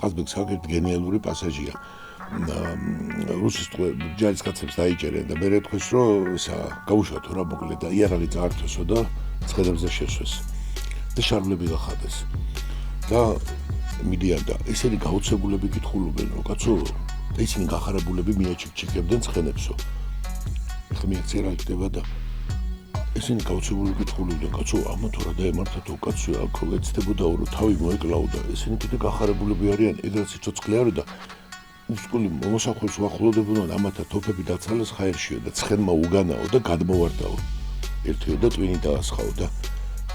ყაზბეგს აქეთ გენიალური პასაჟია. რუსის ჯარისკაცებს დაიჭერენ და მე რეთქვის რომ ისა გაუშვათო რა მოკლედ და იარაღი წაართვესო და ცხენებზე შესვეს და შარლები გახადეს და მიდიან და ესენი გაუცებულები კითხულობენ რომ კაცო და ისინი გახარებულები მიაჩიქჩიქებდნენ ცხენებსო ახლა მიეცერა იქნება და ესენი გაუცებულები კითხულობდნენ კაცო ამათო რა დაემართათო კაცო აქ ეცდებოდაო რომ თავი მოეკლაო და ესენი კიდე გახარებულები არიან ეგრეთ სიცოცხლე არის და უსკული მოსახლეობის უახლოვდებოდნენ ამათა თოფები დაცალეს ხაერშიო და ცხენმა უგანაო და გადმოვარდაო ერთიო და ტვინი დაასხაო და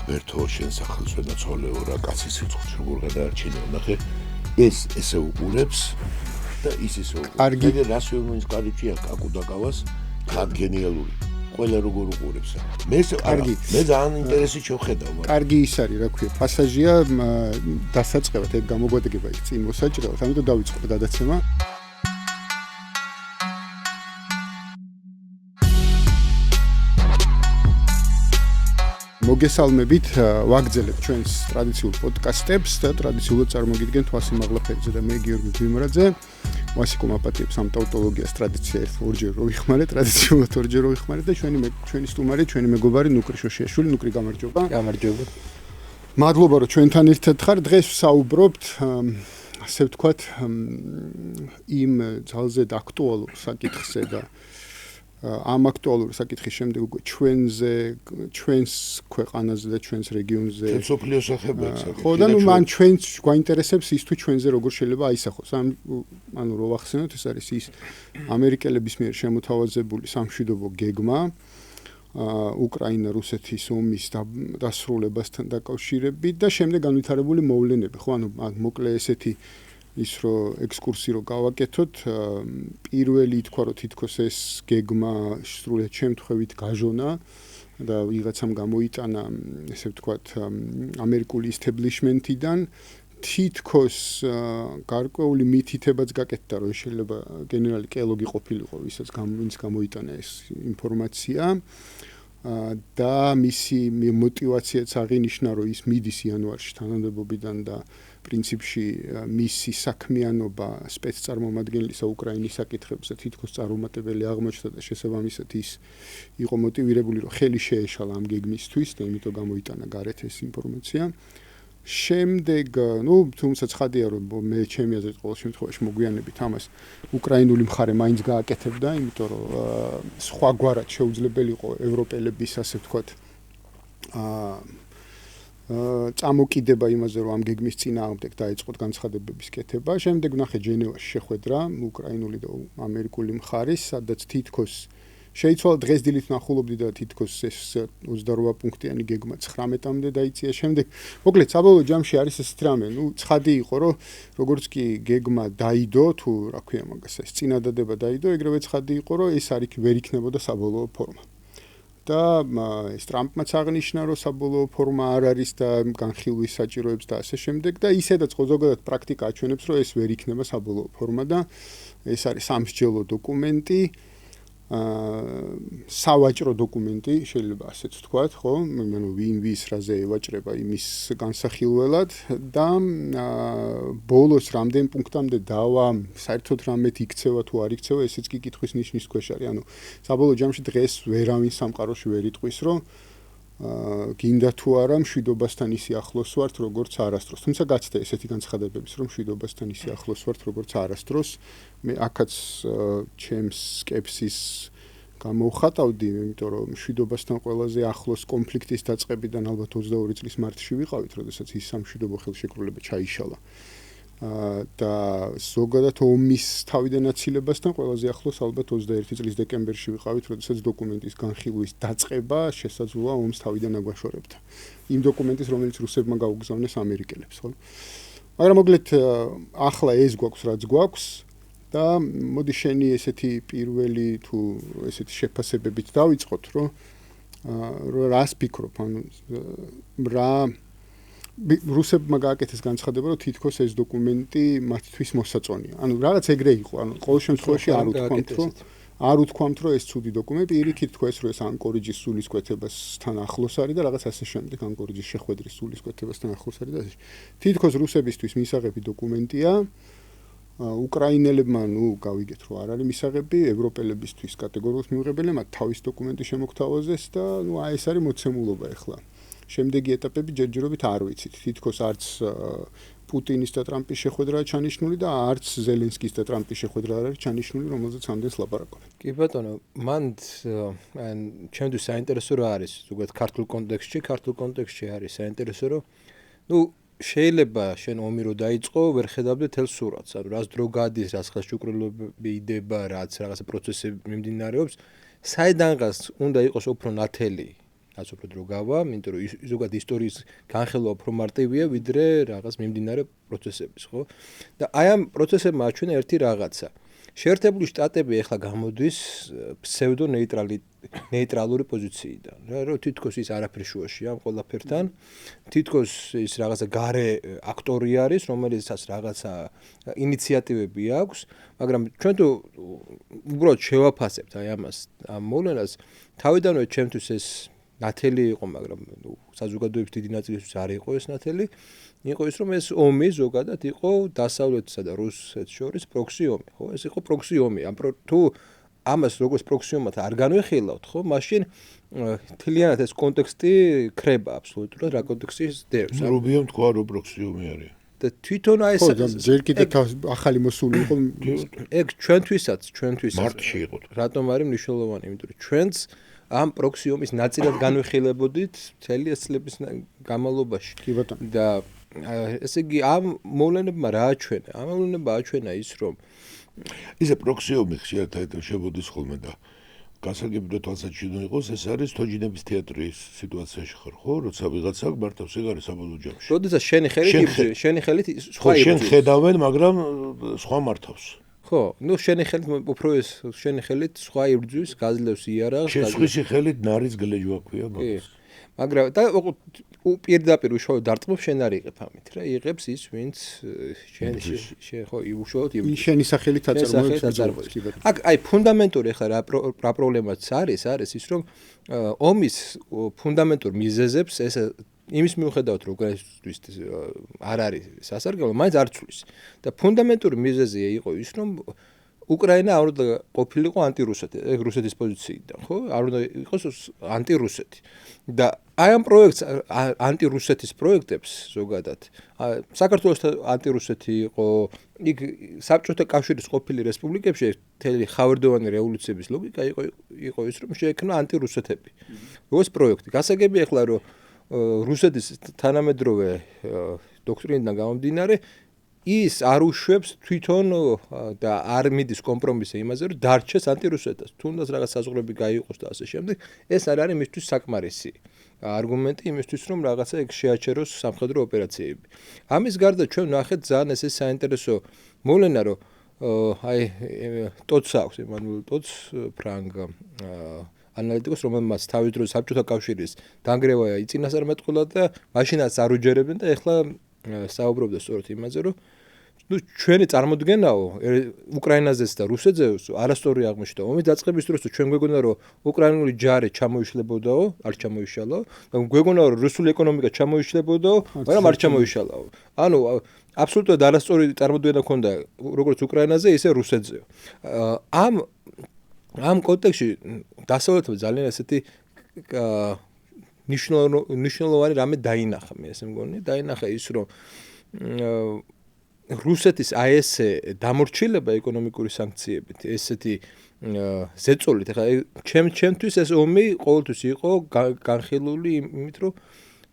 ღმერთო შენ სახელს ვენაცვალეო რა კაცის სიცხეს როგორ გადაარჩინეო ნახე ეს ესე უყურებს და ის ისე უყურებს მე რას ვიმონის კარიჭია კაკუდაკავას გენიალური ყველა როგორ უყურებს მე ძალიან ინტერესით შევხედავ კარგი ის არის რა ქვია პასაჟია დასაწყებად ეგ გამოგვადგება იქ წინ მოსაჭრელად ამიტომ დავიწყოთ გადაცემა მოგესალმებით ვაგრძელებთ ჩვენს ტრადიციულ პოდკასტებს და ტრადიციულად წარმოგიდგენთ ვასილ მაღლაფერიძე და მე გიორგი გვიმრაძე ვასიკო მაპატიებს ამ ტაუტოლოგიას ტრადიცია ორჯერ რო ვიხმარეთ ტრადიციულად ორჯერ რო ვიხმარეთ და ჩვენი სტუმარი ჩვენი მეგობარი ნუკრი შოშიაშვილი ნუკრი გამარჯობა მადლობა რომ ჩვენთან ერთად ხარ დღეს ვსაუბრობთ ასე ვთქვათ იმ ძალზე აქტუალურ საკითხზე და ამ აქტუალურ საკითხის შემდეგ უკვე ჩვენს ქვეყანაზე და ჩვენს რეგიონზე სოფლიო სახებაც ხო და ნუ მან ჩვენს გვაინტერესებს ის თუ ჩვენზე როგორ შეიძლება აისახოს ანუ რო ვახსენოთ ეს არის ის ამერიკელების მიერ შემოთავაზებული სამშვიდობო გეგმა უკრაინა-რუსეთის ომის დასრულებასთან დაკავშირებით და შემდეგ განვითარებული მოვლენები ხო ანუ მოკლე ესეთი ის რომ ექსკურსი რო გავაკეთოთ პირველი თქვა რომ თითქოს ეს გეგმა სრულად შემთხვევით გაჟონა და ვიღაცამ გამოიტანა ესე ვთქვათ ამერიკული ისტებლიშმენტიდან თითქოს გარკვეული მითითებაც გაკეთდა რომ შეიძლება გენერალი კელოგი ყოფილიყო ვინც გამოიტანა ეს ინფორმაცია და მისი мотиваციაც აღინიშნა რომ ის მიდის იანვარში თანამდებობიდან და პრინციპში მისი საქმიანობა სპეცწარმომადგენლისა უკრაინის საკითხებზე თითქოს წარუმატებელი აღმოჩნდა და შესაბამისად ის იყო მოტივირებული რომ ხელი შეეშალა ამ გეგმისთვის და იმიტომ გამოიტანა გარეთ ეს ინფორმაცია შემდეგ ნუ თუმცა ცხადია რომ მე ჩემი აზრით ყოველ შემთხვევაში მოგვიანებით ამას უკრაინული მხარე მაინც გააკეთებდა იმიტომ რომ სხვაგვარად შეუძლებელი იყო ევროპელების ასე ვთქვათ წამოკიდება იმაზე რომ ამ გეგმის წინააღმდეგ დაიწყოთ განცხადებების კეთება შემდეგ ნახე ჟენევაში შეხვედრა უკრაინული და ამერიკული მხარის სადაც თითქოს შეიცვალა დღეს დილით ნახულობდი და თითქოს ეს 28 პუნქტიანი გეგმა 19-მდე დაიწია შემდეგ მოკლედ საბოლოო ჯამში არის ეს რამე ნუ ცხადი იყო რომ როგორც კი გეგმა დაიდო თუ რა ქვია მაგას ეს წინადადება დაიდო ეგრევე ცხადი იყო რომ ეს არ ვერ იქნებოდა საბოლოო ფორმა და ეს ტრამპმაც აღნიშნა რომ საბოლოო ფორმა არ არის და განხილვის საჭიროებს და ასე შემდეგ და ისედაც ზოგადად პრაქტიკა აჩვენებს რომ ეს ვერ იქნება საბოლოო ფორმა და ეს არის სამსჯელო დოკუმენტი სავაჭრო დოკუმენტი შეიძლება ასეც ვთქვათ ხო ანუ ვინ ვის რაზე ევაჭრება იმის განსახილველად და ბოლოს რამდენ პუნქტამდე დავა საერთოდ რამეთ იქცევა თუ არ იქცევა ესეც კი კითხვის ნიშნის ქვეშ არის ანუ საბოლოო ჯამში დღეს ვერავინ სამყაროში ვერ იტყვის რომ გინდა თუ არა მშვიდობასთან ისე ახლოს ვართ როგორც არასდროს თუმცა გაცდა ესეთი განცხადებების რომ მშვიდობასთან ისე ახლოს ვართ როგორც არასდროს მე აქაც ჩემს სკეპსის გამოვხატავდი იმიტომ რომ მშვიდობასთან ყველაზე ახლოს კონფლიქტის დაწყებიდან ალბათ 22 წლის მარტში ვიყავით როდესაც ის სამშვიდობო ხელშეკრულება ჩაიშალა და ზოგადად ომის თავიდან აცილებასთან ყველაზე ახლოს ალბათ 21 წლის დეკემბერში ვიყავით როდესაც დოკუმენტის განხილვის დაწყება შესაძლოა ომს თავიდან აგვაშორებდა იმ დოკუმენტის რომელიც რუსებმა გაუგზავნეს ამერიკელებს ხო მაგრამ მოკლედ ახლა ეს გვაქვს რაც გვაქვს და მოდი შენი ესეთი პირველი თუ ესეთი შეფასებებით დავიწყოთ რომ რას ფიქრობ ანუ რა რუსებმა გააკეთეს განცხადება რომ თითქოს ეს დოკუმენტი მათთვის მოსაწონია. ანუ რაღაც ეგრე იყო, ანუ ყოველ შემთხვევაში არ უთქვამთ რომ არ უთქვამთ, რომ ეს ცუდი დოკუმენტი, პირიქით თქვეს, რომ ეს ანკორიჯის სულისკვეთებასთან ახლოს არის და რაღაც ასე შემდეგ, ანკორიჯის შეხვედრის სულისკვეთებასთან ახლოს არის და ასე. თითქოს რუსებისთვის მისაღები დოკუმენტია. უკრაინელებმა, გავიგეთ, რომ არ არის მისაღები, ევროპელებისთვის კატეგორიულად მიუღებელია, მათ თავის დოკუმენტი შემოგთავაზეს და ეს არის მოცემულობა ახლა. შემდეგი ეტაპები ჯერჯერობით არ ვიცით. თითქოს არც პუტინის და ტრამპის შეხვედრაა ჩანიშნული და არც ზელენსკის და ტრამპის შეხვედრა არ არის ჩანიშნული, რომელზეც ამდენს ლაპარაკობენ. კი ბატონო, მან ჩემთვის საინტერესო რა არის, ზოგადად ქართულ კონტექსტში არის საინტერესო, რომ შეიძლება შენ ომი რო დაიწყო, ვერ ხედავდე თელ სურათს, ანუ რას დრო გადის, რას ხელშეკრულებები იდება, რაც რაღაცა პროცესები მიმდინარეობს, საიდანღაც უნდა იყოს უფრო ნათელი, რაც უფრო დრო გავა, იმიტომ რომ ზოგადად ისტორიის განხილვა უფრო მარტივია, ვიდრე რაღაც მიმდინარე პროცესების, ხო? და აი ამ პროცესებმა აჩვენა ერთი რაღაცა. შეერთებული შტატები ახლა გამოდის ფსევდო ნეიტრალური პოზიციიდან, რომ თითქოს ის არაფერი შუაშია ამ ყველაფერთან, თითქოს ის რაღაცა გარე აქტორი არის, რომელიცაც რაღაცა ინიციატივები აქვს, მაგრამ ჩვენ თუ უბრალოდ შევაფასებთ აი ამას, ამ მოვლენას, თავიდანვე ჩემთვის ეს ნათელი იყო, მაგრამ საზოგადოების დიდი ნაწილისთვის არ იყო ეს ნათელი. იყო ის, რომ ეს ომი ზოგადად იყო დასავლეთსა და რუსეთს შორის პროქსი ომი, ხო? ეს იყო პროქსი ომი. თუ ამას როგორც პროქსი ომად არ განვიხილავთ, ხო? მაშინ თლიანად ეს კონტექსტი ხრება აბსოლუტურად, რა კონტექსტის დევს. რუბიომ თქვა, რომ პროქსი ომი არის. და თვითონ აი ეს ჯერ კიდევ ახალი მოსული იყო. ეგ ჩვენთვისაც მარტში იყო. რატომ არის მნიშვნელოვანი? იმიტომ რომ ჩვენც ამ პროქსი ომის ნაწილად განვიხილებოდით მთელი ეს წლების განმავლობაში. კი ბატონო. და ესე იგი ამ მოვლენებმა რა აჩვენა? ამ მოვლენებმა აჩვენა ის, რომ ისე პროქსი ომი ხშირად შეբოდის ხოლმე და გასაგებია თვალსაჩინო იყოს, ეს არის თოჯინების თეატრის სიტუაციაში ხარ, ხო? როცა ვიღაცა მართავს ეგ არის საბოლოო ჯამში. როდესაც შენი ხელით სხვა შენ ხედავენ, მაგრამ სხვა მართავს. ხო, შენი ხელით უფრო ეს შენი ხელით სხვა იბრძვის, გაძლევს იარაღს, შეხვისი ხელით ნარის გლეჯვა ქვია მაგას. მაგრამ და პირდაპირ უშუალოდ დარტყმობ შენ არ იღებ ამით რა, იღებს ის, ვინც ხო უშუალოდ შენი სახელით აწარმოებს. აქ აი ფუნდამენტური ახლა რა პრობლემაც არის ის, რომ ომის ფუნდამენტურ მიზეზებს ეს იმის მიუხედავად რომ უკრაინისთვის არ არის სასარგებლო, მაინც არ ცვლის. და ფუნდამენტური მიზეზი იყო ის, რომ უკრაინა არ უნდა ყოფილიყო ანტირუსეთი, ეგ რუსეთის პოზიციიდან, ხო? არ უნდა იყოს ანტირუსეთი. და აი ამ პროექტს ანტირუსეთის პროექტებს ზოგადად საქართველოსთან ანტირუსეთი იყო, იქ საბჭოთა კავშირის ყოფილი რესპუბლიკებში მთელი ხავერდოვანი რევოლუციების ლოგიკა იყო ის, რომ შეექმნა ანტირუსეთები. როგორც პროექტი. გასაგებია ახლა რომ რუსეთის თანამედროვე დოქტრინიდან გამომდინარე ის არ უშვებს თვითონ და არ მიდის კომპრომისზე იმაზე, რომ დარჩეს ანტირუსეთას. თუნდაც რაღაც საზღვრები გაიყოს და ასე შემდეგ, ეს არ არის მისთვის საკმარისი არგუმენტი იმისთვის, რომ რაღაცა ეგ შეაჩეროს სამხედრო ოპერაციები. ამის გარდა ჩვენ ნახეთ ძალიან ესე საინტერესო მოვლენა, რომ აი ტოც აქვს, ემანუელ ტოც, ფრანგ ანალიტიკოს, რომელმაც თავის დროს საბჭოთა კავშირის დანგრევა იწინასწარმეტყველა და მაშინაც არ უჯერებდნენ და ეხლა საუბრობდა სწორედ იმაზე, რომ ჩვენი წარმოდგენაო უკრაინაზეც და რუსეთზეც არასწორი აღმოჩნდა ომის დაწყების დროს, ჩვენ გვეგონა რომ უკრაინული ჯარი ჩამოიშლებოდაო, არ ჩამოიშალაო, და გვეგონა რომ რუსული ეკონომიკა ჩამოიშლებოდაო, მაგრამ არ ჩამოიშალაო. ანუ აბსოლუტურად არასწორი წარმოდგენა ჰქონდა როგორც უკრაინაზე, ისე რუსეთზეო. ამ კონტექსტში დასავლეთმა ძალიან ესეთი ნიშნულოვანი რამე დაინახა, მე ესე მგონი, დაინახა ის, რომ რუსეთის აი ესე დამორჩილება ეკონომიკური სანქციებით, ესეთი ზეწოლით, ახლა ჩემთვის ეს ომი ყოველთვის იყო განხილული იმით, რომ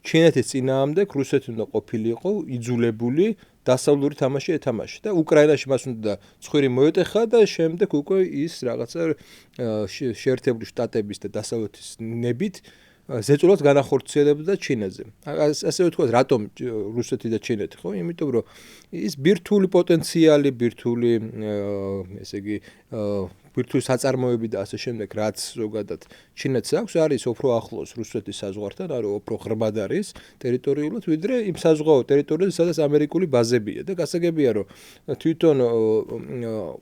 ჩინეთის წინააღმდეგ რუსეთი უნდა ყოფილიყო იძულებული დასავლური თამაში ეთამაში და უკრაინაში მას უნდა ცხვირი მოეტეხა და შემდეგ უკვე ის რაღაცა შეერთებული შტატების და დასავლეთის ნებით ზეწოლად განახორციელებდა ჩინეთზე. ასე ვთქვათ, რატომ რუსეთი და ჩინეთი, ხო? იმიტომ რომ ის ბირთვული პოტენციალი, ბირთვული ესე იგი ბირთვული საწარმოები და ასე შემდეგ, რაც ზოგადად ჩინეთს აქვს, არის უფრო ახლოს რუსეთის საზღვართან, არის უფრო ღრმად არის ტერიტორიულად, ვიდრე იმ საზღვაო ტერიტორიაზე, სადაც ამერიკული ბაზებია და გასაგებია, რომ თვითონ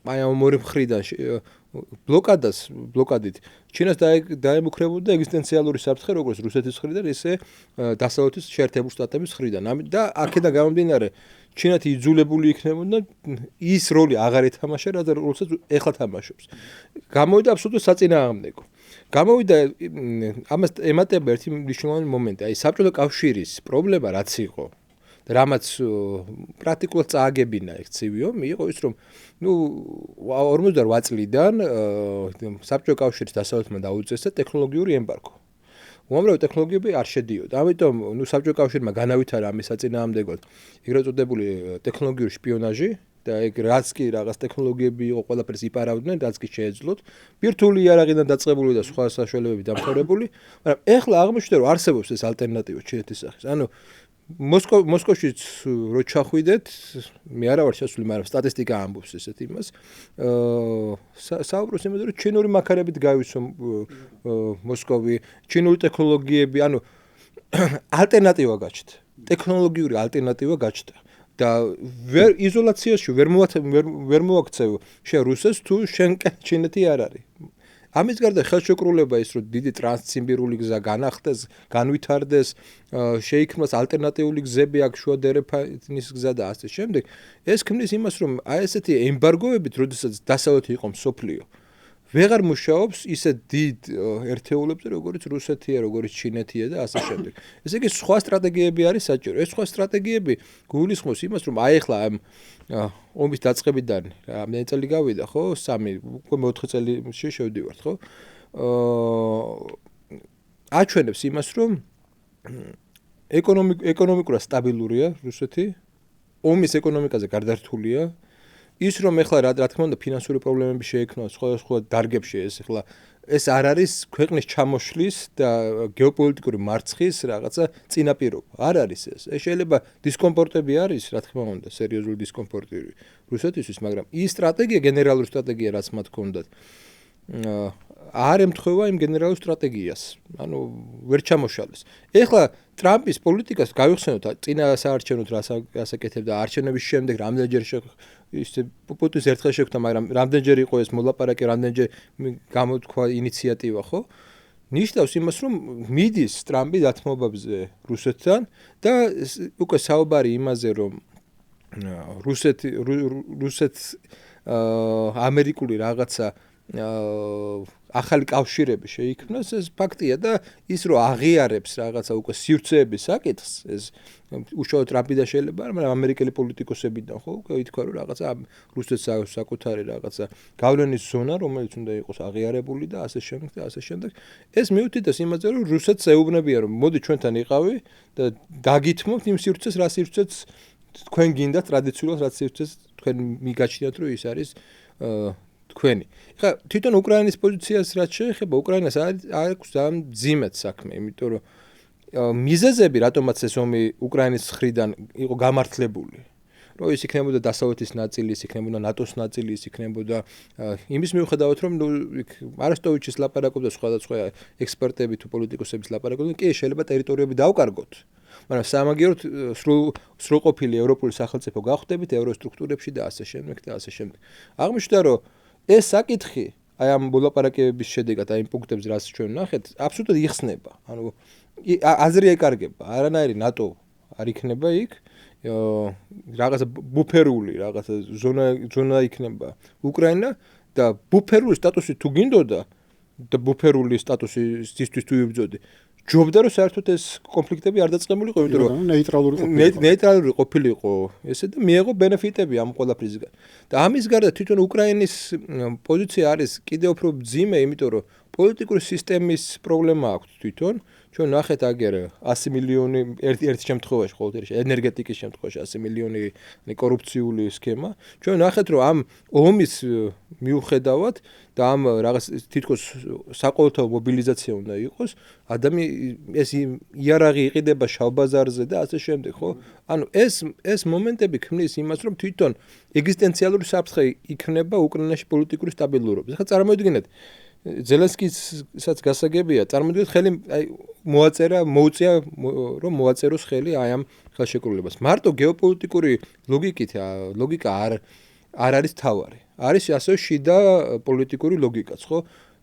აი ამ ორი მხრიდან ბლოკადით ჩინას დაემუქრებოდა ეგზისტენციალური საფრთხე როგორც რუსეთის მხრიდან, ისე დასავლეთის შეერთებული შტატების მხრიდან. და აქედან გამომდინარე, ჩინეთი იძულებული იქნებოდა ის როლი აღარ ეთამაშა, რასაც ეხლა თამაშობს. გამოვიდა აბსოლუტურად საწინააღმდეგო. გამოვიდა ამას ემატება ერთი მნიშვნელოვანი მომენტი. აი საბჭოთა კავშირის პრობლემა რაც იყო და რამაც პრაქტიკულად წააგებინა ეგ ცივი ომი იყო ის რომ 48 წლიდან საბჭოთა კავშირის დასავლეთმა დაუწესა ტექნოლოგიური ემბარგო. უამრავი ტექნოლოგიები არ შედიოდა. ამიტომ საბჭოთა კავშირმა განავითარა ამის საწინააღმდეგოდ ეგრეთ წოდებული ტექნოლოგიური შპიონაჟი და ეგ რაც კი რაღაც ტექნოლოგიები იყო ყველაფერს იპარავდნენ, რაც კი შეეძლოთ. ბირთვული იარაღიდან დაწყებული და სხვა საშუალებები დამთავრებული, მაგრამ ეხლა აღმოჩნდა რომ არსებობს ეს ალტერნატივა ჩინეთის სახის. ანუ მოსკოვშიც რო ჩახვიდეთ, მე არა ვარ შესული, მაგრამ სტატისტიკა ამბობს ესეთ იმას. საუბრობს იმაზე, რომ ჩინური მანქანებით გავისო მოსკოვი, ჩინური ტექნოლოგიები, ანუ ალტერნატივა გაჩნდა. ტექნოლოგიური ალტერნატივა გაჩნდა. და იზოლაციაში ვერ მოაქცევ შენ რუსეთს თუ შენ ჩინეთი არ არის. ამის გარდა ხელშეკრულება ის რომ დიდი ტრანსციმბირული გზა განახდეს, განვითარდეს, შეიქმნას ალტერნატიული გზები აქ შუა დერეფანის გზა და ასე შემდეგ. ეს ქმნის იმას რომ აი ესეთი ემბარგოებით, როდესაც დასავლეთი იყო მსოფლიო, ვეღარ მუშაობს ისე დიდ ერთეულებზე, როგორც რუსეთია, როგორც ჩინეთია და ასე შემდეგ. ესე იგი სხვა სტრატეგიები არის საჭირო. ეს სხვა სტრატეგიები გულისხმობს იმას, რომ აი ახლა ამ ომის დაწყებიდან რამდენი წელი გავიდა, ხო? 3, უკვე 4 წელში შევდივართ, ხო? აჩვენებს იმას, რომ ეკონომიკურად სტაბილურია რუსეთი, ომის ეკონომიკაზე გარდართულია. ის რომ ეხლა რა თქმა უნდა ფინანსური პრობლემები შეექმნა სხვა დარგებში ეს არ არის ქვეყნის ჩამოშლის და გეოპოლიტიკური მარცხის რაღაცა წინაპირობა. არ არის ეს. ეს შეიძლება დისკომფორტები არის, რა თქმა უნდა, სერიოზული დისკომფორტი რუსეთისთვის, მაგრამ ის სტრატეგია, გენერალური სტრატეგია, რაც მათ ჰქონდათ, არ ემთხვევა იმ გენერალურ სტრატეგიას. ანუ ვერ ჩამოშალეს. ეხლა ტრამპის პოლიტიკას გავიხსენოთ, წინა საარჩევნოდ რასაკეთებდა არჩევნების შემდეგ რამდენჯერ ისე პუტინს ერთხელ შეხვდა, მაგრამ რამდენჯერ იყო ეს მოლაპარაკე, რამდენჯერ გამოთქვა ინიციატივა, ხო? ნიშნავს იმას, რომ მიდის ტრამპი დათმობებზე რუსეთთან და უკვე საუბარი იმაზე, რომ რუსეთს ამერიკული რაღაცა ახალი კავშირები შეიქმნას, ეს ფაქტია და ის რომ აღიარებს რაღაცა უკვე სივრცეების საკითხს, ეს უშუალოდ ტრამპიდან შეიძლება, მაგრამ ამერიკელი პოლიტიკოსებიდან ხო უკვე ითქვა რომ რაღაცა რუსეთს საკუთარი რაღაცა გავლენის ზონა, რომელიც უნდა იყოს აღიარებული და ასე შემდეგ და ასე შემდეგ. ეს მიუთითებს იმაზე, რომ რუსეთს ეუბნებია, რომ მოდი ჩვენთან იყავი და დაგითმობთ იმ სივრცეს, რა სივრცეც თქვენ გინდათ ტრადიციულად, რა სივრცეს თქვენ მიგაჩნიათ, რომ ის არის თქვენი. ხა თვითონ უკრაინის პოზიციას რაც შეეხება, უკრაინას აქვს ძალიან ძიმეთ საქმე, იმიტომ რომ მიზეზები, რატომაც ეს ომი უკრაინის მხრიდან იყო გამართლებული, რომ ის იქნებოდა დასავლეთის ნაწილი, ის იქნებოდა ნატოს ნაწილი, ის იქნებოდა იმის მიუხედავად, რომ არესტოვიჩის ლაპარაკობდა სხვადასხვა ექსპერტები თუ პოლიტიკოსების ლაპარაკობდნენ, კი შეიძლება ტერიტორიები დავკარგოთ. მაგრამ სამაგიეროდ სრულყოფილი ევროპული სახელმწიფო გავხდებით ევროსტრუქტურებში და ასე შემდეგ და ასე შემდეგ. აღმოჩნდა, რომ ეს საკითხი აი ამ მოლაპარაკებების შედეგად აი იმ პუნქტებზე რაც ჩვენ ვნახეთ, აბსოლუტურად იხსნება. ანუ აზრი ეკარგება, არანაირი ნატო არ იქნება იქ, რაღაცა ბუფერული, რაღაცა ზონა იქნება უკრაინა და ბუფერული სტატუსი თუ გინდოდა და ბუფერული სტატუსისთვის თუ იბრძოდი, ჯობდა რომ საერთოდ ეს კონფლიქტები არ დაწყებულიყო, იმიტომ რომ ნეიტრალური ყოფილიყო ესე და მიეღო ბენეფიტები ამ ყველაფრისგან. და ამის გარდა თვითონ უკრაინის პოზიცია არის კიდევ უფრო მძიმე, იმიტომ რომ პოლიტიკური სისტემის პრობლემა აქვს თვითონ. ჩვენ ნახეთ აგერ 100 მილიონი ერთ შემთხვევაში, ყოველთვის ენერგეტიკის შემთხვევაში 100 მილიონი კორუფციული სქემა. ჩვენ ნახეთ, რომ ამ ომის მიუხედავად და ამ რაღაც თითქოს საყოველთაო მობილიზაცია უნდა იყოს, ეს იარაღი იყიდება შავბაზარზე და ასე შემდეგ, ხო? ანუ ეს მომენტები ქმნის იმას, რომ თვითონ ეგზისტენციალური საფრთხე იქნება უკრაინაში პოლიტიკური სტაბილურობის. ახლა წარმოიდგინეთ, ზელენსკისაც გასაგებია, წარმოიდგინეთ ხელი მოუწია რომ მოაწეროს ხელი აი ამ ხელშეკრულებას. მარტო გეოპოლიტიკური ლოგიკა არ არის თავარი. არის ასევე შიდა პოლიტიკური ლოგიკაც, ხო?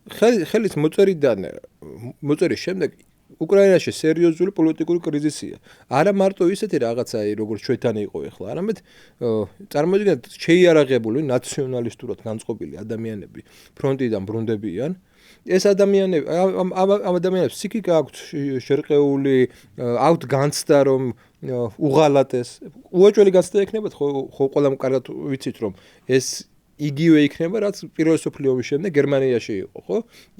ხელის მოწერის შემდეგ უკრაინაში სერიოზული პოლიტიკური კრიზისია. არა მარტო ისეთი რაღაცა, როგორც ჩვენთან იყო ახლა, არამედ წარმოიდგინეთ შეიარაღებული ნაციონალისტურად განწყობილი ადამიანები ფრონტიდან ბრუნდებიან. ეს ადამიანები ამ ადამიანებს სიკიკა აქვთ შერყეული, აქვთ განცდა რომ უღალატეს. უაჭველი განცდა ექნებათ, ხო ყველამ კარგად ვიცით რომ ეს იგივე იქნება, რაც პირველი მსოფლიო ომის შემდეგ გერმანიაში იყო, ხო?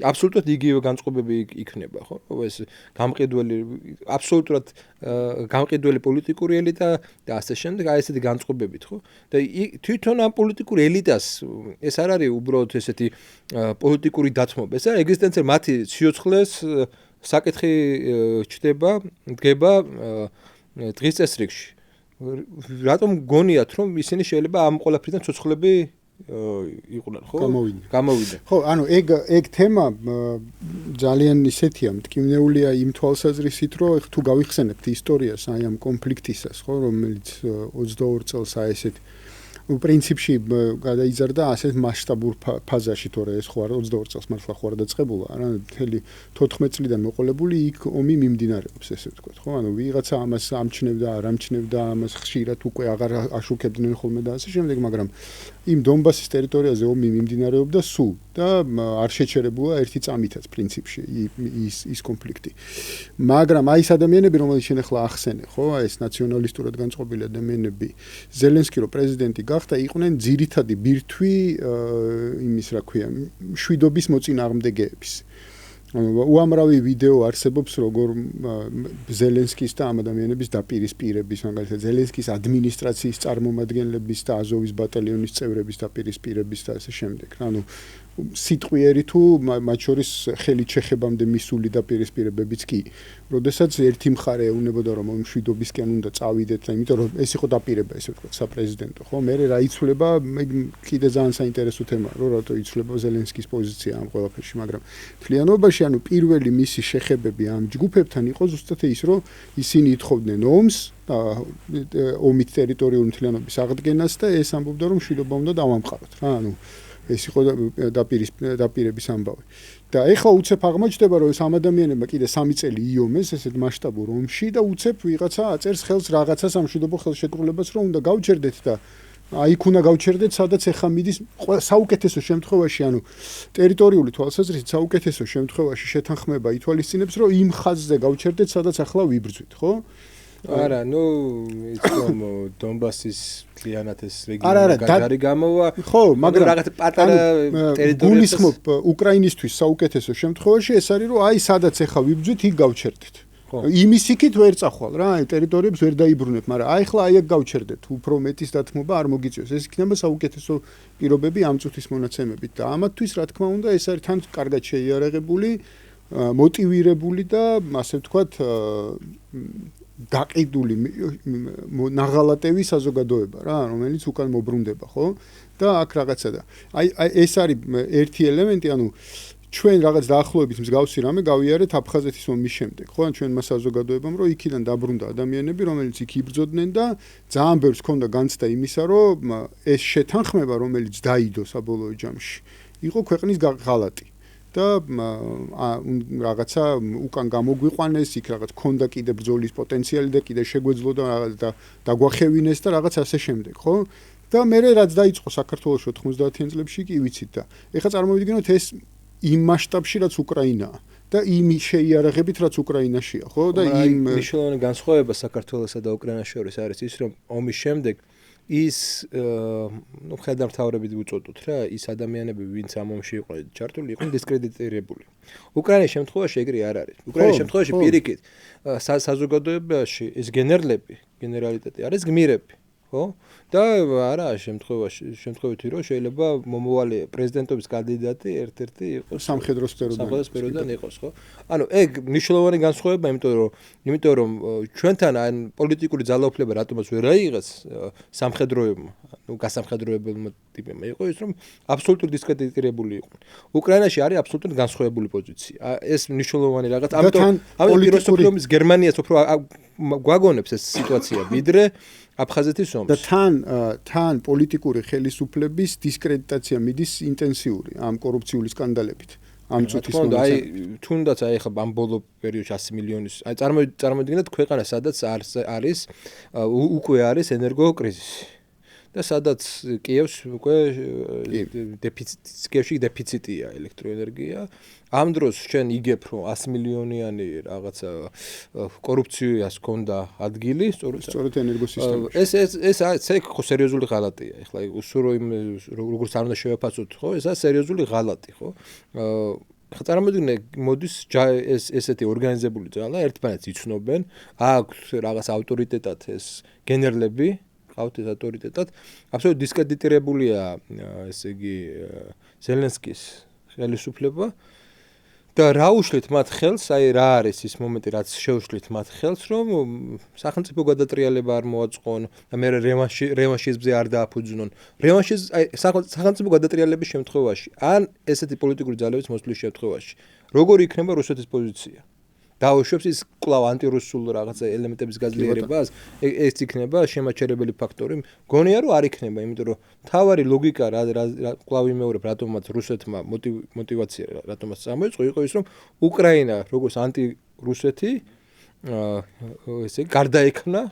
აბსოლუტურად იგივე განწყობები იქნება, ხო? ეს გამყიდველი, აბსოლუტურად გამყიდველი პოლიტიკური ელიტა და ასე შემდეგ, აი ესეთი განწყობებით, ხო? და თვითონ ამ პოლიტიკური ელიტას ეს არ არის უბრალოდ ესეთი პოლიტიკური დათმობა, ეს არის ეგზისტენციალური მათი სიოცხლეს საკითხი დგება დღის წესრიგში. რატომ გონიათ, რომ ისინი შეიძლება ამ ყველაფრიდან ცოცხლები იყვნენ, ხო? გამოვიდნენ. ხო, ანუ ეგ თემა ძალიან ისეთია, მტკივნეულია იმ თვალსაზრისით, რომ თუ გავიხსენებთ ისტორიას აი ამ კონფლიქტისას, ხო, რომელიც 22 წელს აი ესეთ პრინციპში გადაიზარდა ასეთ მასშტაბურ ფაზაში, თორე ეს ხო არ 22 წელს მართლა ხო არ დაწყებულა, არა, მთელი 14 წლიდან მოყოლებული იქ ომი მიმდინარეობს, ესე ვთქვათ, ხო? ანუ ვიღაცა ამას ამჩნევდა, არ ამჩნევდა, ამას ხშირად უკვე აღარ აშუქებდნენ ხოლმე და ასე შემდეგ, მაგრამ იმ დონბასის ტერიტორიაზე ომი მიმდინარეობდა სულ და არ შეჩერებულა ერთი წამითაც პრინციპში ის კონფლიქტი. მაგრამ აი ეს ადამიანები, რომელიც შენ ახლა ახსენე, ხო, ეს ნაციონალისტურად განწყობილი ადამიანები, ზელენსკი რო პრეზიდენტი გახდა, იყვნენ ძირითადი ბირთვი იმის, რა ქვია, მშვიდობის მოწინააღმდეგეების. უამრავი ვიდეო არსებობს, როგორ ზელენსკის და ამ ადამიანების დაპირისპირების, მაგალითად ზელენსკის ადმინისტრაციის წარმომადგენლების და აზოვის ბატალიონის წევრების დაპირისპირების და ასე შემდეგ. ანუ სიტყვიერი თუ მათ შორის ხელით შეხებამდე მისული დაპირისპირებებიც კი. როდესაც ერთი მხარე ეუბნებოდა, რომ მშვიდობისკენ უნდა წავიდეთ, იმიტომ რომ ეს იყო დაპირება, ესე ვთქვათ, საპრეზიდენტო, ხო? მერე რა იცვლება, კიდე ძალიან საინტერესო თემაა, რომ რატო იცვლება ზელენსკის პოზიცია ამ ყველაფერში, მაგრამ მთლიანობაში, ანუ პირველი მისი შეხებები ამ ჯგუფებთან იყო ზუსტად ის, რომ ისინი ითხოვდნენ ომს და ომით ტერიტორიული მთლიანობის აღდგენას და ეს ამბობდა, რომ მშვიდობა უნდა დავამყაროთ, რა, ანუ ეს იყო დაპირების ამბავი. და ეხლა უცებ აღმოჩნდება, რომ ეს ამ ადამიანებმა კიდე 3 წელი იომეს ესეთ მასშტაბურ ომში და უცებ ვიღაცა აწერს ხელს რაღაცას სამშვიდობო ხელშეკრულებას, რომ უნდა გავჩერდეთ და აი იქ უნდა გავჩერდეთ, სადაც ეხა მიდის საუკეთესო შემთხვევაში, ანუ ტერიტორიული თვალსაზრისით საუკეთესო შემთხვევაში შეთანხმება ითვალისწინებს, რომ იმ ხაზზე გავჩერდეთ, სადაც ახლა ვიბრძვით, ხო? არა, ნუ იცნობ დონბასის მთლიანად ეს რეგიონი გაძარი გამოვა. ხო, მაგრამ რაღაც პატარა ტერიტორიაზე გულისხმობ უკრაინისთვის საუკეთესო შემთხვევაში ეს არის, რომ აი სადაც ახლა ვიბრძვით, იქ გავჩერდეთ. იმის იქით ვერ წახვალ რა, აი ტერიტორიებს ვერ დაიბრუნებ, მაგრამ აი ახლა აი აქ გავჩერდეთ, უფრო მეტის დათმობა არ მოგიწევს. ეს იქნება საუკეთესო პირობები ამ წუთის მონაცემებით და ამათთვის რა თქმა უნდა ეს არის თან კარგად შეიარაღებული, მოტივირებული და ასე ვთქვათ გაყიდული ნაღალატევი საზოგადოება რა, რომელიც უკან მობრუნდება, ხო? და აქ რაღაცა და აი ეს არის ერთი ელემენტი, ანუ ჩვენ რაღაც დაახლოებით მსგავსი რამე გავიარეთ აფხაზეთის ომის შემდეგ, ხო? ან ჩვენმა საზოგადოებამ, რომ იქიდან დაბრუნდა ადამიანები, რომელიც იქ იბრძოდნენ და ძალიან ბევრს ჰქონდა განცდა იმისა, რომ ეს შეთანხმება, რომელიც დაიდო საბოლოო ჯამში, იყო ქვეყნის ღალატი. და რაღაცა უკან გამოგვიყვანეს, იქ რაღაც ქონდა კიდე ბრძოლის პოტენციალი და კიდე შეგვეძლოდა და დაგვახევინეს და რაღაც ასე შემდეგ, ხო? და მერე რაც დაიწყო საქართველოს 90-იან წლებში კი ვიცით და ეხლა წარმოვიდგინოთ ეს იმ მასშტაბში რაც უკრაინაა და იმ შეიარაღებით რაც უკრაინაშია, ხო? და იმ მნიშვნელოვანი განსხვავება საქართველოსა და უკრაინას შორის არის ის, რომ ომის შემდეგ ის ნუ ხედავთავრებით უწოდოთ რა, ის ადამიანები, ვინც ამ ომში იყვნენ ჩართული, იყვნენ დისკრედიტირებული. უკრაინის შემთხვევაში ეგრე არ არის. უკრაინის შემთხვევაში პირიქით საზოგადოებაში ეს გენერალიტეტი არის გმირები, ხო? და არა შემთხვევით რომ შეიძლება მომავალი პრეზიდენტობის კანდიდატი ერთ-ერთი იყოს სამხედრო სფეროდან იყოს, ხო? ანუ ეგ მნიშვნელოვანი განსხვავება, იმიტომ რომ ჩვენთან ან პოლიტიკური ძალაუფლება რატომაც ვერ აიღეს სამხედროებმა, ნუ გასამხედროებელმა ტიპებმა იყო ის რომ აბსოლუტურად დისკრედიტირებული იყვნენ. უკრაინაში არის აბსოლუტურად განსხვავებული პოზიცია. ეს მნიშვნელოვანი რაღაც. ამიტომ პოლიტიკური გერმანიას უფრო გვაგონებს ეს სიტუაცია ვიდრე აფხაზეთის ომს. და თან პოლიტიკური ხელისუფლების დისკრედიტაცია მიდის ინტენსიური ამ კორუფციული სკანდალებით. ამ წუთის მომენტში თუნდაც ხა ამ ბოლო პერიოდში 100 მილიონის წარმოვიდგინეთ ქვეყანა სადაც არის უკვე არის ენერგოკრიზისი და სადაც კიევს უკვე დეფიციტია ელექტროენერგია ამ დროს ჩვენ იგებ რომ 100 მილიონიანი რაღაცა კორუფციას ჰქონდა ადგილი სწორედ ენერგოსისტემაში ეს ხო სერიოზული ღალატია ეხლა უსურო იმ როგორც არ უნდა შევაფასოთ ხო ესა სერიოზული ღალატი ხო ხა წარმოვიდგინე მოდის ესეთი ორგანიზებული ძალა ერთმანეთს იცნობენ აქვს რაღაც ავტორიტეტად ეს გენერლები ყავთ ეს ავტორიტეტად აბსოლუტურად დისკრედიტირებულია ესე იგი ზელენსკის ხელისუფლება და რა უშლით მათ ხელს აი რა არის ის მომენტი რაც შეუშლით მათ ხელს რომ სახელმწიფო გადატრიალება არ მოაწყონ და მე რევანშიზმზე არ დააფუძნონ რევანშიზმ აი სახელმწიფო გადატრიალების შემთხვევაში ან ესეთი პოლიტიკური ძალების მოსვლის შემთხვევაში როგორი იქნება რუსეთის პოზიცია დაუშვებს ის კვლავ ანტირუსულ რაღაცა ელემენტების გაძლიერებას ეს იქნება შემაჩერებელი ფაქტორი გონია რომ არ იქნება იმიტომ რომ თავარი ლოგიკა რა კვლავ იმეორებ რატომაც რუსეთმა мотиваცია რატომაც გამოიწყო იყო ის რომ უკრაინა როგორც ანტირუსეთი ესე გარდაექმნა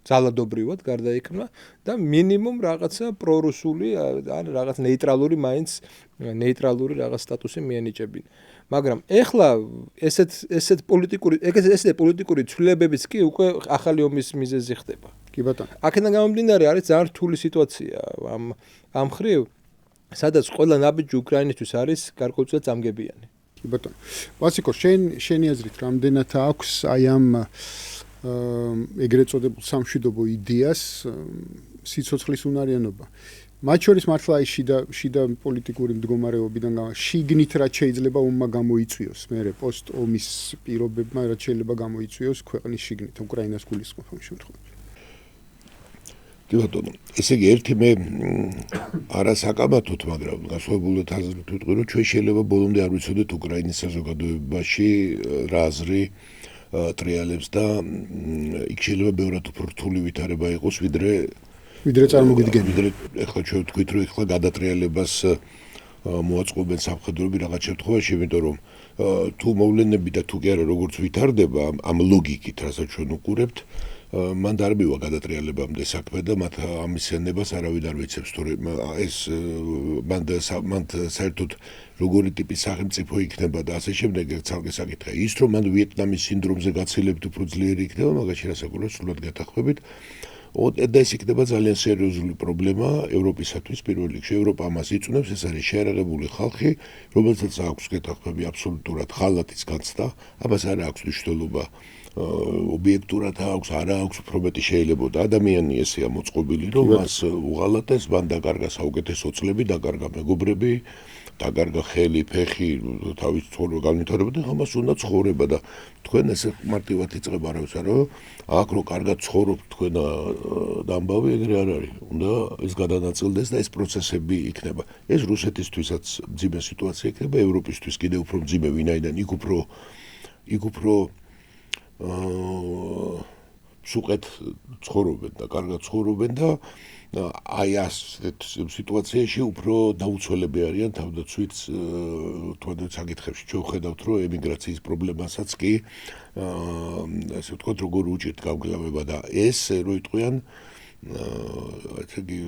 ძალადობრივად გარდაექმნა და მინიმუმ რაღაცა პრორუსული ან რაღაც ნეიტრალური მაინც ნეიტრალური რაღაც სტატუსი მიენიჭებინა მაგრამ ეხლა ესეთ პოლიტიკური ცვლილებებიც კი უკვე ახალი ომის მიზეზი ხდება. კი ბატონო. აქედან გამომდინარე არის ძალიან რთული სიტუაცია ამ ხრივ, სადაც ყველა ნაბიჯი უკრაინისთვის არის გარკვეულწილად წამგებიანი. კი ბატონო. ვასიკო, შენი აზრით რამდენად აქვს აი ამ ეგრეთ წოდებულ სამშვიდობო იდეას სიცოცხლის უნარიანობა? მათ შორის მართლა აი შიდა პოლიტიკური მდგომარეობიდან შიგნით რაც შეიძლება ომმა გამოიწვიოს მერე პოსტ ომის პირობებმა რაც შეიძლება გამოიწვიოს ქვეყნის შიგნით უკრაინას გულისხმობ შემთხვევაში კი ბატონო ესე იგი ერთი მე არასაკამათოდ მაგრამ გასხოვებულად აზრით ვიტყვი რომ ჩვენ შეიძლება ბოლომდე არ ვიცოდეთ უკრაინის საზოგადოებაში რა აზრი ტრიალებს და იქ შეიძლება ბევრად უფრო რთული ვითარება იყოს ვიდრე წარმოგიდგენთ. ვიდრე ეხლა ჩვენ ვთქვით რომ ეხლა გადატრიალებას მოაწყობენ სამხედროები რაღაც შემთხვევაში, იმიტომ რომ თუ მოვლენები და თუ კი არა როგორც ვითარდება ამ ლოგიკით, რასაც ჩვენ უყურებთ, მან არ მივა გადატრიალებამდე საქმე და მათ ამის ენებას არავინ არ ვიცებს, თორემ ეს მან საერთოდ როგორი ტიპის სახელმწიფო იქნება და ასე შემდეგ ცალკე საკითხია. ის რომ მან ვიეტნამის სინდრომზე გაცილებით უფრო ძლიერი იქნება, მაგაში რასაკვირველია სულად გათანხმებით. და ეს იქნება ძალიან სერიოზული პრობლემა ევროპისათვის პირველ რიგში. ევროპა ამას იწუნებს, ეს არის შეერაღებული ხალხი, რომელსაც აქვს გეთანხმები აბსოლუტურად ღალატის განცდა, ამას არ აქვს მნიშვნელობა ობიექტურად აქვს, არა აქვს უფრო მეტი შეიძლება და ადამიანი ესეა მოწყობილი, რომ მას უღალატეს, მან დაკარგა საუკეთესო წლები, დაკარგა მეგობრები, დაკარგა ხელი, ფეხი, თავის ცხოვრება განვითარება და ამას უნდა ცხოვრება და თქვენ ესე მარტივად იწყება არავის არა აქ რო კარგად ცხოვრობთ თქვენ და ამბავი ეგრე არ არის უნდა ეს გადანაწილდეს და ეს პროცესები იქნება ეს რუსეთისთვისაც მძიმე სიტუაცია იქნება ევროპისთვის კიდევ უფრო მძიმე ვინაიდან იქ უფრო სუყეთ ცხოვრობენ და კარგად ცხოვრობენ და აი ასეთ სიტუაციაში უფრო დაუცველები არიან თავდაცვით თუნდაც საკითხებში ჩვენ ვხედავთ რომ ემიგრაციის პრობლემასაც კი ასე ვთქვათ როგორ უჭირთ გამგლავება და ეს რო იტყვიან ესე იგი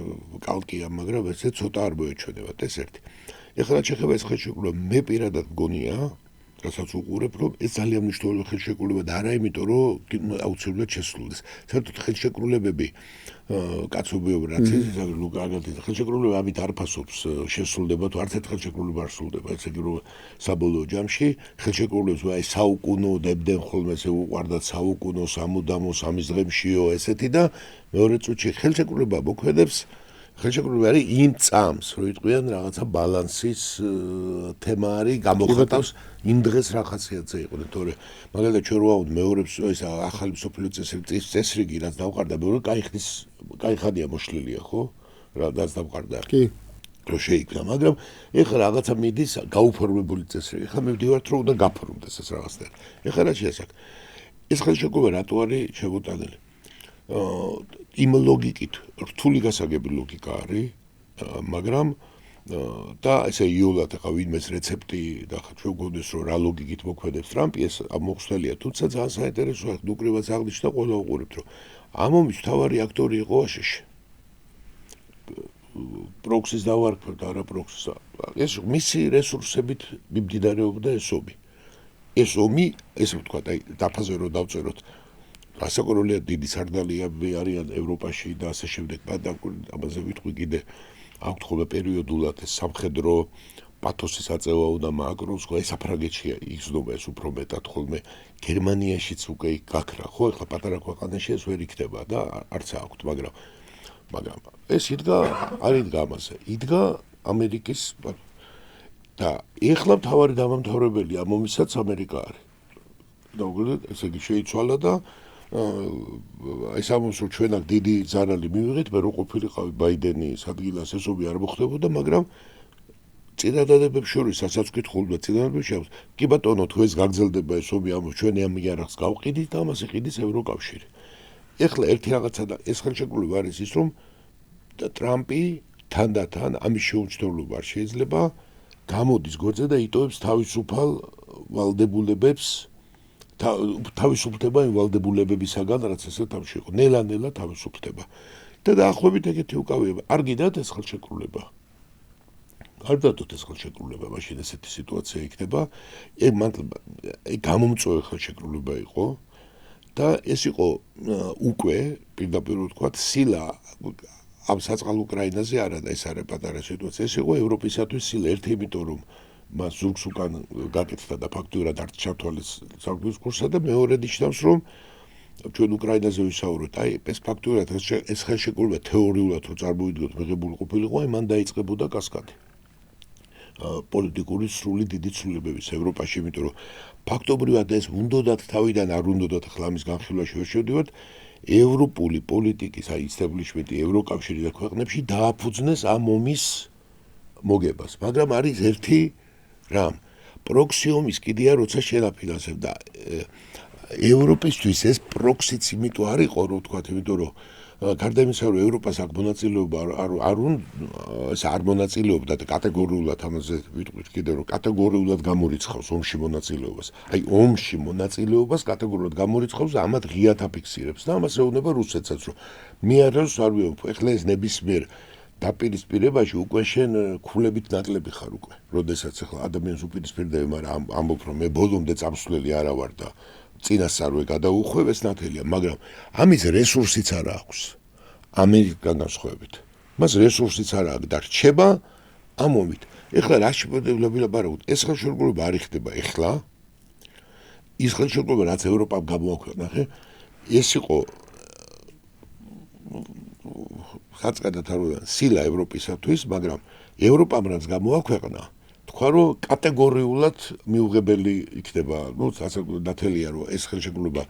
კალკია მაგრამ ესე ცოტა არ მოეჩვენებათ ეს ერთი ეხლა შეხება ეს ხელშეკრულება მე პირადად მგონია რასაც უყურებ რომ ეს ძალიან მნიშვნელოვანი ხელშეკრულება და არა იმიტომ რომ აუცილებლად შესრულდეს საერთოდ ხელშეკრულებები კაცობრიობა რაც ის კარგად ხელშეკრულება ამით არ ფასობს შესრულდება თუ არც ერთ ხელშეკრულება არ სრულდება ესე იგი რომ საბოლოო ჯამში ხელშეკრულებს აი საუკუნო დებდნენ ხოლმე ესე უყარდათ საუკუნო სამუდამო სამის დღემშიო ესეთი და მეორე წუთში ხელშეკრულება მოქმედებს ხელშეკრულება არის იმ წამს რომ იტყვიან რაღაცა ბალანსის თემა არის გამოხატავს იმ დღეს რა ხასიათზე იყო თორე მაგალითად ჩვენ რო ავთ მეორებს ეს ახალი სოფლიო წესრიგი რაც დავყარდა მეორე კაი ხანია მოშლილია ხო რაც დავყარდა კი რო შეიქმნა, მაგრამ ეხლა რაღაცა მიდის გაუფორმებული წესრიგი. ეხლა მივდივართ რომ უნდა გაფორმდეს ეს რაღაცნაირად. ეხლა რა შეასაკ? ეს ხელშეკრულება რატო არის შემოტანილი? იმ ლოგიკით, რთული გასაგები ლოგიკა არის, მაგრამ და ესე იულად ახლა ვინმეს რეცეპტი და ხა ჩვენ გვგონდეს რომ რა ლოგიკით მოქმედებს ტრამპი, ეს მოხსნელია, თუმცა ძალიან საინტერესოა, ნუკრივად აღნიშნა ყველა უყურებთ, რომ ამ ომის მთავარი აქტორი იყო აშშ. პროქსის დავარქვათ და არა პროქსის. ეს მისი რესურსებით მიმდინარეობდა ეს ომი. ეს ომი, ესე ვთქვათ, აი დაფაზე რომ დავწეროთ, გასაკვირველია დიდი სარდალიები არიან ევროპაში და ასე შემდეგ, მაგრამ ამაზე ვიტყვი კიდე აქვთ ხოლმე პერიოდულად ეს სამხედრო პათოსის აწევა უნდა მააკროს, ხო ეს საფრანგეთშია იგრძნობა ეს უფრო მეტად ხოლმე გერმანიაშიც უკვე გაქრა, ხო ეხლა პატარა ქვეყანაში ეს ვერ იქნება და არც აქვთ, მაგრამ ეს იდგა არ იდგა ამაზე, იდგა ამერიკის და ეხლა მთავარი დამამთავრებელი ამ ომისაც ამერიკა არის. და უბრალოდ ესე იგი შეიცვალა და ეს ამბობს რომ ჩვენ აქ დიდი ზარალი მივიღეთ, მე რო ყოფილიყავი ბაიდენის ადგილას ეს ომი არ მოხდებოდა, მაგრამ წინადადებებს შორის ასაც ვკითხულ და წინადადებებში ამბობს, კი ბატონო, თუ ეს გაგრძელდება ეს ომი ამბობს, ჩვენ ამ იარაღს გავყიდით და ამას იყიდის ევროკავშირი. ეხლა ერთი რაღაცა და ეს ხელშეკრულება არის ის, რომ ტრამპი თანდათან ამის შეუმჩნევლობა არ შეიძლება გამოდის გვერდზე და იტოვებს თავისუფალ ვალდებულებებს თავისუფლდება იმ ვალდებულებებისაგან, რაც ესე თავში იყო. ნელა-ნელა თავისუფლდება. და დაახლოებით ეგეთი უკავია. არ გიდათ ეს ხელშეკრულება. არ დადოთ ეს ხელშეკრულება, მაშინ ესეთი სიტუაცია იქნება. ეგ გამომწვევი ხელშეკრულება იყო და ეს იყო უკვე პირდაპირ ვთქვათ, სილა ამ საწყალ უკრაინაზე არა და ეს არა პატარა სიტუაცია. ეს იყო ევროპისათვის სილა, ერთი იმიტომ რომ მას ზურგს უკან გაკეთდა და ფაქტურად არ ჩართვალეს საქმის კურსსა და მეორე ნიშნავს რომ ჩვენ უკრაინაზე ვისაუბრეთ, აი ეს ფაქტურად ეს ხელშეკრულება თეორიულად რო წარმოვიდგოთ მიღებული ყოფილიყო, აი მან დაიწყებოდა კასკადი. პოლიტიკური სრული დიდი ცვლილებების ევროპაში, იმიტომ რომ ფაქტობრივად ეს უნდათ თავიდან არ უნდათ ახლა ამის განხილვაში ვერ შევდივართ, ევროპული პოლიტიკის აი ისტაბლიშმენტი ევროკავშირი და ქვეყნებში დააფუძნეს ამ ომის მოგებას, მაგრამ არის ერთი რამ პროქსი ომის კიდეა როცა შეაფინანსებ და ევროპისთვის ეს პროქსიც იმიტომ არ იყო რომ ვთქვათ, იმიტომ რომ გარდა იმისა რომ ევროპას აქ მონაწილეობა არ მონაწილეობდა და კატეგორიულად ამაზე ვიტყვით კიდე რომ კატეგორიულად გამორიცხავს ომში მონაწილეობას. აი ომში მონაწილეობას კატეგორიულად გამორიცხავს და ამათ ღიად აფიქსირებს და ამას ეუბნება რუსეთსაც რომ მე არ ვსარვიო, ეხლა ეს ნებისმიერ დაპირისპირებაში უკვე შენ ქულებით ნაკლები ხარ უკვე. როდესაც ახლა ადამიანს უპირისპირდები, მაგრამ ამბობ რომ მე ბოლომდე წამსვლელი არა ვარ და წინასწარვე გადაუხვევ ეს ნათელია, მაგრამ ამის რესურსიც არ აქვს. ამერიკიდან განსხვავებით. მას რესურსიც არ აქვს და რჩება ამ ომით. ეხლა რა შეფერდებლაბარაკოთ, ეს ხელშეკრულება არ იხდება ეხლა. ის ხელშეკრულება რაც ევროპამ გამოაქვეყნა, ეს იყო ხაწკადათ არ უნდა სილა ევროპისათვის, მაგრამ ევროპამ რაც გამოაქვეყნა, თქვა რომ კატეგორიულად მიუღებელი იქნება, ასე ნათელია რომ ეს ხელშეკრულება,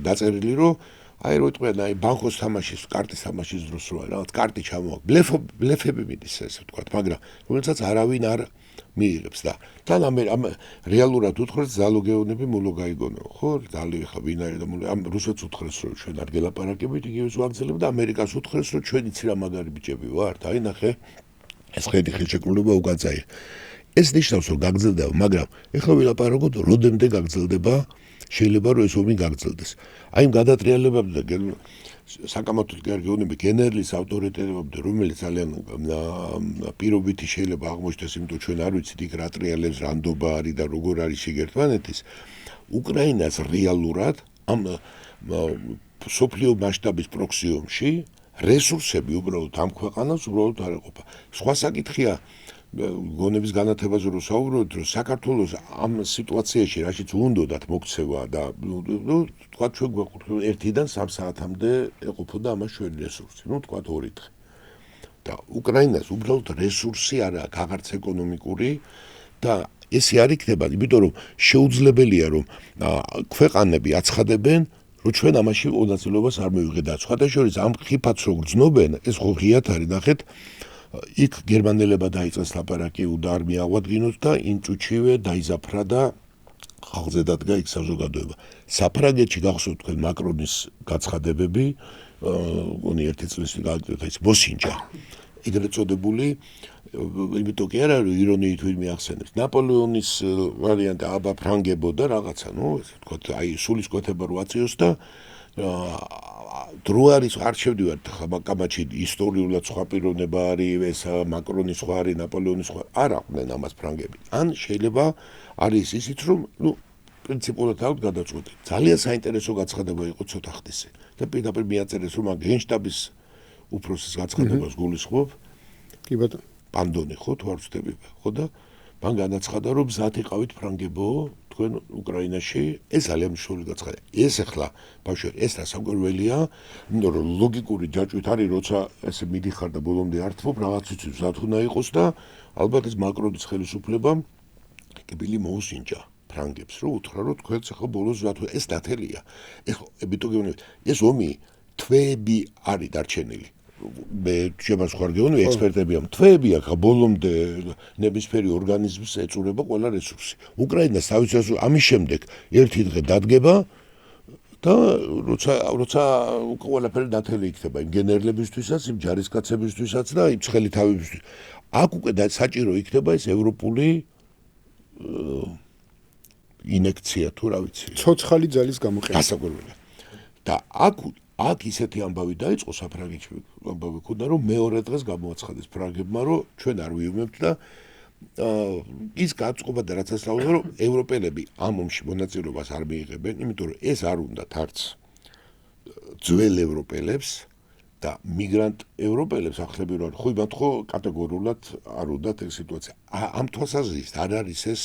დაწერილი რომ აი რო იტყვიან აი ბანკოს თამაშის, კარტის თამაშის დროს რა, რაღაც კარტი ჩამოაქვს. ბლეფები მიდის ესე ვთქვათ, მაგრამ რომელსაც არავინ არ მიიღებს და თან ამ რეალურად უთხრეს ზალოგეონები მოლოგაიგონო, ხო? დალი ხა ვინ არის და ამ რუსეთს უთხრეს რომ ჩვენ არ გელაპარაკებით, იგივეს ვაგრძელებ და ამერიკას უთხრეს რომ ჩვენ იცი რა მაგარი ბიჭები ვართ. აი ნახე ეს ხედი ხელშეკრულება უკაცაია. ეს ნიშნავს რომ გაგრძელდება, მაგრამ ეხლა ვილაპარაკოთ როდემდე გაგრძელდება, შეიძლება რომ ეს ომი გაგრძელდეს. აი იმ გადატრიალებამდე საკამათო გეონები გენერლის ავტორიტეტებამდე, რომელიც ძალიან პირობითი შეიძლება აღმოჩნდეს, იმიტომ ჩვენ არ ვიცით იქ რა ტრიალებს, რანდობა არის და როგორ არის შეგერთმანეთის, უკრაინას რეალურად ამ სოფლიო მასშტაბის პროქსი ომში რესურსები უბრალოდ ამ ქვეყანას უბრალოდ არ ეყოფა. სხვა საკითხია გონების განათებაზე რომ საუბრობთ, რომ საქართველოს ამ სიტუაციაში რაშიც უნდათ მოქცევა და თქვა ჩვენ გვაქვს 1-დან 3 საათამდე ეყოფოდა ამას ჩვენი რესურსი, თქვა 2 დღე. და უკრაინას უბრალოდ რესურსი არ აქვს, აღარც ეკონომიკური და ესე არ იქნება, იმიტომ რომ შეუძლებელია რომ ქვეყანები აცხადებენ რომ ჩვენ ამაში მონაწილეობას არ მივიღეთ და სხვადასხვა ამ ხიფათს რო გრძნობენ, ეს ხო ღიათ არის, ნახეთ იქ გერმანელებმა დაიწყეს ლაპარაკი უნდა არ მიაღვადგინოთ და იმ წუთშივე დაიზაფრა და ხალხზე დადგა იქ საზოგადოება. საფრანგეთში გახსოვთ თქვენ მაკრონის გაცხადებები, გონი ერთი წლის გააკეთეთ ის მოსინჯა. ეგრეთ წოდებული, იმიტომ კი არა რომ ირონიით ვინმე ახსენებს. ნაპოლეონის ვარიანტი აბა ფრანგებოდა რაღაცა, ესე ვთქვათ, აი სულისკვეთება რო აწიოს და დრო არის არ შევდივართ კამაჩი ისტორიულად სხვა პიროვნება არის ეს მაკრონის სხვა არის ნაპოლეონის სხვა არ აყვნენ ამას ფრანგები. ან შეიძლება არის ისიც რომ პრინციპულად აქვს გადაწყვეტილი. ძალიან საინტერესო გაცხადება იყო ცოტა ხნისე და პირდაპირ მიაწერეს რომ გენშტაბის უფროსის გაცხადებას გულისხმობ. კი ბატონო. პანდონი ხო თუ არ ვწდები ხო და მან განაცხადა რომ მზად იყავით ფრანგებო თქვენ უკრაინაში ეს ძალიან მნიშვნელოვანი გაცხადება. ეს ახლა ბავშვები ეს დასაკვირველია, იმიტომ რომ ლოგიკური ჯაჭვით არის როცა ესე მიდიხარ და ბოლომდე ართმობ რაღაც ვიცი მზად უნდა იყოს და ალბათ ეს მაკრონის ხელისუფლებამ კბილი მოუსინჯა ფრანგებს რომ უთხრა რომ თქვენც ახლა ბოლოს მზად ეს დათელია. ეს ებიტოგევნები ეს ომი თვეები არის დარჩენილი. მე შემას ხარ გეუბნები ექსპერტები ამ თვეები აქ ბოლომდე ნებისმიერი ორგანიზმის ეწურება ყველა რესურსი. უკრაინას თავისას ამის შემდეგ ერთი დღე დადგება და როცა ყველაფერი დათელი იქნება იმ გენერლებისთვისაც, იმ ჯარისკაცებისთვისაც და იმ ცხელი თავებისთვის. აქ უკვე საჭირო იქნება ეს ევროპული ინექცია თუ რა ვიცი. ცოცხალი ძალის გამოყენება. დასაკვირველია. და აქ ისეთი ამბავი დაიწყო საფრანგეთში ამბავი ქონდა რომ მეორე დღეს გამოაცხადეს ფრანგებმა რომ ჩვენ არ ვიუმებთ და ის გაწყობა და რაც ასწავლდა რომ ევროპელები ამ ომში მონაწილეობას არ მიიღებენ, იმიტომ რომ ეს არ უნდათ არც ძველ ევროპელებს და მიგრანტ ევროპელებს ახლები რომ ხო იმათ ხო კატეგორიულად არ უნდათ ეს სიტუაცია. ამ თვალსაზრისით არ არის ეს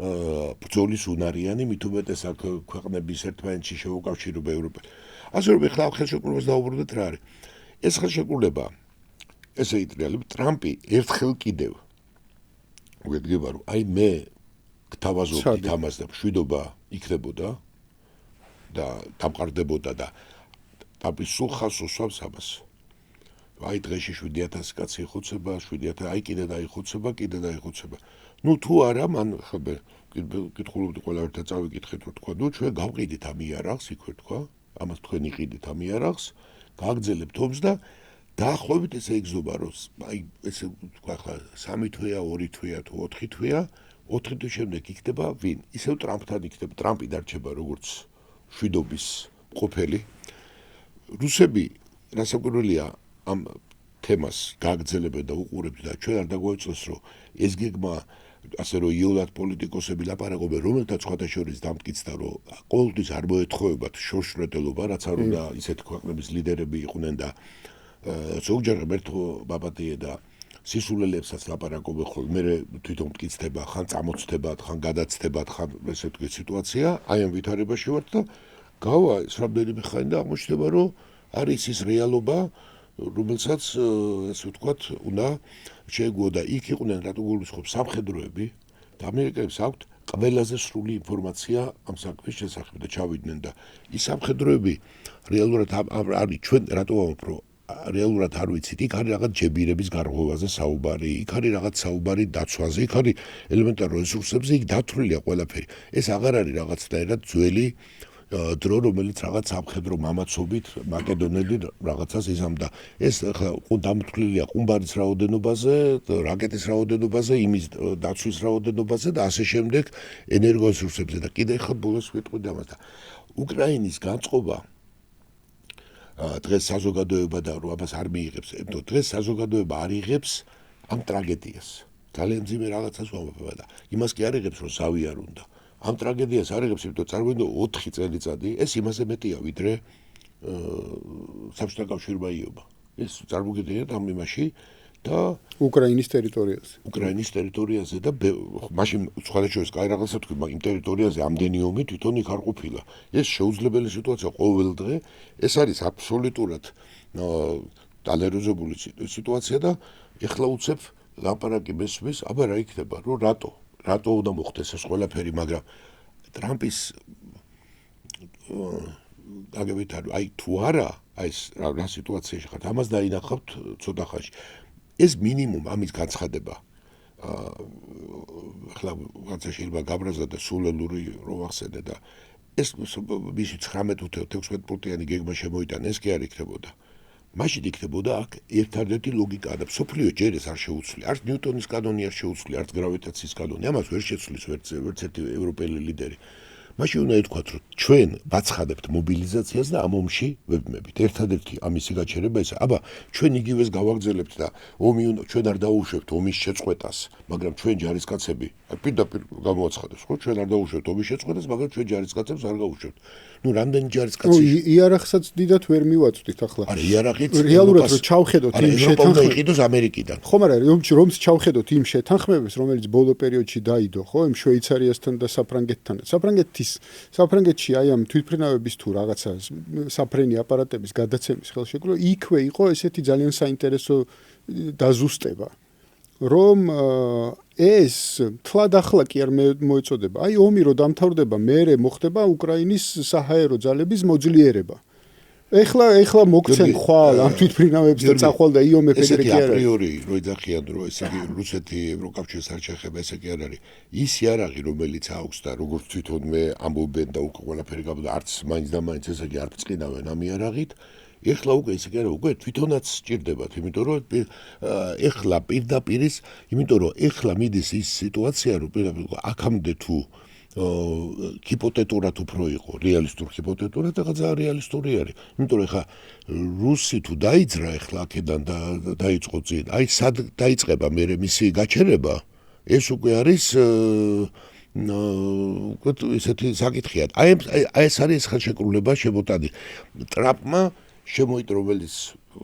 ბრძოლის უნარიანი, მით უმეტეს აქ ქვეყნების ერთმანეთში შეუკავშირება ევროპელს. ასე რომ ახლა ხელშეკრულებას დაუბრუნდეთ რა არის. ეს ხელშეკრულება ესე იტრიალებ ტრამპი ერთხელ კიდევ ვედგება რომ აი მე გთავაზობდი ამას და მშვიდობა იქნებოდა და დამყარდებოდა და ტრამპი სულ ხალხს უსვამს ამას. აი დღეში 7000 კაცი იხოცება, 7000 აი კიდე დაიხოცება. ნუ თუ არა მან ხებე კითხულობდი ყველა ერთად წავიკითხეთ რომ თქვა ნუ ჩვენ გავყიდით ამ იარაღს იქვე თქვა ამას თქვენ იყიდით ამ იარაღს გააგზელებთ ომს და დაახლოებით ესე იგზნობა რომ აი ესე თქვა ხა 3 თვეა 2 თვეა თუ 4 თვეა 4 თვის შემდეგ იქნება ვინ ისევ ტრამპთან იქნება ტრამპი დარჩება როგორც მშვიდობის მყოფელი რუსები რასაკვირველია ამ თემას გააგზელებენ და უყურებთ და ჩვენ არ დაგვაიწოს რომ ეს გეგმა ასე რომ იოლად პოლიტიკოსები ლაპარაკობენ რომელთა სხვათა შორის დამტკიცდა რომ ყოველთვის არ მოეთხოვებათ შორშრეტელობა რაც არ უნდა ისეთი ქვეყნების ლიდერები იყვნენ და ზოგჯერ ღმერთო ბაბადიე და სისულელებსაც ლაპარაკობენ ხოლმე მე თვითონ მტკიცდება ხან წამოწდებათ ხან გადაცდებათ ხან ესე თქვი სიტუაცია აი ამ ვითარებაში ვართ და გავა ეს რამდენიმე ხანი და აღმოჩნდება რომ არის ის რეალობა რომელსაც ასე ვთქვათ უნდა შეეგუო და იქ იყვნენ რატო გულისხმობ სამხედროები და ამერიკელებს აქვთ ყველაზე სრული ინფორმაცია ამ საქმის შესახებ და ჩავიდნენ და ის სამხედროები რეალურად არის ჩვენ რატო ვამბობ რომ რეალურად არ ვიცით იქ არის რაღაც ჯებირების გარღვევაზე საუბარი იქ არის რაღაც საუბარი დაცვაზე იქ არის ელემენტარულ რესურსებზე იქ დათვლილია ყველაფერი ეს აღარ არის რაღაცნაირად ძველი დრო რომელიც რაღაც სამხედრო მამაცობით მაკედონელი რაღაცას იზამდა ეს ხა დამთვლილია ყუმბარის რაოდენობაზე რაკეტის რაოდენობაზე იმის დაცვის რაოდენობაზე და ასე შემდეგ ენერგორესურსებზე და კიდე ხა ბოლოს ვიტყვი ამას და უკრაინის განწყობა დღეს საზოგადოება და რომ ამას არ მიიღებს ემთო დღეს საზოგადოება არ იღებს ამ ტრაგედიას ძალიან ძიმე რაღაცას ვამბობ და იმას კი არ იღებს რომ ზავი არ უნდა ამ ტრაგედიას არ იღებს იმიტომ წარმოიდგინე 4 წელიწადი ეს იმაზე მეტია ვიდრე საბჭოთა კავშირმა იობა ეს წარმოგიდგენთ ამ იმაში და უკრაინის ტერიტორიაზე და მაშინ სხვადასხვა კაი რაღაცა თქვი მაგრამ იმ ტერიტორიაზე ამდენი ომი თვითონ იქ არ ყოფილა ეს შეუძლებელი სიტუაცია ყოველ დღე ეს არის აბსოლუტურად დალეროზებული სიტუაცია და ეხლა უცებ ლაპარაკი მესმის აბა რა იქნება რომ რატო უნდა მოხდეს ეს ყველაფერი მაგრამ ტრამპის გაგებით აი თუ არა აი ეს რა სიტუაციაში ხართ ამას დაინახავთ ცოტა ხანში ეს მინიმუმ ამის განცხადება ახლა ვიღაცა შეიძლება გაბრაზდა და სულელური რო ახსენე და ეს მისი 19-16 პუნქტიანი გეგმა შემოიტანა, ეს კი არ იქნებოდა. მაშინ იქნებოდა აქ ერთადერთი ლოგიკა და მსოფლიო ჯერ ეს არ შეუცვლია. არც ნიუტონის კანონი არ შეუცვლია, არც გრავიტაციის კანონი. ამას ვერ შეცვლის ვერც ერთი ევროპელი ლიდერი. მაშინ უნდა ითქვათ, რომ ჩვენ ვაცხადებთ მობილიზაციას და ამ ომში ვებმებით. ერთადერთი ამისი გაჩერება ესა. აბა, ჩვენ იგივეს გავაგრძელებთ და ომი უნდა ჩვენ არ დაუშვებთ ომის შეწყვეტას, მაგრამ ჩვენ ჯარისკაცები პირდაპირ გამოაცხადებს, ხო? ჩვენ არ დაუშვებთ ომის შეწყვეტას, მაგრამ ჩვენ ჯარისკაცებს არ გავუშვებთ. ნუ რამდენი ჯარისკაცი იარაღსაც დიდად ვერ მივაწვდით ახლა. არა, იარაღიც რეალურად რომ ჩავხედოთ იმ შეთანხმებას იყიდოს ამერიკიდან. ხო, მაგრამ რომც ჩავხედოთ იმ შეთანხმებას, რომელიც ბოლო პერიოდში დაიდო, ხო, იმ შვეიცარიასთან და საფრანგეთთან. საფრანგეთში აი ამ თვითმფრინავების თუ რაღაცა საფრენი აპარატების გადაცემის ხელშეკრულება იქვე იყო ესეთი ძალიან საინტერესო დაზუსტება. რომ ეს თლად ახლა კი არ მოეწოდება. აი ომი რო დამთავრდება, მერე მოხდება უკრაინის საჰაერო ძალების მოძლიერება. ეხლა მოგცენ ხვალ ამ თვითმფრინავებს და წახვალ და იომებ ეგრე კი არ არის. აპრიორი რო იძახიან რომ ესე იგი რუსეთი ევროკავშირს არ შეეხება, ესე კი არ არის. ის იარაღი რომელიც აქვს და როგორც თვითონ მე ამბობენ და უკვე ყველაფერი გაბდა არც მაინც და მაინც ესე იგი არ წინავენ ამ იარაღით. ეხლა უკვე ისე კი არა, უკვე თვითონაც სჭირდებათ, იმიტომ რომ ეხლა პირდაპირ ის, იმიტომ რომ ეხლა მიდის ის სიტუაცია, რომ პირდაპირ აქამდე თუ ჰიპოთეტურად უფრო იყო, რეალისტურ ჰიპოთეტურად, ახლა ძალიან რეალისტური არის. იმიტომ რომ ეხლა რუსი თუ დაიძრა ეხლა აქედან და დაიწყო წინ, აი სად დაიწყება მერე მისი გაჩერება, ეს უკვე არის ესეთი საკითხია. აი ეს არის ხელშეკრულება შემოტანი ტრამპმა შემოიტანა, რომელიც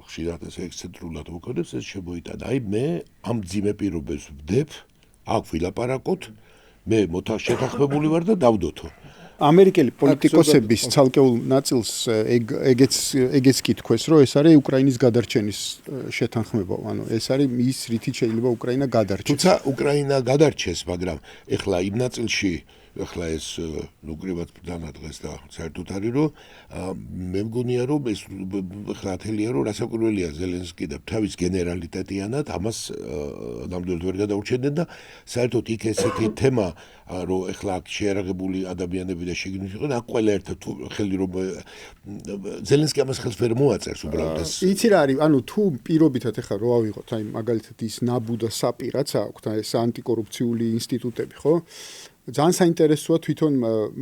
ხშირად ეს ექსცენტრულად მოქმედებს, ეს შემოიტანა. აი მე ამ ძიმე პირობებს ვდებ, აქ ვილაპარაკოთ, მე შეთანხმებული ვარ და დავდოთო. ამერიკელი პოლიტიკოსების ცალკეულ ნაწილს ეგეც კითხვეს, რომ ეს არის უკრაინის გადარჩენის შეთანხმება, ანუ ეს არის ის რითიც შეიძლება უკრაინა გადარჩეს. თუმცა უკრაინა გადარჩეს, მაგრამ ეხლა იმ ნაწილში ეხლა ეს უკრივად დანადგეს და საერთოდ არის რომ მე მგონია რომ ეს ეხლა ათელია რომ რასაკვირველია ზელენსკი და თავის გენერალიტეტიანად ამას ნამდვილად ვერ გადაურჩენდნენ და საერთოდ იქ ესეთი თემა რომ ეხლა აქ შეერაღებული ადამიანები და შეგნით იყო და აქ ყველა ერთად ხელი რომ ზელენსკი ამას ხელს ვერ მოაწერს უბრალოდ ეს იცი რა არის ანუ თუ პირობითად ეხლა რო ავიღოთ აი მაგალითად ის ნაბუ და საპი რაც აქვს და ეს ანტიკორუფციული ინსტიტუტები ხო ძალიან საინტერესოა თვითონ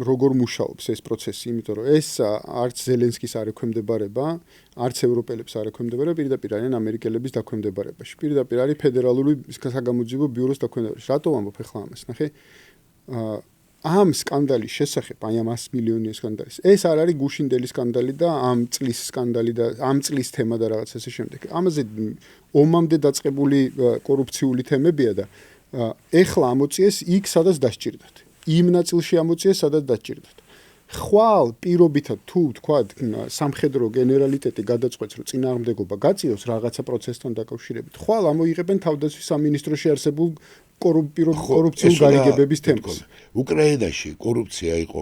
როგორ მუშაობს ეს პროცესი, იმიტომ რომ ეს არც ზელენსკის არ ექვემდებარება, არც ევროპელებს არ ექვემდებარება, პირდაპირ არიან ამერიკელების დაქვემდებარებაში. პირდაპირ არის ფედერალური საგამოძიებო ბიუროს დაქვემდებარებაში. რატო ვამბობ ახლა ამას? ნახე, ამ სკანდალის შესახებ, აი ამ 100 მილიონის სკანდალის. ეს არ არის გუშინდელი სკანდალი და ამ წლის სკანდალი და ამ წლის თემა და რაღაც ასე შემდეგ. ამაზე ომამდე დაწყებული კორუფციული თემებია და ეხლა ამოწიეს იქ სადაც დასჭირდათ. იმ ნაწილში ამოწიეს სადაც დასჭირდათ. ხვალ პირობითად თუ თქვათ სამხედრო გენერალიტეტი გადაწყვეტს რომ წინააღმდეგობა გაწიოს რაღაცა პროცესთან დაკავშირებით. ხვალ ამოიღებენ თავდაცვის სამინისტროში არსებულ კორუფციულ გარიგებების თემას. უკრაინაში კორუფცია იყო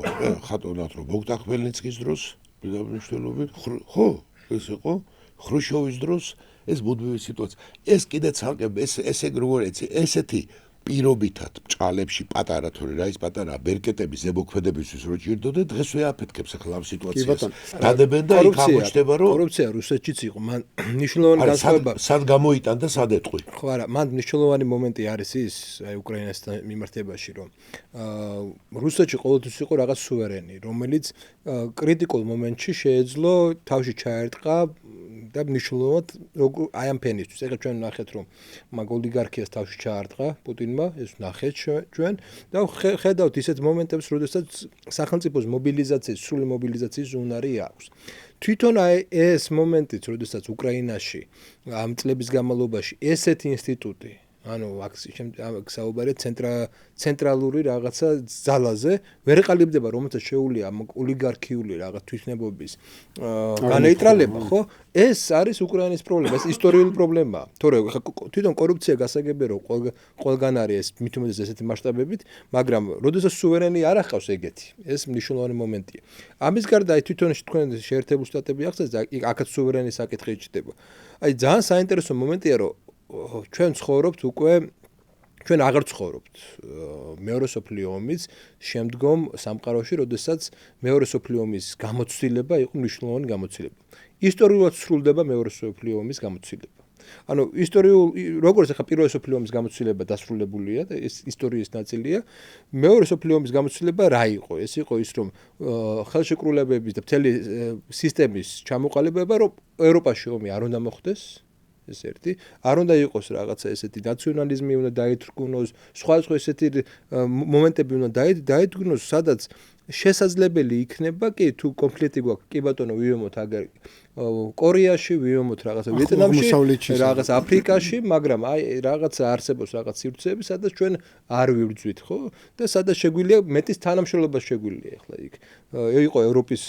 ხატონად რომ ბოგდან ხმელნიცკის დროს მნიშვნელობით ხო ეს იყო ხრუშჩოვის დროს ეს მუდმივი სიტუაცია. ეს კიდე ცალკე ესე როგორ ეცი ესეთი პირობითად ბჭალებში პატარა თორე რა ის პატარა ბერკეტების ზემოქმედებისთვის რო ჭირდოდა დღეს ვეაფეთქებს ახლა ამ სიტუაციას. დადებენ და იქ აღმოჩნდება რომ კორუფცია რუსეთშიც იყო. მან მნიშვნელოვანი განსხვავება სად გამოიტან და სად ეტყვი. ხო არა, მან მნიშვნელოვანი მომენტი არის ის აი უკრაინასთან მიმართებაში რომ რუსეთში ყოველთვის იყო რაღაც სუვერენი, რომელიც კრიტიკულ მომენტში შეეძლო თავში ჩაერტყა და მნიშვნელოვნად აი ამ ფენისთვის. ეხლა ჩვენ ნახეთ რომ მაგ ოლიგარქიას თავში ჩაარტყა პუტინმა, ეს ნახეთ ჩვენ და ხედავთ ისეთ მომენტებს, როდესაც სახელმწიფოს მობილიზაციის, სრული მობილიზაციის უნარი აქვს. თვითონ აი ეს მომენტიც, როდესაც უკრაინაში ამ წლების განმავლობაში ესეთი ინსტიტუტი ანუ აქ საუბარია ცენტრალური რაღაცა ძალაზე ვერ ყალიბდება, რომელსაც შეუძლია ოლიგარქიული რაღაც თვითნებობის განეიტრალება, ხო? ეს არის უკრაინის პრობლემა, ეს ისტორიული პრობლემაა. თორემ თვითონ კორუფცია გასაგებია რომ ყველგან არის ეს მით უმეტეს ესეთი მასშტაბებით, მაგრამ როდესაც სუვერენი არ ახავს ეგეთი, ეს მნიშვნელოვანი მომენტია. ამის გარდა აი თვითონ თქვენ შეერთებული შტატები ახსენეთ, აქაც სუვერენის საკითხი იჭდება. აი ძალიან საინტერესო მომენტია რომ ჩვენ ცხოვრობთ უკვე ჩვენ აღარ ცხოვრობთ მეორე სოფლიო ომის შემდგომ სამყაროში, როდესაც მეორე სოფლიო ომის გამოცდილება იყო მნიშვნელოვანი გამოცდილება. ისტორიულად სრულდება მეორე სოფლიო ომის გამოცდილება. ანუ როგორც ახლა პირველი სოფლიო ომის გამოცდილება დასრულებულია და ეს ისტორიის ნაწილია, მეორე სოფლიო ომის გამოცდილება რა იყო? ეს იყო ის, რომ ხელშეკრულებების და მთელი სისტემის ჩამოყალიბება, რომ ევროპაში ომი არ უნდა მოხდეს. ეს ერთი, არ უნდა იყოს რაღაცა ესეთი ნაციონალიზმი უნდა დაეთრგუნოს, სხვა ესეთი მომენტები უნდა დაეთრგუნოს, სადაც შესაძლებელი იქნება, კი თუ კონფლიქტი გვაქვს, კი ბატონო ვივემოთ აგარ კორეაში, ვივემოთ რაღაცა ვიეტნამში, რაღაც აფრიკაში, მაგრამ აი რაღაცა არსებობს რაღაც სივრცეები, სადაც ჩვენ არ ვიბრძვით, ხო? და სადაც შეგვიძლია მეტის თანამშრომლობა შეგვიძლია ახლა იქ. იყო ევროპის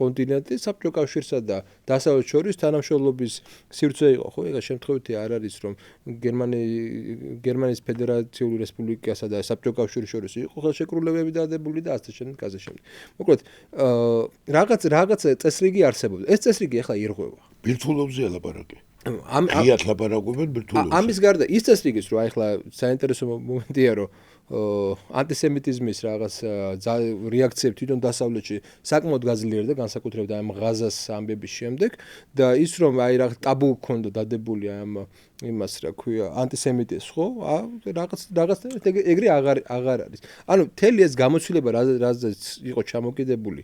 კონტინენტი, საბჭოთა კავშირსა და დასავლეთ შორის თანამშრომლობის სივრცე იყო, ხო? ეგა შემთხვევითი არ არის, რომ გერმანიის ფედერაციული რესპუბლიკასა და საბჭოთა კავშირის შორის იყო ხელშეკრულებები დადებული და ასე შემდეგ, ასე შემდეგ. მოკლედ, რაღაც წესრიგი არსებობდა. ეს წესრიგი ახლა ირღვევა. ბირთვულობზე ლაპარაკი. ღიად ლაპარაკობენ ბირთვულობზე. ამის გარდა ის წესრიგის, რომ ახლა საინტერესო მომენტია, რომ ანტისემიტიზმის რაღაც რეაქციები თვითონ დასავლეთში საკმაოდ გაძლიერდა, განსაკუთრებით ამ ღაზას ამბების შემდეგ და ის რომ აი რაღაც ტაბუ ქონდა დადებული ამ იმას რა ქვია ანტისემიტიზმს ხო? რაღაც ეგრე აღარ არის. ანუ მთელი ეს გამოცდილება რაზეც იყო ჩამოკიდებული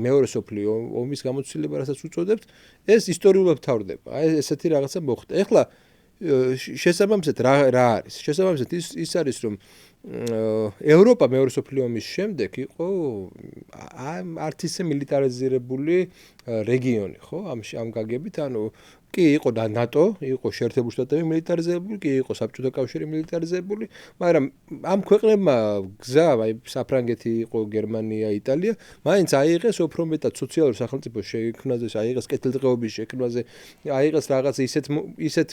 მეორე სოფლიო ომის გამოცდილება, რასაც უწოდებთ, ეს ისტორიულად თავდება. აი ესეთი რაღაცა მოხდა. ეხლა შესაბამისად რა არის? შესაბამისად ის არის რომ ევროპა მეორე სოფლიო ომის შემდეგ იყო არც ისე მილიტარიზირებული რეგიონი, ხო? ამ გაგებით, ანუ კი იყო და ნატო, იყო შეერთებული შტატები მილიტარიზებული, კი იყო საბჭოთა კავშირი მილიტარიზებული, მაგრამ ამ ქვეყნებმა გზა, აი საფრანგეთი იყო, გერმანია, იტალია, მაინც აიღეს უფრო მეტად სოციალურ სახელმწიფოს შექმნაზე, აიღეს კეთილდღეობის შექმნაზე, აიღეს რაღაც ისეთ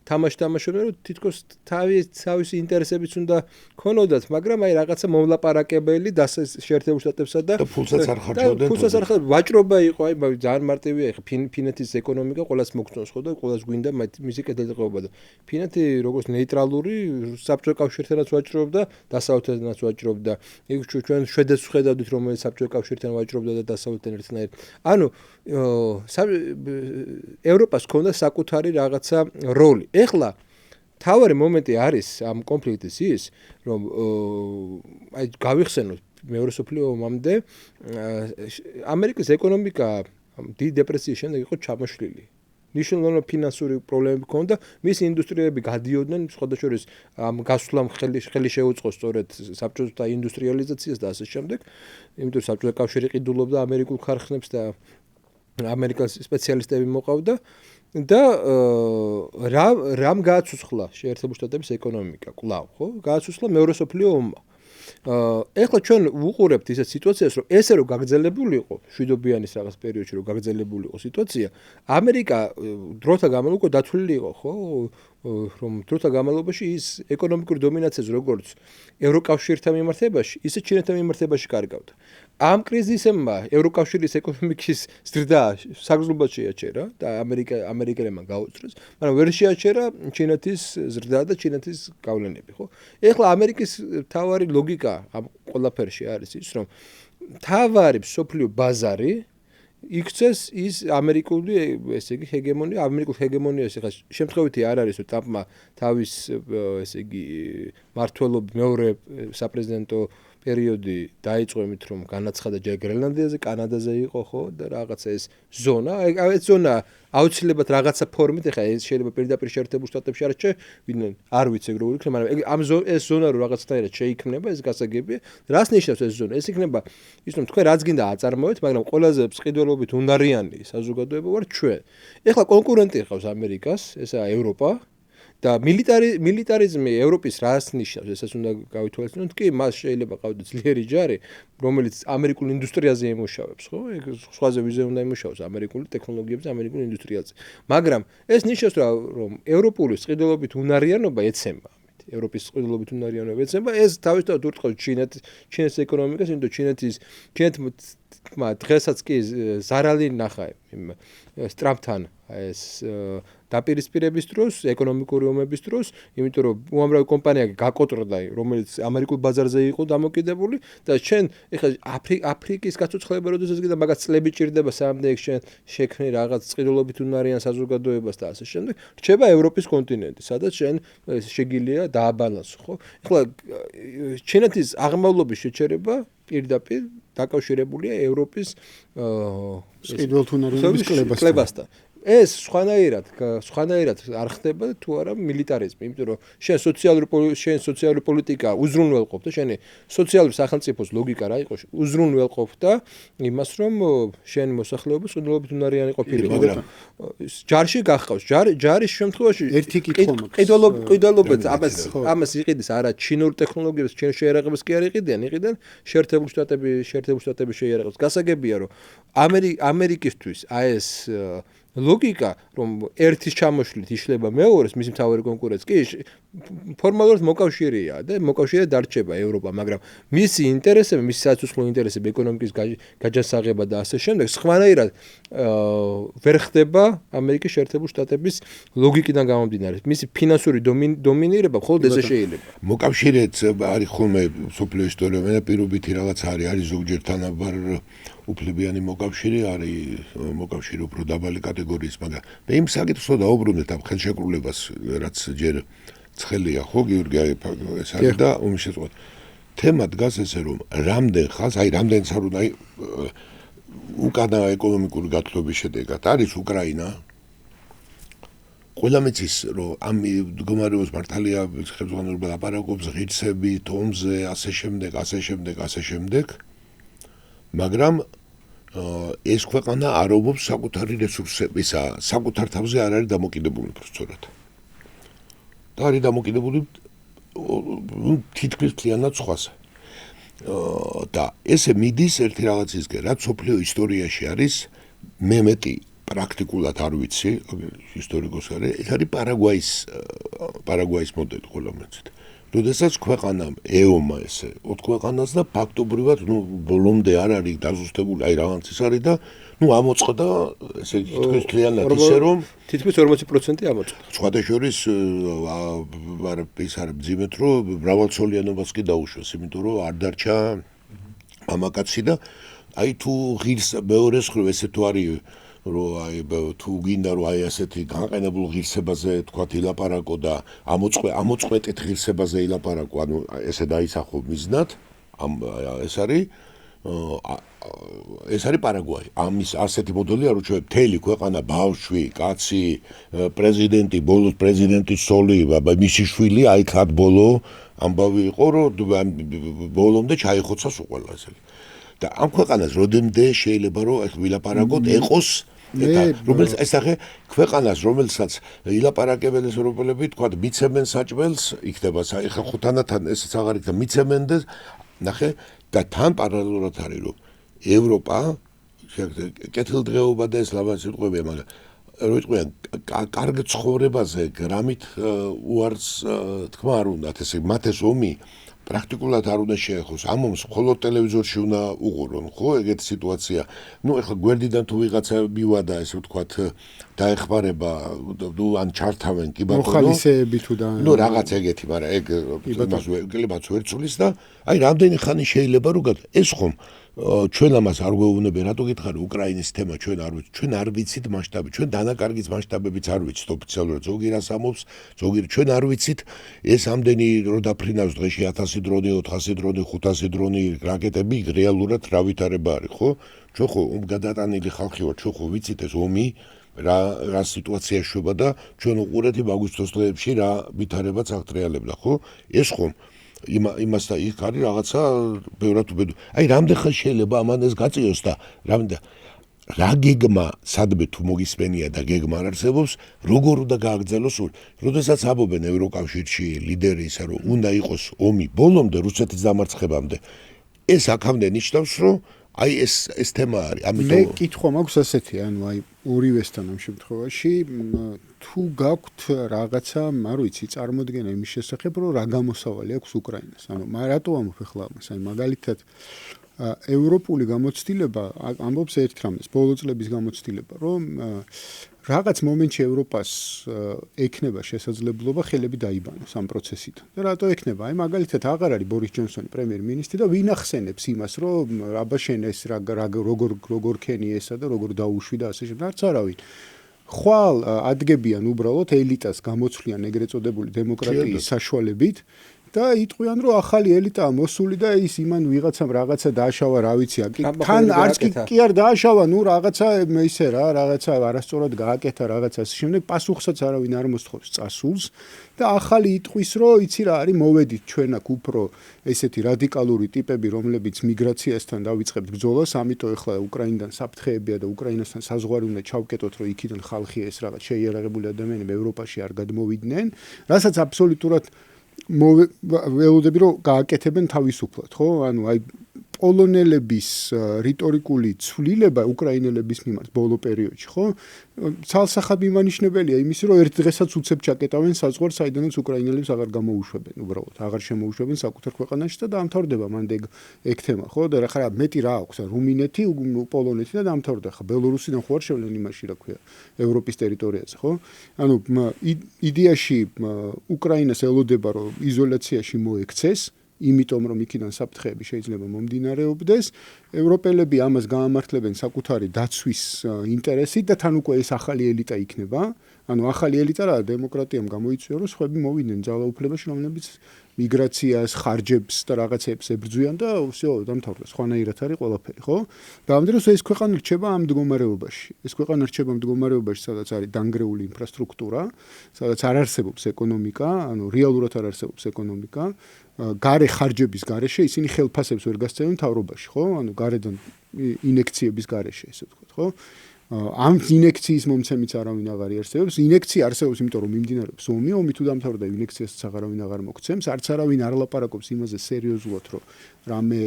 თამაშობენ, რომ თითქოს თავისი ინტერესებიც უნდა ქონოდათ, მაგრამ აი რაღაცა მომლაპარაკებელი შეერთებულ შტატებსა და ფულსაც არ ხარჯავდნენ. ფულსაც არ ხარჯავდნენ. ვაჭრობა იყო, აი ძალიან მარტივია, ეხა ფინეთის ეკონომიკა ყველას მოგწონს ხო და ყველას გვინდა მისი კეთილდღეობა და ფინეთი როგორც ნეიტრალური საბჭოთა კავშირთანაც ვაჭრობდა, დასავლეთთანაც ვაჭრობდა. იქ ჩვენ შვედეთს ვხედავდით, რომელიც საბჭოთა კავშირთან ვაჭრობდა და დასავლეთთან ერთნაირად. ანუ ევროპას ჰქონდა საკუთარი რაღაცა როლი. ეხლა თავარი მომენტი არის ამ კონფლიქტის ის, რომ აი გავიხსენოთ მეორე სოფლიო ომამდე ამერიკის ეკონომიკა დიდი დეპრესიის შემდეგ იყო ჩამოშლილი. ნიშნულოვანი ფინანსური პრობლემები ჰქონდა, მისი ინდუსტრიები გადიოდნენ, სხვადასხვა ამ გასვლამ ხელი შეუწყო სწორედ საბჭოთა ინდუსტრიალიზაციას და ასე შემდეგ. იმიტომ საბჭოთა კავშირი ყიდულობდა ამერიკულ ქარხნებს და ამერიკას სპეციალისტები მოყავდა და რამ გააცოცხლა შეერთებული შტატების ეკონომიკა კვლავ, ხო? გააცოცხლა მეორე სოფლიო ომმა. ეხლა ჩვენ ვუყურებთ ისეთ სიტუაციას, რომ ესე რომ გაგრძელებული იყო შვიდობიანის რაღაც პერიოდში რომ გაგრძელებული იყო სიტუაცია, ამერიკა დროთა განმავლობაში დათვლილი იყო, ხო? რომ დროთა განმავლობაში ის ეკონომიკური დომინაციას როგორც ევროკავშირთან მიმართებაში, ისე ჩინეთთან მიმართებაში კარგავდა. ამ კრიზისებმა ევროკავშირის ეკონომიკის ზრდა საგრძნობლად შეაჩერა და ამერიკელებმა გაუწრეს, მაგრამ ვერ შეაჩერა ჩინეთის ზრდა და ჩინეთის გავლენები, ხო? ეხლა ამერიკის თავარი ლოგიკა ამ ყველაფერში არის ის, რომ თავარი მსოფლიო ბაზარი იქცეს ის ამერიკული, ესე იგი, ჰეგემონია, ამერიკულ ჰეგემონიას ახლა შემთხვევითი არ არის, რომ ტრამპმა თავის, ესე იგი, მმართველობის მეორე საპრეზიდენტო პერიოდი დაიწყო იმით, რომ განაცხადა ჯერ გრენლანდიაზე, კანადაზე იყო, ხო? და რაღაცა ეს ზონა, ეს ზონა აუცილებლად რაღაცა ფორმით, ეხლა ეს შეიძლება პირდაპირ შეერთებულ შტატებში არ შეგვიდნენ, არ ვიცი როგორ იქნება, მაგრამ ამ ეს ზონა რო რაღაცნაირად შეიქმნება, ეს გასაგებია. რას ნიშნავს ეს ზონა? ეს იქნება ის, რომ თქვენ რაც გინდა აწარმოეთ, მაგრამ ყველაზე მსყიდველობით უნარიანი საზოგადოება ვარ ჩვენ. ეხლა კონკურენტი ხავს ამერიკას, ესაა ევროპა. და მილიტარიზმი ევროპის რას ნიშნავს, ესაც უნდა გავითვალისწინოთ, კი მას შეიძლება ყავდეს ძლიერი ჯარი, რომელიც ამერიკულ ინდუსტრიაზე იმუშავებს, ხო? სხვაზე ვიზე უნდა იმუშაოს ამერიკული ტექნოლოგიებზე, ამერიკულ ინდუსტრიაზე. მაგრამ ეს ნიშნავს, რომ ევროპული სყიდველობით უნარიანობა ეცემა. ევროპის სყიდველობით უნარიანობა ეცემა, ეს თავისთავად ურტყავს ჩინეთის ეკონომიკას, იმიტომ ჩინეთის დღესაც კი ზარალი ნახა იმ ტრამპთან ეს დაპირისპირების დროს, ეკონომიკური ომების დროს, იმიტომ რომ უამრავი კომპანია გაკოტრდა, რომელიც ამერიკულ ბაზარზე იყო დამოკიდებული და ჩვენ ეხლა აფრიკის გაცოცხლება როდესაც კიდე მაგას წლები ჭირდება სამდე ჩვენ შექმნი რაღაც წყიდულობით უნარიან საზოგადოებას და ასე შემდეგ, რჩება ევროპის კონტინენტი, სადაც ჩვენ შეგიძლია დააბალანსო, ხო? ეხლა ჩინეთის აღმავლობის შეჩერება პირდაპირ დაკავშირებულია ევროპის ყიდველთუნარიანობის კლებასთან. ეს სხვანაირად არ ხდება თუ არა მილიტარიზმი, იმიტომ რომ შენ სოციალური პოლიტიკა უზრუნველყოფ და შენი სოციალური სახელმწიფოს ლოგიკა რა იყო, უზრუნველყოფ და იმას რომ შენი მოსახლეობა სუნდლობით უნარიანი ყოფილიყო. მაგრამ ჯარში გახყავს, ჯარის შემთხვევაში ერთი კითხვა ყიდველობებს ამას იყიდეს არა ჩინური ტექნოლოგიების, ჩინურ შეიარაღებას კი არ იყიდიან, იყიდენ შეერთებული შტატების შეიარაღებას. გასაგებია რომ ამერიკისთვის ეს ლოგიკა რომ ერთის ჩამოშლით იშლება მეორეს მისი მთავარი კონკურენტი კი ფორმალურად მოკავშირეა და მოკავშირე დარჩება ევროპა, მაგრამ მისი ინტერესები, მისი საცოცხლო ინტერესები, ეკონომიკის გაჯანსაღება და ასე შემდეგ სხვანაირად ვერ ხდება ამერიკის შეერთებული შტატების ლოგიკიდან გამომდინარე. მისი ფინანსური დომინირება მხოლოდ ესე შეიძლება. მოკავშირეც არის ხოლმე სოფლიო ისტორია პირობითი რაღაც არის ზოგჯერ თანაბარ უფლებიანი მოკავშირე არის მოკავშირე უფრო დაბალი კატეგორიის, მაგრამ მე იმ საკითხს დავუბრუნდეთ ამ ხელშეკრულებას, რაც ჯერ ცხელია, ხო გიორგი ეს არის და ომის შეწყვეტა. თემა დგას ესე რომ რამდენ ხანს, რამდენიც არ უნდა უკანა ეკონომიკური გათვლების შედეგად არის უკრაინა. ყველა მეცის რომ ამ მდგომარეობას მართალია ხელმძღვანელობა ლაპარაკობს ღირსებით, ომზე, ასე შემდეგ. მაგრამ ეს ქვეყანა არ ობობს საკუთარი რესურსების, საკუთარ თავზე არ არის დამოკიდებული სწორად. და არის დამოკიდებული თითქმის მთლიანად სხვაზე. და ესე მიდის ერთი რაღაცისგან, რაც სოფლიო ისტორიაში არის, მე მეტი პრაქტიკულად არ ვიცი, ისტორიკოსი არის, ეს არის პარაგვაის მოდელი ყველა მეცით. როდესაც ქვეყანამ ეომა ესე, ოთხ ქვეყანას და ფაქტობრივად, ბოლომდე არ არის დაზუსტებული, რაღაც ის არის და, ამოწყდა, ესე თითქმის მთლიანად ისე რომ თითქმის 40% ამოწყდა. სხვადასხვის ის არის მძიმედ, რომ მრავალცოლიანობას კი დაუშვეს, იმიტომ რომ არ დარჩა მამაკაცი და თუ ღირს მეორე მხრივ ესე თუ არის რომ თუ გინდა რომ ასეთი განყენებულ ღირსებაზე თქვათ ილაპარაკო და ამოწყვეტით ღირსებაზე ილაპარაკო, ესე დაისახო მიზნად, ეს არის პარაგვაი. ამის ასეთი მოდელია, რომ ჩვენ მთელი ქვეყანა, ბავშვი, კაცი, პრეზიდენტი, ბოლოს პრეზიდენტის ცოლი, მისი შვილი, ხად ბოლო ამბავი იყო, რომ ბოლომდე ჩაიხოცას უყველა ესე. და ამ ქვეყანას როდემდე შეიძლება რომ ვილაპარაკოთ ეყოს რომელიც ესახე ქვეყანას რომელსაც ილაპარაკებენ ევროპელები თქვა მიცემენ საჭმელს იქნება ეხა ხუთანათან ესეც აღარ იქნება მიცემენ და ნახე და თან პარალელურად არის რომ ევროპა კეთილდღეობა და ეს ლაბაზი სიტყვებია მაგრამ რო იყვიან კარგ ცხოვრებაზე გრამით უარს თქმა არ უნდათ ესე მათ ეს ომი პრაქტიკულად არ უნდა შეეხოს. ამ ომს მხოლოდ ტელევიზორში უნდა უყურონ, ხო, ეგეთი სიტუაცია. ეხლა გვერდიდან თუ ვიღაცა მივადა, ესე ვთქვათ, დაეხმარება, ან ჩართავენ კი ბატონო. მოხალისეები თუ და რაღაც ეგეთი, მაგრამ ეგ იმას ვერ ცulis და რამდენი ხანი შეიძლება რომ ეს ხომ ჩვენ ამას არ გვეუბნებიან, რატო გითხარი უკრაინის თემა ჩვენ არ ვიცით მასშტაბი, ჩვენ დანაკარგის მასშტაბებიც არ ვიცით ოფიციალურად, ზოგი რას ამობს, ზოგი ჩვენ არ ვიცით ეს ამდენი რო დაფრინავს დღეში 1000 დრონი, 400 დრონი, 500 დრონი რაკეტები რეალურად რა ვითარება არის, ხო? ჩვენ ხო გადატანილი ხალხი ვართ, ჩვენ ხო ვიცით ეს ომი რა სიტუაცია შვება და ჩვენ უყურეთ იმ აგვისტოს დღეებში რა ვითარებაც აღტრიალებდა, ხო? ეს ხომ იმას და იქ არის რაღაცა ბევრად უბედო. რამდენ ხან შეიძლება ამან ეს გაწიოს და რა გეგმა სადმე თუ მოგისმენია და გეგმა არ არსებობს, როგორ უნდა გააგრძელოს სულ. როდესაც ამბობენ ევროკავშირში ლიდერი ისა რომ უნდა იყოს ომი ბოლომდე რუსეთის დამარცხებამდე. ეს აქამდე ნიშნავს რომ ეს თემა არის. ამიტომ მე კითხვა მაქვს ასეთი, ორივესთან ამ შემთხვევაში თუ გაქვთ რაღაცა, არ ვიცი, წარმოდგენა იმის შესახებ, რომ რა გამოსავალი აქვს უკრაინას. ანუ რატო ამბობ ახლა ამას? აი მაგალითად ევროპული გამოცდილება ამბობს ერთ რამეს, ბოლო წლების გამოცდილება, რომ რაღაც მომენტში ევროპას ექნება შესაძლებლობა ხელები დაიბანოს ამ პროცესით. და რატო ექნება? აი მაგალითად აღარ არის ბორის ჯონსონი პრემიერ-მინისტრი და ვინ ახსენებს იმას, რომ აბა შენ ეს როგორ ქენი ესა და როგორ დაუშვი და ასე შემდეგ. არც არავინ. ხვალ ადგებიან უბრალოდ ელიტას გამოცვლიან ეგრეთ წოდებული დემოკრატიის საშუალებით და იტყვიან რომ ახალი ელიტაა მოსული და ის იმან ვიღაცამ რაღაცა დააშავა რა ვიცი თან არც კი არ დააშავა ნუ რაღაცა ისე რა რაღაცა არასწორად გააკეთა რაღაცა ასე შემდეგ პასუხსაც არავინ არ მოსთხოვს წასულს და ახალი იტყვის რომ იცი რა არის მოვედით ჩვენ აქ უფრო ესეთი რადიკალური ტიპები რომლებიც მიგრაციასთან დავიწყებთ ბრძოლას ამიტომ ეხლა უკრაინიდან საფრთხეებია და უკრაინასთან საზღვარი უნდა ჩავკეტოთ რომ იქიდან ხალხი ეს რაღაც შეიარაღებული ადამიანები ევროპაში არ გადმოვიდნენ რასაც აბსოლუტურად ველოდები რომ გააკეთებენ თავისუფლად ხო ანუ აი პოლონელების რიტორიკული ცვლილება უკრაინელების მიმართ ბოლო პერიოდში ხო ცალსახად მიმანიშნებელია იმის რომ ერთ დღესაც უცებ ჩაკეტავენ საზღვარს საიდანაც უკრაინელებს აღარ გამოუშვებენ უბრალოდ აღარ შემოუშვებენ საკუთარ ქვეყანაში და დამთავრდება მანდ ეგ თემა ხო და რა მეტი რა აქვს რუმინეთი პოლონეთი და დამთავრდა ხა ბელორუსიდან ხო არ შევლენ იმაში რა ქვია ევროპის ტერიტორიაზე ხო ანუ იდეაში უკრაინას ელოდება რომ იზოლაციაში მოექცეს იმიტომ რომ იქიდან საფრთხეები შეიძლება მომდინარეობდეს ევროპელები ამას გაამართლებენ საკუთარი დაცვის ინტერესით და თან უკვე ეს ახალი ელიტა იქნება ანუ ახალი ელიტა რა დემოკრატიამ გამოიწვია რომ სხვები მოვიდნენ ძალაუფლებაში რომლებიც მიგრაციას ხარჯებს და რაღაცებს ებრძვიან და всё დამთავრდა სხვანაირად არის ყველაფერი ხო და ამ დროს ეს ქვეყანა რჩება ამ მდგომარეობაში ეს ქვეყანა რჩება მდგომარეობაში სადაც არის დანგრეული ინფრასტრუქტურა სადაც არ არსებობს ეკონომიკა ანუ რეალურად არ არსებობს ეკონომიკა გარე ხარჯების გარეშე ისინი ხელფასებს ვერ გასცემენ მთავრობაში ხო ანუ გარედან ინექციების გარეშე ესე ვთქვათ ხო ამ ინექციის მომცემიც არავინ აღარ იარსებობს ინექცია არსებობს იმიტომ რომ მიმდინარეობს ომი ომი თუ დამთავრდა ინექციასაც არავინ აღარ მოგცემს არც არავინ არ ლაპარაკობს იმაზე სერიოზულად რომ რამე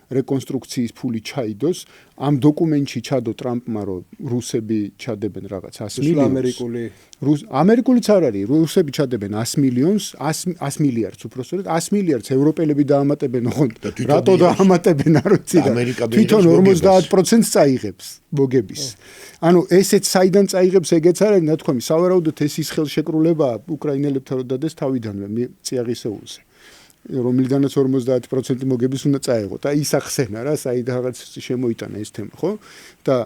რეკონსტრუქციის ფული ჩაიდოს ამ დოკუმენტში ჩადო ტრამპმა რომ რუსები ჩადებენ რაღაც 100 მილიონს ამერიკულიც არ არის რუსები ჩადებენ 100 მილიონს 100 მილიარდს უпростоრად 100 მილიარდს ევროპელები დაამატებენ ოღონდ რატო დაამატებენ არ ვიცი თვითონ 50%-ს წაიღებს მოგების ანუ ესეც საიდან წაიღებს ეგეც არის ნათქვამი სავარაუდოდ ეს ის ხელშეკრულება უკრაინელებთან რომ დადეს თავიდანვე წიაღისეულზე რომლიდანაც 50% მოგების უნდა წაეღო და ის ახსენა რა საიდან რაღაც შემოიტანა ეს თემა ხო და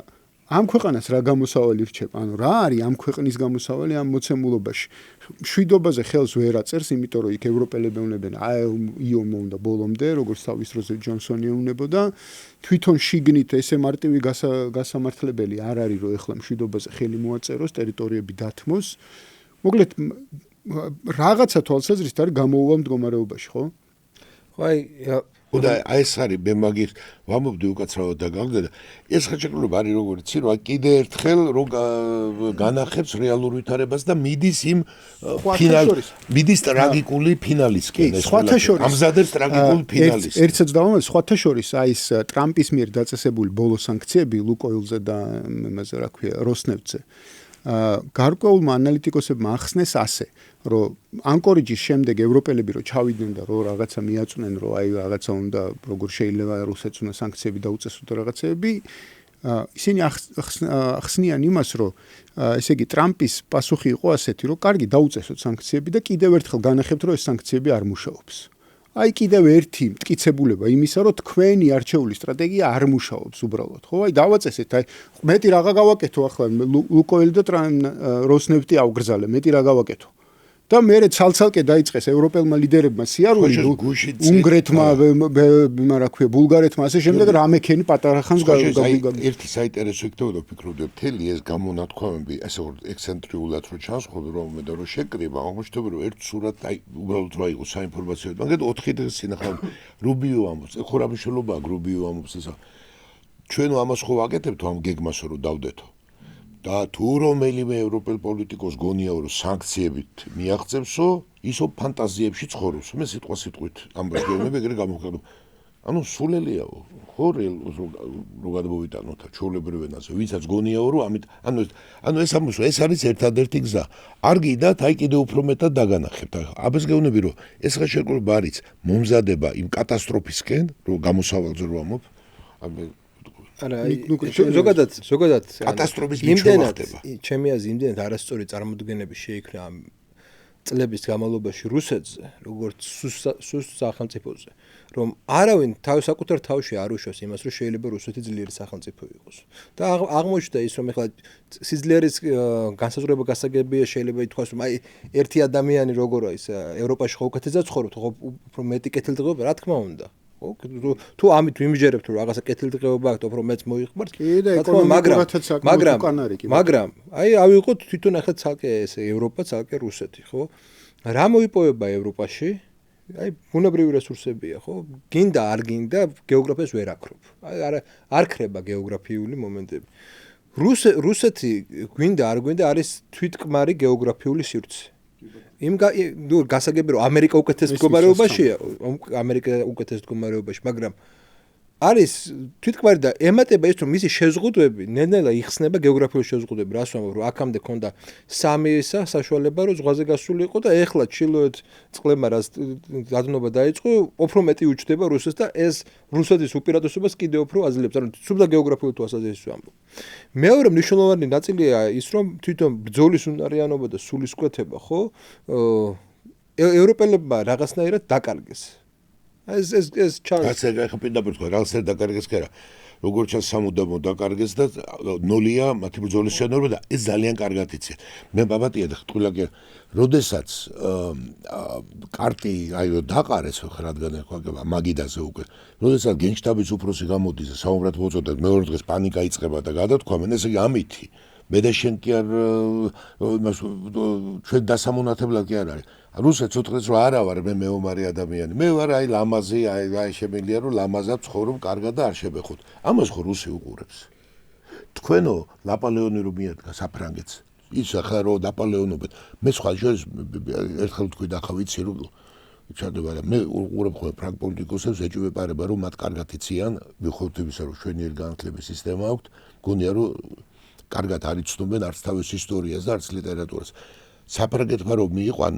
ამ ქვეყანას რა გამოსავალი რჩება ანუ რა არის ამ ქვეყნის გამოსავალი ამ მოცემულობაში შვიდობაზე ხელს ვერ აწერს იმიტომ რომ იქ ევროპელები უნებენ იომ უნდა ბოლომდე როგორც თავის დროზე ჯონსონი უნებოდა თვითონ შიგნით ესე მარტივი გასამართლებელი არ არის რომ ეხლა შვიდობაზე ხელი მოაწეროს ტერიტორიები დათმოს მოკლედ რაღაცა თვალსაზრისით არის გამოუვა მდგომარეობაში ხო? ხო აი და ეს არის მე მაგის ვამბობდი უკაცრავად და გავგედა ეს ხელშეკრულება არის როგორც იცი რომ კიდე ერთხელ რომ განახებს რეალურ ვითარებას და მიდის იმ მიდის ტრაგიკული ფინალისკენ ეს ამზადებს ტრაგიკულ ფინალის ერთსაც დავამატე სხვათა შორის აი ეს ტრამპის მიერ დაწესებული ბოლო სანქციები ლუკოილზე და იმაზე რა ქვია როსნეფტზე გარკვეულმა ანალიტიკოსებმა ახსნეს ასე რომ ანკორიჯის შემდეგ ევროპელები რომ ჩავიდნენ და რომ რაღაცა მიაწვნენ რომ აი რაღაცა უნდა როგორ შეიძლება რუსეთს უნდა სანქციები დაუწესოთ და რაღაცეები ისინი ახსნიან იმას რომ ესე იგი ტრამპის პასუხი იყო ასეთი რომ კარგი დაუწესოთ სანქციები და კიდევ ერთხელ განახებთ რომ ეს სანქციები არ მუშაობს აი კიდევ ერთი მტკიცებულება იმისა რომ თქვენი არჩეული სტრატეგია არ მუშაობს უბრალოდ ხო აი დავაწესეთ აი მეტი რაღა გავაკეთო ახლა ლუკოილი და როსნეფტი აუგრძალე მეტი რა გავაკეთო და მე ცალცალკე დაიწყეს ევროპელმა ლიდერებმა სიარული უნგრეთმა რა ქვია ბულგარეთმა ასე შემდეგ რამექენი პატარა ხანს ერთი საინტერესო იქნებოდა ვფიქრობდი მთელი ეს გამონათქვამები ასე ექსცენტრიულად რო ჩანსხობ რომ მე და რო შეკრიბა აღმოჩნდება რომ ერთ სურათ აი უბრალოდ რა იყო საინფორმაციო მაგეთ 4 დღეს წინახავ რუბიო ამბობს ხო რა მნიშვნელობაა რუბიო ამბობს ისა ჩვენ ამას ხო ვაკეთებთ ამ გეგმასო რომ დავდეთო და თუ რომელიმე ევროპელ პოლიტიკოს გონია რომ სანქციებით მიაღწევსო ისო ფანტაზიებში ცხოვრობს მე სიტყვით ამ რეგიონები ეგრე გამოვხდები ანუ სულელია ხო რო გადმოვიტანოთ ჩვეულებრივ ენაზე ვინცაც გონიაო რომ ამით ანუ ეს არის ერთადერთი გზა არ გიდათ აი კიდე უფრო მეტად დაგანახებთ აბეს გეუბნები რომ ეს ხელშეკრულება არის მომზადება იმ კატასტროფისკენ რომ გამოსავალზე რო ამობ არა ზოგადად კატასტროფის მიჩვენა ხდება ჩემი აზრით იმდენად არასწორი წარმოდგენები შეიქმნა ამ წლების განმავლობაში რუსეთზე როგორც სუსტ სახელმწიფოზე რომ არავინ საკუთარ თავში არ უშვებს იმას რომ შეიძლება რუსეთი ძლიერი სახელმწიფო იყოს და აღმოჩნდა ის რომ ეხლა სიძლიერის განსაზღვრება გასაგებია შეიძლება ითქვას რომ აი ერთი ადამიანი როგორ არის ევროპაში ხო უკეთესად ცხოვრობთ ხო უფრო მეტი კეთილდღეობა რა თქმა უნდა თუ ამით ვიმჯერებთ რომ რაღაცა კეთილდღეობა აქვს უფრო მეც მოიხმართ მაგრამ აი ავიღოთ თვითონ ახლა ცალკე ეს ევროპა ცალკე რუსეთი ხო რა მოიპოვება ევროპაში აი ბუნებრივი რესურსებია ხო გინდა არ გინდა გეოგრაფიას ვერ აკრობ აი არ ხრება გეოგრაფიული მომენტები რუსეთი გვინდა არ გვინდა არის თვითკმარი გეოგრაფიული სივრცე იმ გასაგები რომ ამერიკა უკეთეს მდგომარეობაშია მაგრამ არის თვითკმარი და ემატება ის რომ მისი შეზღუდვები ნელ-ნელა იხსნება გეოგრაფიული შეზღუდვები რას ვამბობ რომ აქამდე ქონდა სამი საშუალება რომ ზღვაზე გასულიყო და ეხლა ჩილოეთ წყლებმა რაც დადნობა დაიწყო უფრო მეტი უჩდება რუსეთს და ეს რუსეთის უპირატესობას კიდევ უფრო აძლევს ანუ სულ და გეოგრაფიულ თვალსაზრისით ვამბობ მეორე მნიშვნელოვანი ნაწილია ის რომ თვითონ ბრძოლის უნარიანობა და სულისკვეთება ხო ევროპელებმა რაღაცნაირად დაკარგეს ეს ჩანს ახლა პირდაპირ თქვა რაღაცა დაკარგეს კი არა როგორც ჩანს სამუდამო დაკარგეს და ნოლია მათი ბრძოლის შენობრება და ეს ძალიან კარგად იცი მე ბაბატია და ხტყვილაკი როდესაც კარტი აიო დაყარეს ხო რადგან ეხლა მაგიდაზე უკვე როდესაც გენშტაბის უფროსი გამოდის და საუბრად მოწოდებს მეორე დღეს პანიკა იწყება და გადათქვამენ ესე იგი ამითი მე და შენ კი არ ჩვენ დასამონათებლად კი არ არის რუსეთს უთხრეს რომ არა ვარ მე მეომარი ადამიანი მე ვარ აი ლამაზი აი შემიძლია რომ ლამაზად ცხოვრობ კარგად და არ შებეხოთ ამას ხო რუსი უყურებს თქვენო ნაპოლეონი რომ მიადგა საფრანგეთს ის ახლა რომ ნაპოლეონობით მე სხვა შორის ერთხელ თქვი და ახლა ვიცი რომ ჩადება და მე უყურებ ხოლმე ფრანგ პოლიტიკოსებს ეჭვი ეპარება რომ მათ კარგად იციან მიუხედავად იმისა რომ შვენიერი განათლების სისტემა აქვთ გონია რომ კარგად არ იცნობენ არც თავის ისტორიას და არც ლიტერატურას საფრანგეთმა რომ მიიყვან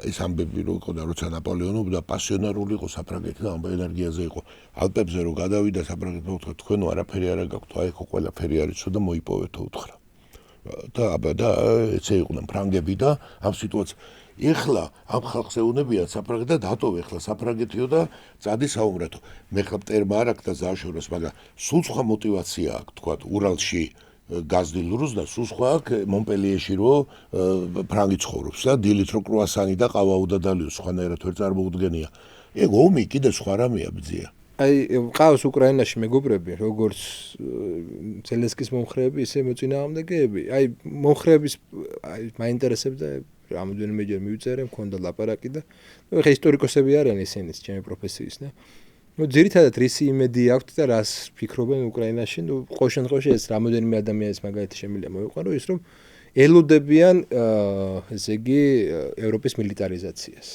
ეს ამბები რო იყო და როცა ნაპოლეონობდა პასიონარული იყო საფრანგეთი და ამ ენერგიაზე იყო ალპებზე რო გადავიდა საფრანგეთმა უთხრა თქვენო არაფერი არ გაქვთ აი ხო ყველაფერი არისო და მოიპოვეთო უთხრა და აბა და ესე იყვნენ ფრანგები და ამ სიტუაციას ეხლა ამ ხალხს ეუნებიან საფრანგეთი და დატოვე ეხლა საფრანგეთიო და წადი საუმრეთო მე ხლა მტერმა არ აქვს და ზაშოროს მაგრამ სულ სხვა мотиваცია აქვს თქვა ურალში გაზდილ რუს და სულ სხვა აქვს მონპელიეში რომ ფრანგი ცხოვრობს და დილით რო კრუასანი და ყავა უდადალიო სხვანაირად ვერ წარმოუდგენია ეგ ომი კიდე სხვა რამეა ბძია აი ყავს უკრაინაში მეგობრები როგორც ზელენსკის მომხრეები ისე მოწინააღმდეგეები აი მომხრეების აი მაინტერესებდა რამოდენიმეჯერ მივწერე მქონდა ლაპარაკი და ეხა ისტორიკოსები არიან ისინი ჩემი პროფესიის და ძირითადად რისი იმედი აქვთ და რას ფიქრობენ უკრაინაში ყოველ შემთხვევაში ეს რამოდენიმე ადამიანის მაგალითი შემიძლია მოიყვანო ის რომ ელოდებიან ესე იგი ევროპის მილიტარიზაციას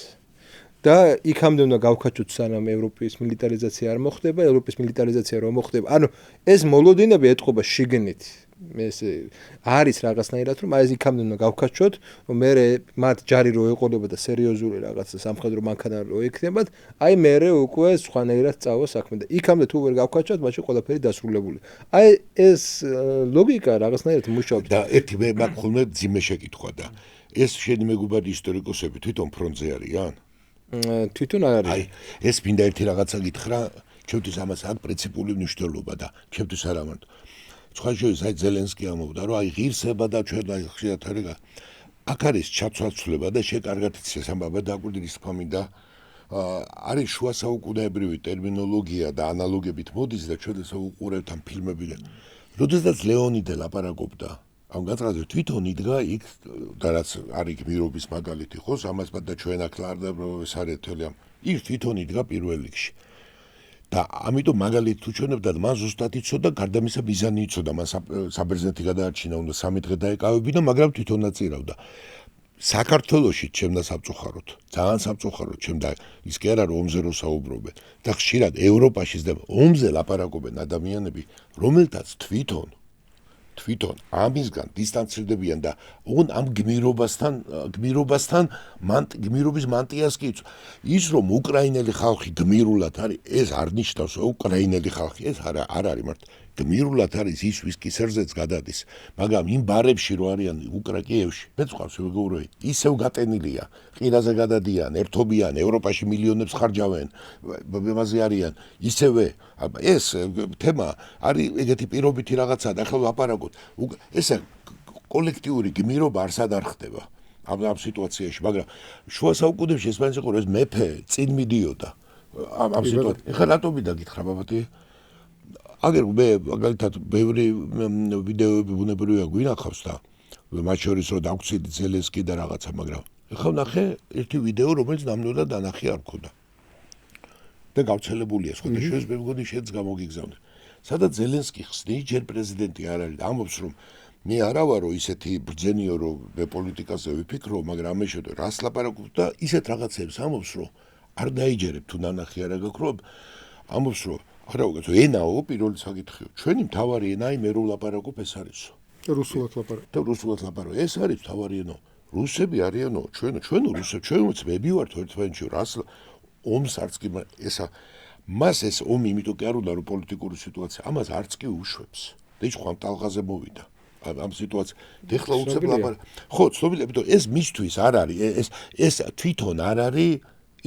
და იქამდე უნდა გავქაჩოთ სანამ ევროპის მილიტარიზაცია არ მოხდება ევროპის მილიტარიზაცია რომ მოხდება ანუ ეს მოლოდინები ეთყობა შიგნით ეს არის რაღაცნაირად რომ აი ეს იქამდე უნდა გავქაჩოთ მე მათ ჯარი რო ეყოლებოდა და სერიოზული რაღაცა სამხედრო მანქანა რო ექნებათ აი მე უკვე სხვანაირად წავა საქმე და იქამდე თუ ვერ გავქაჩოთ მაშინ ყველაფერი დასრულებული აი ეს ლოგიკა რაღაცნაირად მუშაობს და ერთი მე მაგ ხოლმე ძიმე შეკითხვა და ეს შენი მეგობარი ისტორიკოსები თვითონ ფრონტზე არიან თვითონ არ არის აი ეს მინდა ერთი რაღაცა გითხრა ჩემთვის ამას აქვს პრინციპული მნიშვნელობა და ჩემთვის არ ამარტო სხვა შორის აი ზელენსკი ამბობდა რომ აი ღირსება და ჩვენ აი ხშირად არიგა აქ არის ჩაცვალცვლება და შეკარგად იცის ამბობა დაგვირდის ფამინდა არის შუა საუკუნეებრივი ტერმინოლოგია და ანალოგებით მოდის და ჩვენ ესე უყურებთ ამ ფილმებიდან როდესაც ლეონიდე ლაპარაკობდა ამ განცხადებით თვითონ იდგა იქ და რაც არის გმირობის მაგალითი ხო ამას და ჩვენ აქ ლარდა ეს არის თელი ამ ის თვითონ იდგა პირველ რიგში და ამიტომ მაგალითად თუ ჩვენებდა მან ზუსტად იცოდა გარდამისა მიზანი იცოდა მან საბერძნეთი გადაარჩინა უნდა 3 დღე დაეკავებინა მაგრამ თვითონ აწირავდა საქართველოში ჩემდა სამწუხაროდ, ძალიან სამწუხაროდ ჩემდა ის კი არა რომ ომზე რო საუბრობენ და ხშირად ევროპაში და ომზე ლაპარაკობენ ადამიანები, რომელთაც თვითონ ამისგან დისტანცირდებიან და ოღონდ ამ გმირობასთან გმირობის მანტიას კი ის რომ უკრაინელი ხალხი გმირულად არის, ეს არ ნიშნავს უკრაინელი ხალხი, ეს არ არის მარტო გმირულად არის ის ვის კისერზეც გადადის, მაგრამ იმ ბარებში რო არიან უკრაინაში, მე წავს ვეგობრები, ისევ გატენილია, ყირაზე გადადიან, ერთობიან, ევროპაში მილიონებს ხარჯავენ, ბებაზე არიან, ისევე ეს თემა არის ეგეთი პირობითი რაღაცა და ახლა ვაპარაკოთ, ესე კოლექტიური გმირობა არსად არ ხდება ამ სიტუაციაში, მაგრამ შუა საუკუნეებში ესპანეთში იყო ეს მეფე წინ მიდიოდა ამ სიტუაციაში. ეხლა რატომ დაგითხრა ბაბათი? აგერ მე მაგალითად ბევრი ვიდეოები ბუნებრივია გვინახავს და მათ შორის რომ დაგვცილდი ზელენსკი და რაღაცა, მაგრამ ეხლა ნახე ერთი ვიდეო, რომელიც ნამდვილად დანახი არ მქონდა. და გავრცელებულია სხვა და შეს მე მგონი შენც გამოგიგზავნე. სადაც ზელენსკი ხსნის, ჯერ პრეზიდენტი არ არის და ამბობს რომ მე არა ვარ რომ ისეთი ბრძენიო რომ მე პოლიტიკაზე ვიფიქრო, მაგრამ ამე შედო რას ლაპარაკობ და ისეთ რაღაცებს ამბობს რომ არ დაიჯერებ თუ ნანახი არა გაქვს რომ ამბობს რომ არა უგეთო ენაო პირველი საკითხია. ჩვენი მთავარი ენა მე რო ლაპარაკობ ეს არისო. რუსულად ლაპარაკობ. და რუსულად ლაპარაკობ. ეს არის მთავარი ენო. რუსები არიანო, ჩვენ რუსები, ჩვენც მეები ვართ ერთმანეთში რას ომს არც კი ესა მას ეს ომი იმიტომ კი არ უნდა რომ პოლიტიკური სიტუაცია ამას არც კი უშვებს. და ის ხომ ტალღაზე მოვიდა. ამ სიტუაცია ეხლა უცებ ლაპარაკ. ხო, ცნობილია, იმიტომ ეს მისთვის არ არის, ეს თვითონ არ არის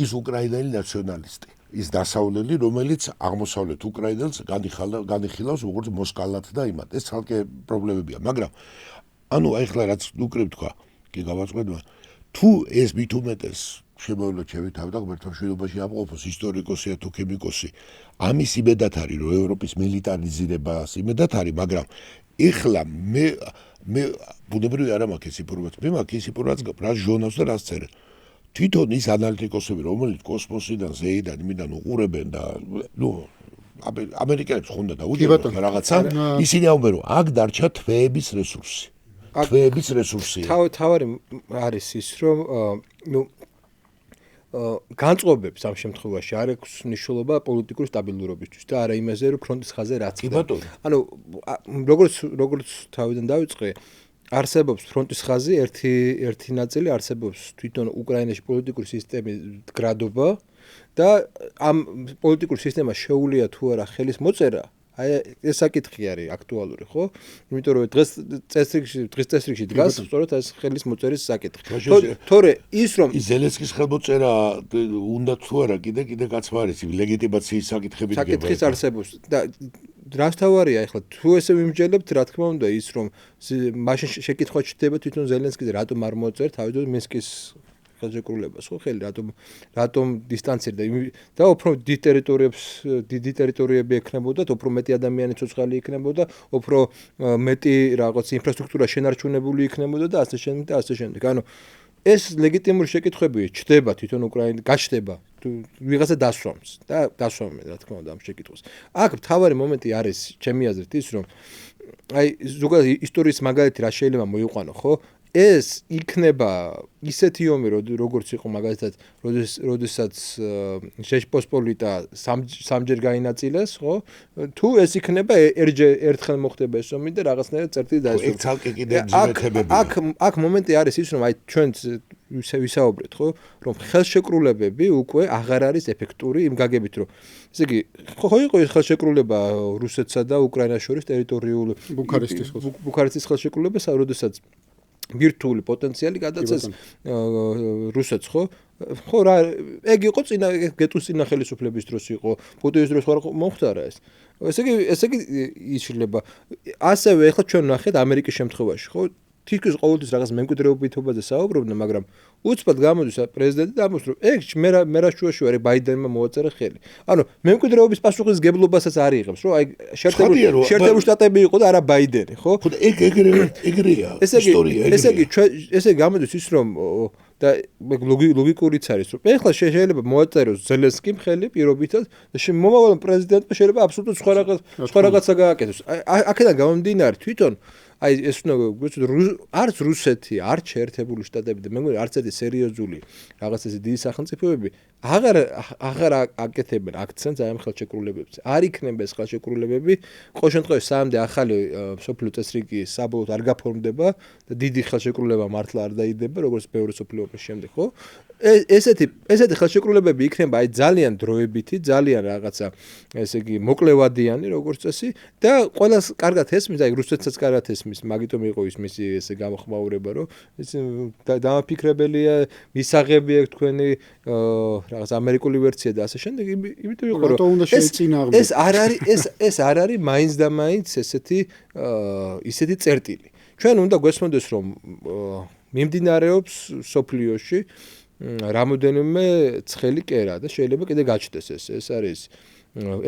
ის უკრაინელი ნაციონალისტი. ის დასავლელი, რომელიც აღმოსავლეთ უკრაინელს განიხილავს როგორც მოსკალად და იმად. ეს ცალკე პრობლემებია, მაგრამ ანუ ახლა რაც უკრებ თქვა, კი გავაწყვეტა, თუ ეს მით უმეტეს შემოვლო ჩემი თავი ღმერთმა მშვიდობაში ამყოფოს ისტორიკოსია თუ ქიმიკოსი, ამის იმედად არის, რომ ევროპის მილიტარიზირებას იმედად არის, მაგრამ ეხლა მე ბუნებრივი არ მაქვს ეს ინფორმაცია, მე მაქვს ის ინფორმაცია, რა ჟურნალს და რას წერენ. თვითონ ის ანალიტიკოსები, რომელიც კოსმოსიდან, ზეიდან, იმიდან უყურებენ და ამერიკელებს ხონდა და უჯერებენ რაღაცა, ისინი ამბობენ, რომ აქ დარჩა თვეების რესურსი. თვეების რესურსია. თავარი არის ის, რომ განწყობებს ამ შემთხვევაში არ აქვს მნიშვნელობა პოლიტიკური სტაბილურობისთვის და არა იმაზე, რომ ფრონტის ხაზზე რაც ხდება. ანუ როგორც თავიდან დავიწყე, არსებობს ფრონტის ხაზი, ერთი ნაწილი არსებობს თვითონ უკრაინაში პოლიტიკური სისტემის გრადობა და ამ პოლიტიკურ სისტემას შეუძლია თუ არა ხელის მოწერა, აი ეს საკითხი არის აქტუალური, ხო? იმიტომ რომ დღეს წესრიგში დგას სწორედ ეს ხელის მოწერის საკითხი. თორე ის რომ ზელენსკის ხელმოწერა უნდა თუ არა კიდე გაცვარეს ლეგიტიმაციის საკითხები საკითხის არსებობს და რას თავარია ახლა თუ ესე ვიმსჯელებთ, რა თქმა უნდა ის რომ მაშინ შეკითხვა ჩდება თვითონ ზელენსკიზე რატომ არ მოწერთ თავიდანვე მინსკის ხელშეკრულებას, ხო ხელი რატომ დისტანცირდა და უფრო დიდი ტერიტორიები ექნებოდა, უფრო მეტი ადამიანი ცოცხალი იქნებოდა, უფრო მეტი რაღაც ინფრასტრუქტურა შენარჩუნებული იქნებოდა და ასე შემდეგ. ანუ ეს ლეგიტიმური შეკითხვები ჩდება თვითონ უკრაინა გაჩდება ვიღაცა დასვამს და დასვამენ რა თქმა უნდა ამ შეკითხვას. აქ მთავარი მომენტი არის ჩემი აზრით ის რომ აი ზოგადად ისტორიის მაგალითი რა შეიძლება მოიყვანო, ხო? ეს იქნება ისეთი ომი, როგორც იყო მაგალითად, როდესაც ჟეშპოსპოლიტა სამჯერ გაინაწილეს, ხო? თუ ეს იქნება ერთხელ მოხდება ეს ომი და რაღაცნაირად წერტილი დაესრულა. ეგ ცალკე კიდე ძმეთებებია. აქ მომენტი არის ის, რომ აი ჩვენ ვისაუბრეთ, ხო, რომ ხელშეკრულებები უკვე აღარ არის ეფექტური იმ გაგებით, რომ ესე იგი, ხო იყო ეს ხელშეკრულება რუსეთსა და უკრაინას შორის ტერიტორიული ბუქარესტის ხელშეკრულება, როდესაც ბირთვული პოტენციალი გადაწეს რუსეთს, ხო? ხო რა, ეგ იყო წინა გეტუს წინა ხელისუფლების დროს იყო, პუტინის დროს ხარ მომხდარა ეს. ესე იგი იშლება. ასევე ახლა ჩვენ ნახეთ ამერიკის შემთხვევაში, ხო? თითქოს ყოველთვის რაღაც მემკვიდრეობითობაზე საუბრობდნენ, მაგრამ უცბად გამოდის პრეზიდენტი და ამბობს, რომ ეგ მე რა შუაში ვარ, ბაიდენმა მოაწერა ხელი. ანუ მემკვიდრეობის პასუხისგებლობასაც არ იღებს, რომ აი შეერთებული შტატები იყო და არა ბაიდენი, ხო? ეგრეა ისტორია. ესე იგი გამოდის ის, რომ და ლოგიკურიც არის რომ ეხლა შეიძლება მოაწეროს ზელენსკიმ ხელი პირობითად და მომავალ პრეზიდენტმა შეიძლება აბსოლუტურად სხვა რაღაცა გააკეთოს. აქედან გამომდინარე თვითონ აი ეს არც რუსეთი, არც შეერთებული შტატები და მე მგონი არც ერთი სერიოზული რაღაც ესე დიდი სახელმწიფოები აღარ აკეთებენ აქცენტს აი ამ ხელშეკრულებებზე. არ იქნება ეს ხელშეკრულებები, ყოველ შემთხვევაში სამდე ახალი სოფლიო წესრიგი საბოლოოდ არ გაფორმდება და დიდი ხელშეკრულება მართლა არ დაიდება, როგორც ბევრი სოფლიო ომის შემდეგ, ხო? ესეთი ხელშეკრულებები იქნება აი ძალიან დროებითი, ძალიან რაღაცა ესე იგი მოკლევადიანი როგორც წესი და ყველას კარგად ესმის, აი რუსეთსაც კარგად ესმის, მაგიტომ იყო ის მისი ესე გამოხმაურება, რომ ეს დამაფიქრებელია, მისაღები აქვს თქვენი რაღაც ამერიკული ვერსია და ასე შემდეგ, იმიტომ იყო რომ ეს არ არის მაინც და მაინც ისეთი წერტილი. ჩვენ უნდა გვესმოდეს რომ მიმდინარეობს სოფლიოში რამოდენიმე ცხელი კერა და შეიძლება კიდე გაჩნდეს ეს არის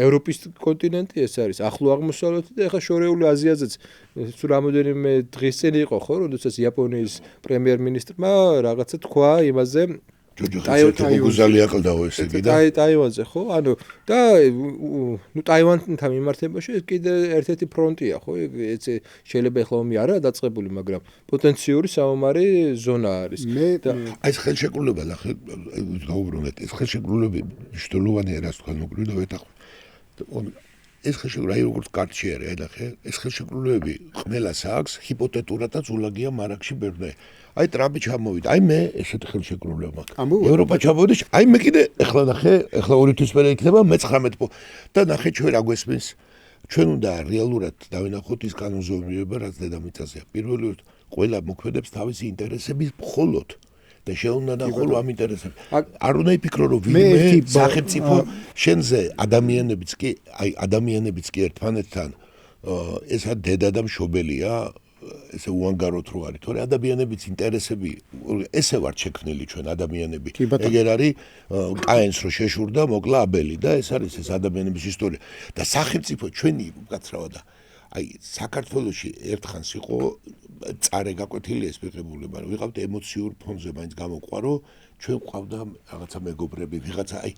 ევროპის კონტინენტი, ეს არის ახლო აღმოსავლეთი და ახლა შორეული აზიაზეც სულ რამოდენიმე დღის წინ იყო ხო, როდესაც იაპონიის პრემიერ-მინისტრმა რაღაცა თქვა იმაზე ტაივანზე აყლდაო ესე იგი და ტაივანზე ხო? ანუ და ტაივანთან მიმართებაში კიდე ერთ-ერთი ფრონტია ხო? ეს შეიძლება ახლა ომი არაა დაწყებული, მაგრამ პოტენციური საომარი ზონა არის. აი ეს ხელშეკრულება ნახე გაუბრუნეთ, ეს ხელშეკრულებები მნიშვნელოვანი არის თქვენ მოგვიდოვეთ ახლა. ეს ხელშეკრულება აი როგორც კარტში არის, აი ნახე, ეს ხელშეკრულებები ყველას აქვს, ჰიპოთეტურადაც ულაგია მარაგში ბერნე. აი ტრამპი ჩამოვიდა. აი მე ესეთი ხელშეკრულება მაქვს. ევროპა ჩამოვიდა. აი მე კიდე ეხლა ნახე, ეხლა 2 თვის მერე იქნება მე-19 და ნახე ჩვენ რა გვესმის. ჩვენ უნდა რეალურად დავინახოთ ის კანონზომიერება, რაც დედამიწაზეა. პირველი ყველა მოქმედებს თავისი ინტერესების მხოლოდ და შეუნდა ხოლო ამ ინტერესებს. არ უნდა იფიქრო რომ ვინმე სახელმწიფო შენზე ადამიანებიც კი ერთმანეთთან ესა დედა და მშობელია ესე უანგაროთ რო არის, თორე ადამიანების ინტერესები ესე ვარ შექმნილი ჩვენ ადამიანები. ეგერ არის კაენს რო შეშურდა, მოკლა აბელი და ეს არის ეს ადამიანების ისტორია და სახელმწიფო ჩვენი უკაცრავად აი საქართველოში ერთხანს იყო წარე გაკვეთილი ეს მიღებულება, რომ ვიყავთ ემოციურ ფონზე მაინც გამოყვარო, ჩვენ ყავდა რაღაცა მეგობრები, ვიღაცა აი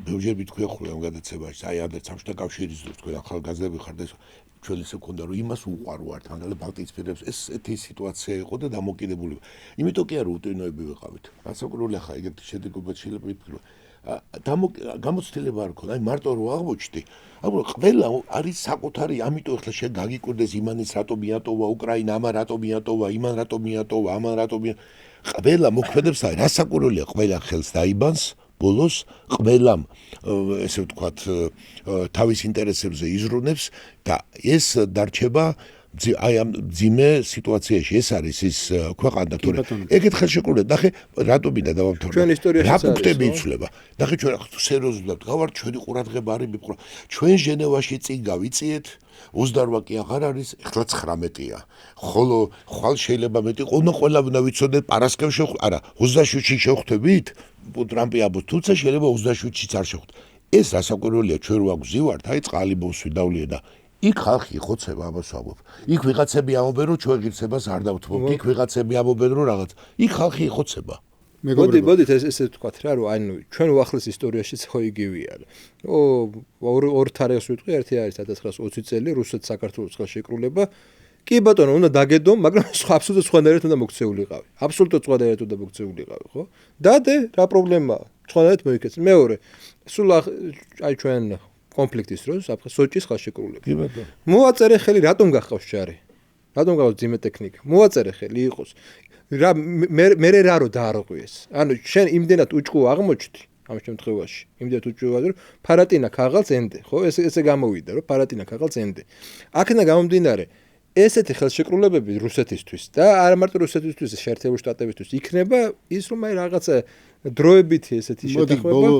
ბევრჯერ მითქვია ხოლმე ამ გადაცემაში, აი ამდენ სამშობლოთა კავშირის დროს თქვენ ახალგაზრდები ხართ და ჩვენ ისე გქონდა რომ იმას უყვარვართ, მაგალითად ბალტიისპირებს ესეთი სიტუაცია იყო და დამოკიდებულება. იმიტომ კი არა უტვინოები ვიყავით. გასაკურული ახლა ეგეთი შედეგობაც შეიძლება ვიფიქრო. გამოცდილება არ ქონდა, აი მარტო რო აღმოჩნდი. ანუ ყველა არის საკუთარი, ამიტომ ახლა შენ გაგიკვირდეს იმანის რატო მიატოვა უკრაინა, ამან რატო მიატოვა, იმან რატო მიატოვა, ამან რატო ყველა მოქმედებს აი რასაკურველია, ყველა ხელს დაიბანს. ბოლოს ყველამ ესე ვთქვათ თავის ინტერესებზე იზრუნებს და ეს დარჩება აი ამ ძიმე სიტუაციაში ეს არის ის ქვეყანა თორე ეგეთ ხელშეკრულება ნახე რატო მინდა დავამთავრე ჩვენ ისტორიაში რა პუნქტები იცვლება ნახე ჩვენ სერიოზულად გავართ ჩვენი ყურადღება არის მიფხრო ჩვენ ჟენევაში წინ გავიწიეთ 28 კი აღარ არის ეხლა 19-ია ხოლო ხვალ შეიძლება მეტი ყველა უნდა ვიცოდეთ პარასკევს არა 27-ში შევხვდებით ტრამპი ამბობს თუმცა შეიძლება 27-შიც არ შევხვდეთ ეს რასაკვირველია ჩვენ რო აგვზივართ აი წყალი ბოსვი დავლია და იქ ხალხი იხოცება ამას ვამბობ. იქ ვიღაცები ამბობენ რომ ჩვენ ღირსებას არ დავთმობთ. იქ ვიღაცები ამბობენ რომ რაღაც. იქ ხალხი იხოცება. მოდით ესე ვთქვათ რა რომ ანუ ჩვენ უახლეს ისტორიაშიც ხო იგივეა. ორ თარიღს ვიტყვი, ერთი არის 1920 წელი რუსეთ საქართველოს ხელშეკრულება. კი ბატონო, უნდა დაგედო, მაგრამ აბსოლუტურად სხვანაირად უნდა მოქცეულიყავი. აბსოლუტურად სხვანაირად უნდა მოქცეულიყავი, ხო? დადე, რა პრობლემაა? სხვანაირად მოიქცე. მეორე, სულ აი ჩვენ კონფლიქტის დროს სოჭის ხელშეკრულება. კი ბატონო. მოაწერე ხელი, რატომ გახავს ჯარი? რატომ გახავს ძიმე ტექნიკა? მოაწერე ხელი იყოს. რა მე რა რო დაარღვიეს. ანუ შენ იმდენად უჭყო აღმოჩნდი ამ შემთხვევაში. იმდენად უჭყო რომ ფარატინა ქაღალს ენდე, ხო? ესე გამოვიდა, რომ ფარატინა ქაღალს ენდე. აქედან გამომდინარე ესეთი ხელშეკრულებები რუსეთისთვის და არა მარტო რუსეთისთვის, შეერთებული შტატებისთვის იქნება ის რომ აი რაღაცა დროებითი ესეთი შეთანხმება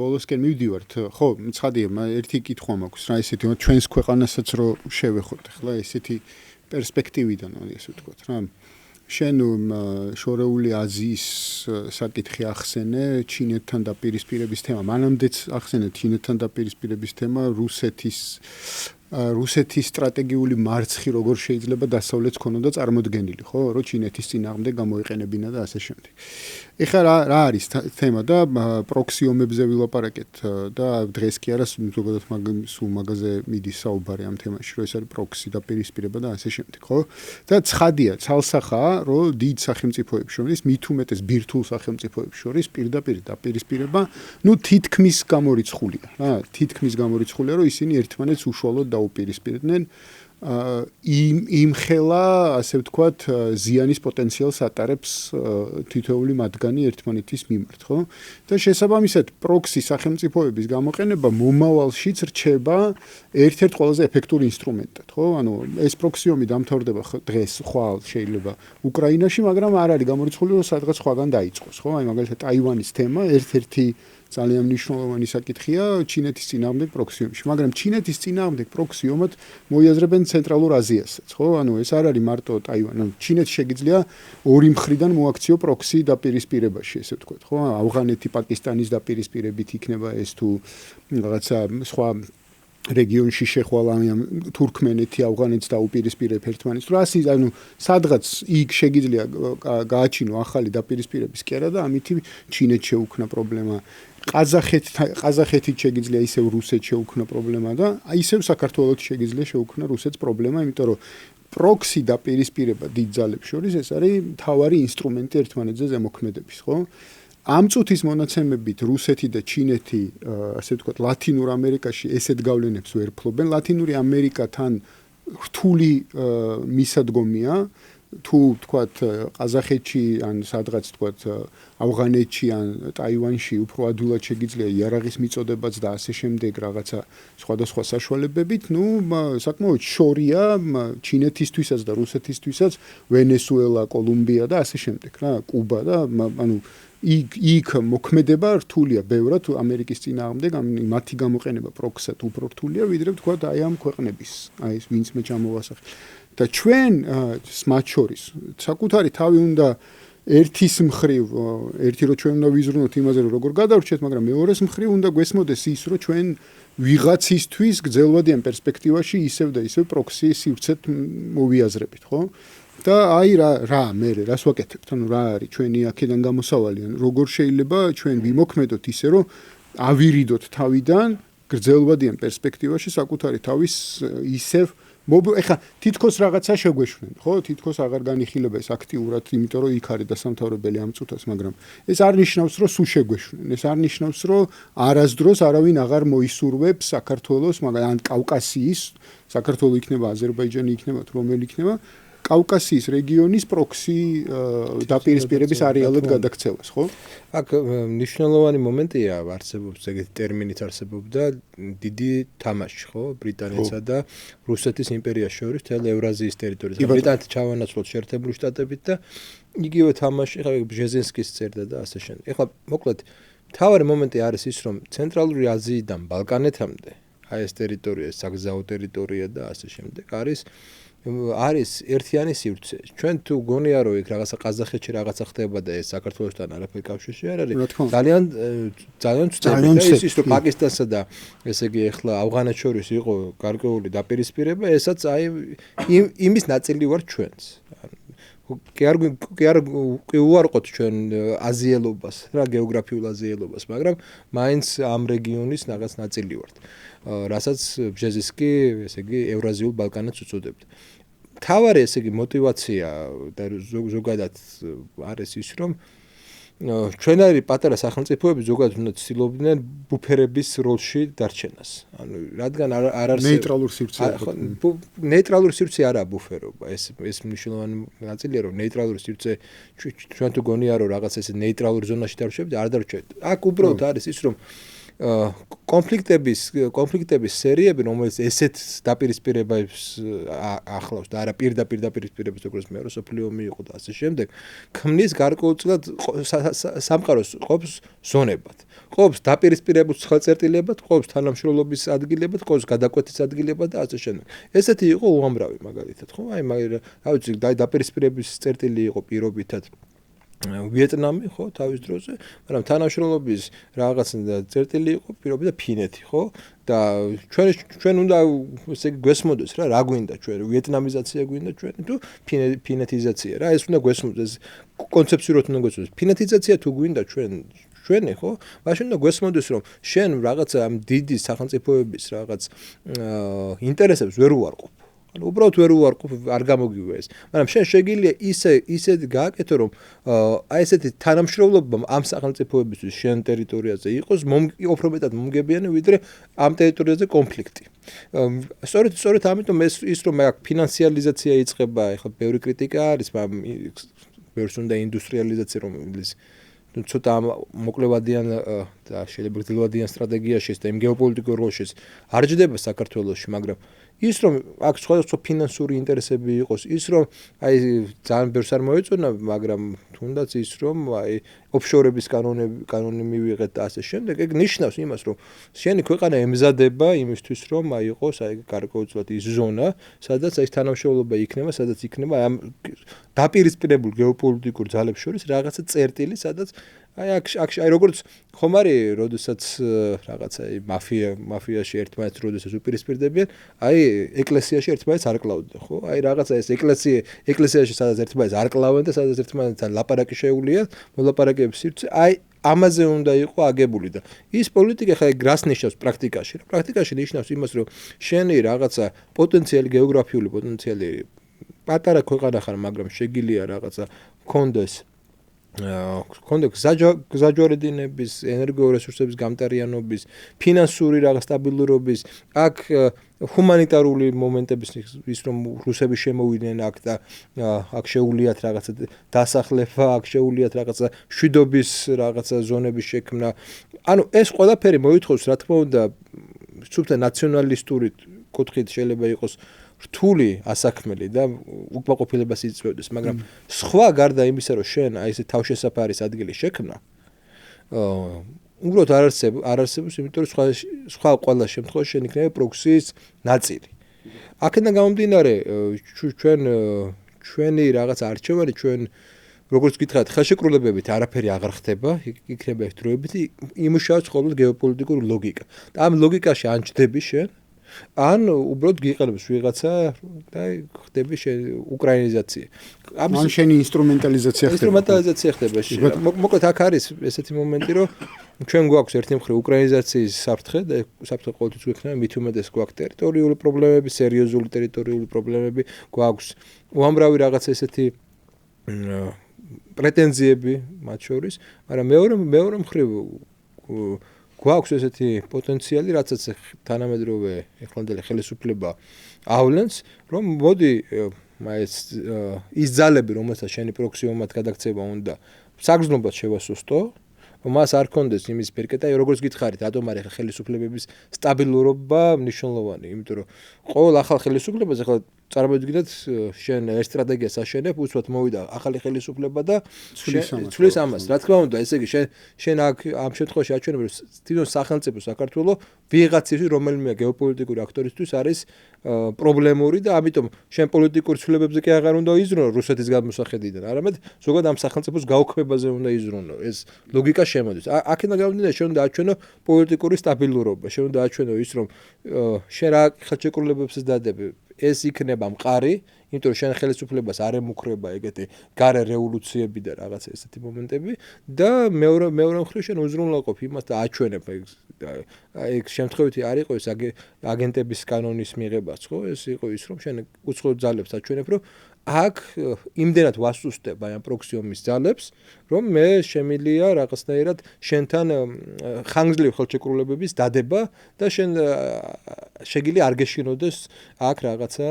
ბოლოსკენ მივდივართ ხო ცხადია ერთი კითხვა მაქვს რა ესეთი ჩვენს ქვეყანასაც რო შევეხოთ ახლა ესეთი პერსპექტივიდან ასე ვთქვათ რა შენ შორეული აზიის საკითხი ახსენე ჩინეთთან დაპირისპირების თემა მანამდეც ახსენე ჩინეთთან დაპირისპირების თემა რუსეთის რუსეთის სტრატეგიული მარცხი როგორ შეიძლება დასავლეთს ქონოდა წარმოდგენილი, ხო, რომ ჩინეთის წინააღმდეგ გამოიყენებინა და ასე შემდეგ. ეხლა რა არის თემა და პროქსი ომებზე ვილაპარაკეთ და დღეს კი არა ზოგადად სულ მაგაზე მიდის საუბარი ამ თემაში, რომ ეს არის პროქსი და პირისპირება და ასე შემდეგ, ხო? და ცხადია, ცალსახაა, რომ დიდ სახელმწიფოებს შორის, მით უმეტეს ბირთვულ სახელმწიფოებს შორის პირდაპირ დაპირისპირება, თითქმის გამორიცხულია, რა, თითქმის გამორიცხულია, რომ ისინი ერთმანეთს უშუალოდ დაუპირისპირდნენ იმხელა, ასე ვთქვათ, ზიანის პოტენციალს ატარებს თითოეული მათგანი ერთმანეთის მიმართ, ხო? და შესაბამისად, პროქსი სახელმწიფოების გამოყენება მომავალშიც რჩება ერთ-ერთ ყველაზე ეფექტურ ინსტრუმენტად, ხო? ანუ ეს პროქსი ომი დამთავრდება დღეს ხვალ შეიძლება უკრაინაში, მაგრამ არ არის გამორიცხული, რომ სადღაც სხვაგან დაიწყოს, ხო? აი მაგალითად ტაივანის თემა ერთ-ერთი ძალიან მნიშვნელოვანი საკითხია ჩინეთის წინააღმდეგ პროქსი ომში, მაგრამ ჩინეთის წინააღმდეგ პროქსი ომად მოიაზრებენ ცენტრალურ აზიასაც, ხო? ანუ ეს არ არის მარტო ტაივანი, ანუ ჩინეთს შეგიძლია ორი მხრიდან მოაქციო პროქსი დაპირისპირებაში, ესე ვთქვათ, ხო? ავღანეთი პაკისტანის დაპირისპირებით იქნება ეს თუ რაღაცა სხვა რეგიონში შეხვალა თურქმენეთი ავღანეთს დაუპირისპირებ ერთმანეთს. ანუ სადღაც იქ შეგიძლია გააჩინო ახალი დაპირისპირების კერა და ამით ჩინეთს შეუქმნა პრობლემა. ყაზახეთით შეგიძლია ისევ რუსეთს შეუქმნა პრობლემა და ისევ საქართველოს შეგიძლია შეუქმნა რუსეთს პრობლემა, იმიტომ რომ პროქსი დაპირისპირება დიდ ძალებს შორის ეს არის მთავარი ინსტრუმენტი ერთმანეთზე ზემოქმედების, ხო? ამ წუთის მონაცემებით რუსეთი და ჩინეთი, ასე ვთქვათ, ლათინურ ამერიკაში ესეთ გავლენებს ვერ ფლობენ. ლათინური ამერიკა თან რთული მისადგომია, თუ ვთქვათ, ყაზახეთში ან სადღაც ვთქვათ, ავღანეთში ან ტაივანში უფრო ადვილად შეგიძლია იარაღის მიწოდებაც და ასე შემდეგ რაღაცა სხვადასხვა საშუალებებით, საკმაოდ შორია ჩინეთისთვისაც და რუსეთისთვისაც ვენესუელა, კოლუმბია და ასე შემდეგ, რა, კუბა და ანუ იქ მოქმედება რთულია ბევრად ამერიკის წინააღმდეგ, მათი გამოყენება პროქსად უფრო რთულია, ვიდრე ვთქვათ აი ამ ქვეყნების, აი ეს ვინც მე ჩამოვასახე. და ჩვენ მათ შორის საკუთარი თავი უნდა ერთის მხრივ, რომ ჩვენ უნდა ვიზრუნოთ იმაზე, რომ როგორ გადავრჩეთ, მაგრამ მეორეს მხრივ უნდა გვესმოდეს ის, რომ ჩვენ ვიღაცისთვის გრძელვადიან პერსპექტივაში ისევ და ისევ პროქსი სივრცეთ მოვიაზრებით, ხო? და აი მე რას ვაკეთებთ? ანუ რა არის ჩვენი აქედან გამოსავალი? როგორ შეიძლება ჩვენ ვიმოქმედოთ ისე, რომ ავირიდოთ თავიდან გრძელვადიან პერსპექტივაში საკუთარი თავის ისევ ეხლა თითქოს რაღაცა შეგვეშვნენ, ხო? თითქოს აღარ განიხილება ეს აქტიურად, იმიტომ რომ იქ არის დასამთავრებელი ამ წუთას, მაგრამ ეს არ ნიშნავს, რომ სულ შეგვეშვნენ. ეს არ ნიშნავს, რომ არასდროს არავინ აღარ მოისურვებს საქართველოს, მაგრამ ან კავკასიის, საქართველო იქნება, აზერბაიჯანი იქნება, რომელი იქნება, კავკასიის რეგიონის პროქსი დაპირისპირების არეალად გადაქცევას, ხო? აქ მნიშვნელოვანი მომენტია, არსებობს ეგეთი ტერმინიც არსებობდა დიდი თამაში, ხო? ბრიტანეთსა და რუსეთის იმპერიას შორის თელ ევრაზიის ტერიტორიაზე. ბრიტანეთი ჩავანაცვლოთ შეერთებული შტატებით და იგივე თამაში, ხა ბჟეზინსკის წერდა და ასე შემდეგ. ეხლა მოკლედ მთავარი მომენტი არის ის, რომ ცენტრალური აზიიდან ბალკანეთამდე, აი ეს ტერიტორია, საგზაო ტერიტორია და ასე შემდეგ არის ერთიანი სივრცე. ჩვენ თუ გონია რომ იქ რაღაცა ყაზახეთში რაღაცა ხდება და ეს საქართველოსთან არაფერი კავშირში არ არის, ძალიან ცუდია და ის რომ პაკისტანსა და ესე იგი ახლა ავღანეთს შორის იყო გარკვეული დაპირისპირება, ესაც აი იმის ნაწილი ვარ ჩვენც. კი უარყოთ ჩვენ აზიელობას, რა გეოგრაფიულ აზიელობას, მაგრამ მაინც ამ რეგიონის რაღაც ნაწილი ვართ. რასაც ბჟეზინსკი, ესე იგი ევრაზიულ ბალკანეთს უწოდებდა. მთავარი ესე იგი мотиваცია და ზოგადად არის ის, რომ ჩვენარი პატარა სახელმწიფოები ზოგადად უნდა ცდილობდნენ ბუფერების როლში დარჩენას. ანუ რადგან არ არსებობს ნეიტრალურ სივრცე. ნეიტრალური სივრცე არაა ბუფერობა. ეს მნიშვნელოვანი ნაწილია, რომ ნეიტრალური სივრცე ჩვენ თუ გონია რომ რაღაც ესე ნეიტრალურ ზონაში დარჩებით, არ დარჩებით. აქ უბრალოდ არის ის, რომ კონფლიქტების სერიები, რომელიც ესეთ დაპირისპირებებს ახლავს და არა პირდაპირ დაპირისპირებებს, როგორც მეორე მსოფლიო ომი იყო და ასე შემდეგ, ქმნის გარკვეულწილად სამყაროს ყოფს ზონებად. ყოფს დაპირისპირებულ ხელწერტილებად, ყოფს თანამშრომლობის ადგილებად, ყოფს გადაკვეთის ადგილებად და ასე შემდეგ. ესეთი იყო უამრავი მაგალითად, ხო? აი რა ვიცი, დაპირისპირების წერტილი იყო პირობითად ვიეტნამი ხო თავის დროზე, მაგრამ თანამშრომლობის რაღაც წერტილი იყო პირობი და ფინეთი, ხო? და ჩვენ უნდა ესე იგი გვესმოდეს რა გვინდა ჩვენ ვიეტნამიზაცია გვინდა ჩვენ თუ ფინეთიზაცია რა ეს უნდა გვესმოდეს კონცეფციურად უნდა გვესმოდეს ფინეთიზაცია თუ გვინდა ჩვენი ხო მაშინ უნდა გვესმოდეს რომ შენ რაღაც ამ დიდი სახელმწიფოების რაღაც ინტერესებს ვერ უარყოფ უბრალოდ ვერ უარყოფ არ გამოგივა ეს მაგრამ შენ შეგიძლია ისე გააკეთო რომ აი ესეთი თანამშრომლობა ამ სახელმწიფოებისთვის შენ ტერიტორიაზე იყოს უფრო მეტად მომგებიანი ვიდრე ამ ტერიტორიაზე კონფლიქტი სწორედ ამიტომ ის რომ აქ ფინანსიალიზაცია იწყება ეხლა ბევრი კრიტიკა არის ბევრს უნდა ინდუსტრიალიზაცია რომელიც ცოტა მოკლევადიან და შეიძლება გრძელვადიან სტრატეგიაში და იმ გეოპოლიტიკურ როლში არ ჯდება საქართველოში მაგრამ ის რომ აქ სხვადასხვა ფინანსური ინტერესები იყოს ის რომ აი ძალიან ბევრს არ მოეწონა მაგრამ თუნდაც ის რომ აი ოფშორების კანონი მივიღეთ და ასე შემდეგ ეგ ნიშნავს იმას რომ შენი ქვეყანა ემზადება იმისთვის რომ აი იყოს აი გარკვეულწილად ის ზონა სადაც აი თანამშრომლობა იქნება სადაც იქნება ამ დაპირისპირებულ გეოპოლიტიკურ ძალებს შორის რაღაცა წერტილი სადაც აი აი როგორც ხომ არის როდესაც რაღაცა მაფიაში ერთმანეთს როდესაც უპირისპირდებიან აი ეკლესიაში ერთმანეთს არ კლავდნენ ხო აი რაღაცა ეს ეკლესიაში სადაც ერთმანეთს არ კლავენ და სადაც ერთმანეთთან ლაპარაკი შეუულია მოლაპარაკების სივრცე აი ამაზე უნდა იყო აგებული და ის პოლიტიკა ხა გრას ნიშნავს პრაქტიკაში ნიშნავს იმას რომ შენი რაღაცა პოტენციალი გეოგრაფიული პოტენციალი პატარა ქვეყანა ხარ მაგრამ შეგიძლია რაღაცა კონდეს გზაჯვარედინების, ენერგორესურსების გამტარიანობის, ფინანსური რაღაც სტაბილურობის, აქ ჰუმანიტარული მომენტების ის რომ რუსები შემოვიდნენ აქ და აქ შეუულიათ რაღაცა დასახლება, აქ შეუულიათ რაღაცა შვიდობის რაღაცა ზონების შექმნა. ანუ ეს ყველაფერი მოითხოვს, რა თქმა უნდა, სულთან ნაციონალისტური კუთხით შეიძლება იყოს რთული ასაქმელი და უკმაყოფილებას იწვევდეს, მაგრამ სხვა გარდა იმისა, რომ შენ აი ესე თავშესაფარის ადგილი შექმნა, უბრალოდ არ არსებობს, იმიტომ რომ სხვა ყველა შემთხვევაში შენ იქნება პროქსის ნაწილი. აქედან გამომდინარე, ჩვენი რაღაც არჩევანი ჩვენ როგორც გითხრათ, ხელშეკრულებებით არაფერი აღარ ხდება, იქნება ერთ დროებით იმუშავებს ხოლმე გეოპოლიტიკური ლოგიკა. და ამ ლოგიკაში ან ჩდები შენ ან უბრალოდ გიყენებს ვიღაცა და ხდები უკრაინიზაცია. ან შენი ინსტრუმენტალიზაცია ხდება. მოკლედ აქ არის ესეთი მომენტი, რომ ჩვენ გვაქვს ერთი მხრივ უკრაინიზაციის საფრთხე და საფრთხე ყოველთვის გვექნება, მით უმეტეს გვაქვს ტერიტორიული პრობლემები, სერიოზული ტერიტორიული პრობლემები, გვაქვს უამრავი რაღაც ესეთი პრეტენზიები მათ შორის, მაგრამ მეორე მხრივ გვაქვს ესეთი პოტენციალი, რაცაც თანამედროვე ეხლანდელი ხელისუფლება ავლენს, რომ მოდი ის ძალები, რომელსაც შენი პროქსიუმად გადაქცევა უნდა, საგრძნობად შევასუსტო, მას არ კონდეს იმის ფერკეტა, როგორც გითხარით, რატომ არის ხელისუფლებების სტაბილურობა მნიშვნელოვანი, იმიტომ რომ ყოველ ახალ ხელისუფლებას ახლა წარმოვიდგინეთ, შენ ერთ სტრატეგიას აშენებ, უცბად მოვიდა ახალი ხელისუფლება და ცვლის ამას. რა თქმა უნდა, ესე იგი შენ აქ ამ შემთხვევაში აჩვენებ, რომ თვითონ სახელმწიფო საქართველოს ვიღაცისთვის, რომელიმე გეოპოლიტიკური აქტორისთვის არის პრობლემური და ამიტომ შენ პოლიტიკურ ცვლილებებზე კი აღარ უნდა იზრუნო რუსეთის გამოსახედიდან, არამედ ზოგადად ამ სახელმწიფოს გაუქმებაზე უნდა იზრუნო. ეს ლოგიკა შემოდის. აქედან გამომდინარე, შენ უნდა აჩვენო პოლიტიკური სტაბილურობა, შენ უნდა აჩვენო ის, რომ შენ რა ხელშეკრულებებს დადები ეს იქნება მყარი, იმიტომ რომ შენ ხელისუფლებას არ ემუქრება ეგეთი გარე რევოლუციები და რაღაც ესეთი მომენტები და მეორე მხრივ შენ უზრუნველყოფ იმას და აჩვენებ ეგ შემთხვევითი არ იყო ეს აგენტების კანონის მიღებაც, ხო? ეს იყო ის, რომ შენ უცხო ძალებს აჩვენებ, რომ აქ იმდენად ვასუსტებ აი ამ პროქსიუმის ძალებს, რომ მე შემილია რაღაცნაირად შენთან ხანგრძლივი ხელშეკრულებების დადება და შენ შეგიძლია არ გეშინოდეს აქ რაღაცა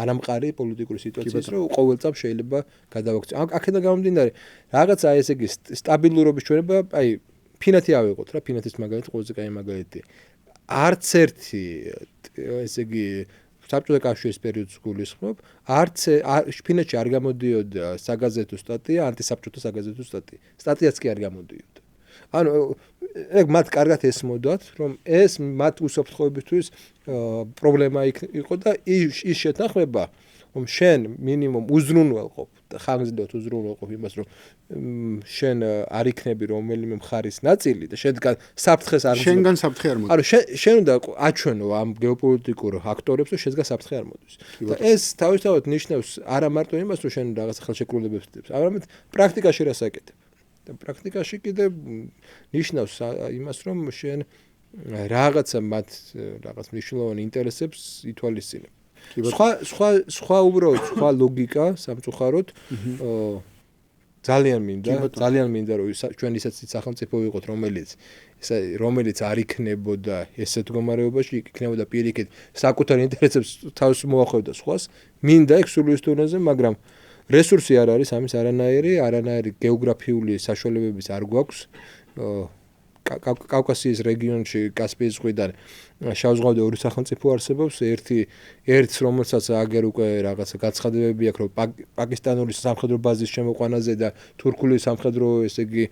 არამყარი პოლიტიკური სიტუაციის, რომ ყოველ წამს შეიძლება გადავაქცევო. აქედან გამომდინარე, რაღაცა ესე იგი სტაბილურობის ჩვენება, აი ფინეთი ავიღოთ რა, ფინეთის მაგალითი ყველაზე კაი მაგალითია. არც ერთი ესე იგი საბჭოთა კავშირის პერიოდს გულისხმობ, არც ფინეთში არ გამოდიოდა საგაზეთო სტატია, ანტისაბჭოთა საგაზეთო სტატია. სტატიაც კი არ გამოდიოდა. ანუ ეგ მათ კარგად ესმოდათ, რომ ეს მათ უსაფრთხოებისთვის პრობლემა იყო და ის შეთანხმება რომ შენ მინიმუმ უზრუნველყოფ და ხანგრძლივად უზრუნველყოფ იმას, რომ შენ არ იქნები რომელიმე მხარის ნაწილი და შენგან საფრთხეს არ შენგან საფრთხე არ მოდის. არა, შენ უნდა აჩვენო ამ გეოპოლიტიკურ აქტორებს, რომ შენგან საფრთხე არ მოდის. და ეს თავისთავად ნიშნავს არა მარტო იმას, რომ შენ რაღაც ხელშეკრულებებს ხდებს, არამედ პრაქტიკაში რას აკეთებ. და პრაქტიკაში კიდე ნიშნავს იმას, რომ შენ რაღაცა მათ რაღაც მნიშვნელოვან ინტერესებს ითვალისწინებ. სხვა უბრალოდ სხვა ლოგიკა სამწუხაროდ ძალიან მინდა რომ ჩვენ ისეთ სახელმწიფო ვიყოთ რომელიც არ იქნებოდა ესეთ მდგომარეობაში იქნებოდა პირიქით საკუთარ ინტერესებს თავს მოახვევდა სხვას მინდა ეგ სრული სტუნაზე მაგრამ რესურსი არ არის ამის არანაირი გეოგრაფიული საშუალებების არ გვაქვს კავკასიის რეგიონში კასპიის ზღვიდან შავ ზღვამდე ორი სახელმწიფო არსებობს ერთს რომელსაც აგერ უკვე რაღაცა გაცხადებები აქვს რომ პაკისტანური სამხედრო ბაზის შემოყვანაზე და თურქული სამხედრო ესე იგი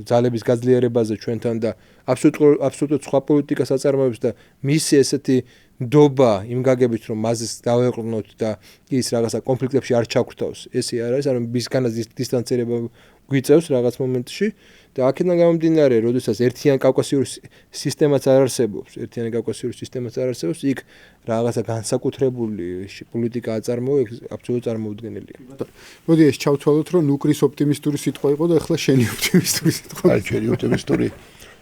ძალების გაძლიერებაზე ჩვენთან და აბსოლუტურად სხვა პოლიტიკას აწარმოებს და მისი ესეთი ნდობა იმ გაგებით რომ მაზეს დავეყრდნოთ და ის რაღაცა კონფლიქტებში არ ჩაგვრთავს ესე არ არის ანუ მისგანაც დისტანცირება გვიწევს რაღაც მომენტში და აქედან გამომდინარე, როდესაც ერთიანი კავკასიური სისტემაც არ არსებობს, იქ რაღაცა განსაკუთრებული პოლიტიკა აწარმოო, აბსოლუტურად წარმოუდგენელია. მოდი ეს ჩავთვალოთ, რომ ნუკრის ოპტიმისტური სიტყვა იყო და ახლა შენი ოპტიმისტური სიტყვა. აი, ჩვენი ოპტიმისტური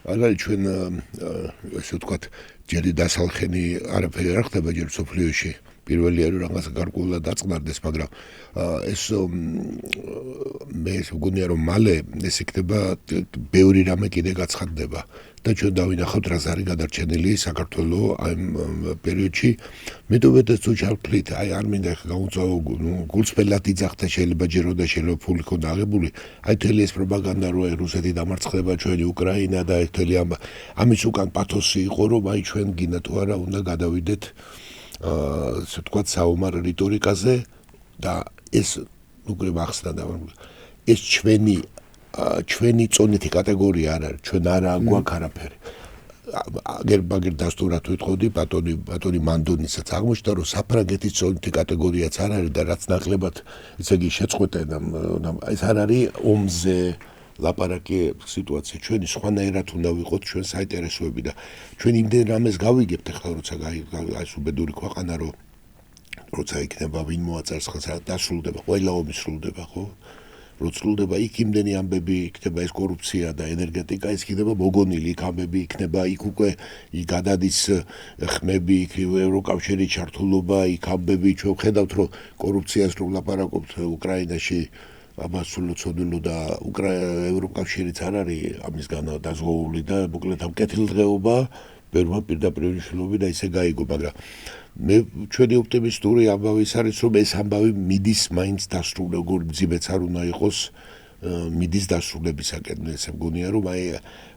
არა ჩვენ ესე ვთქვათ, ჯერი დასალხენი არაფერი არ ხდება ჯერ სოფლიოში. პირველი არის რაღაცა გარკვეულად დაწყნარდეს, მაგრამ ეს მე ვგონია რომ მალე ეს იქნება ბევრი რამე კიდე გაცხადდება და ჩვენ დავინახავთ რა არის გადარჩენილი საქართველოს აი პერიოდში მეტობეთაც თუ ჩავთვლით აი არ მინდა გავუწევო გულწრფელად იძახდა შეიძლება ჯეროდა შეიძლება ფული ქონდა აღებული აი თელი ეს პროპაგანდა რომ აი რუსეთი დამარცხდება ჩვენი უკრაინა და თელი ამის უკან პათოსი იყო რომ აი ჩვენ გინდა თუ არა უნდა გადავიდეთ ასე ვთქვათ საომარ რიტორიკაზე და ეს უკვე ახსნა და ეს ჩვენი წონითი კატეგორია არ არის ჩვენ არა გვაქვს არაფერი აგერ დასტურად ვეთხოვდი ბატონი მანდონისაც აღმოჩნდა რომ საფრანგეთის წონითი კატეგორიაც არ არის და რაც ნაკლებად ესე იგი შეწყვეტა ეს არ არის ომზე ლაპარაკი სიტუაცია ჩვენი სხვანაირად უნდა ვიყოთ ჩვენ საინტერესოები და ჩვენ იმდენ რამეს გავიგებთ ახლა როცა აი უბედური ქვეყანა რომ როცა იქნება ვინ მოაწარს ხალხს დასრულდება ყველა ომი სრულდება ხო რო სრულდება იქ იმდენი ამბები იქნება ეს კორუფცია და ენერგეტიკა ის იქნება მოგონილი იქ ამბები იქნება იქ უკვე გადადის ხმები იქ ევროკავშირის ჩართულობა იქ ამბები ჩვენ ხედავთ რომ კორუფციას რო ლაპარაკობთ უკრაინაში აბსოლუტურად და ევროკავშირიც არ არის ამისგან დაზღვეული და მოკლედ ამ კეთილდღეობა ბევრმა პირდაპირ მნიშვნელობი და ისე გაიგო მაგრამ მე ჩვენი ოპტიმისტური ამბავი ის არის რომ ეს ამბავი მიდის მაინც დასრულება როგორ მძიმეც არ უნდა იყოს მიდის დასრულებისაკენ ესე მგონია რომ აი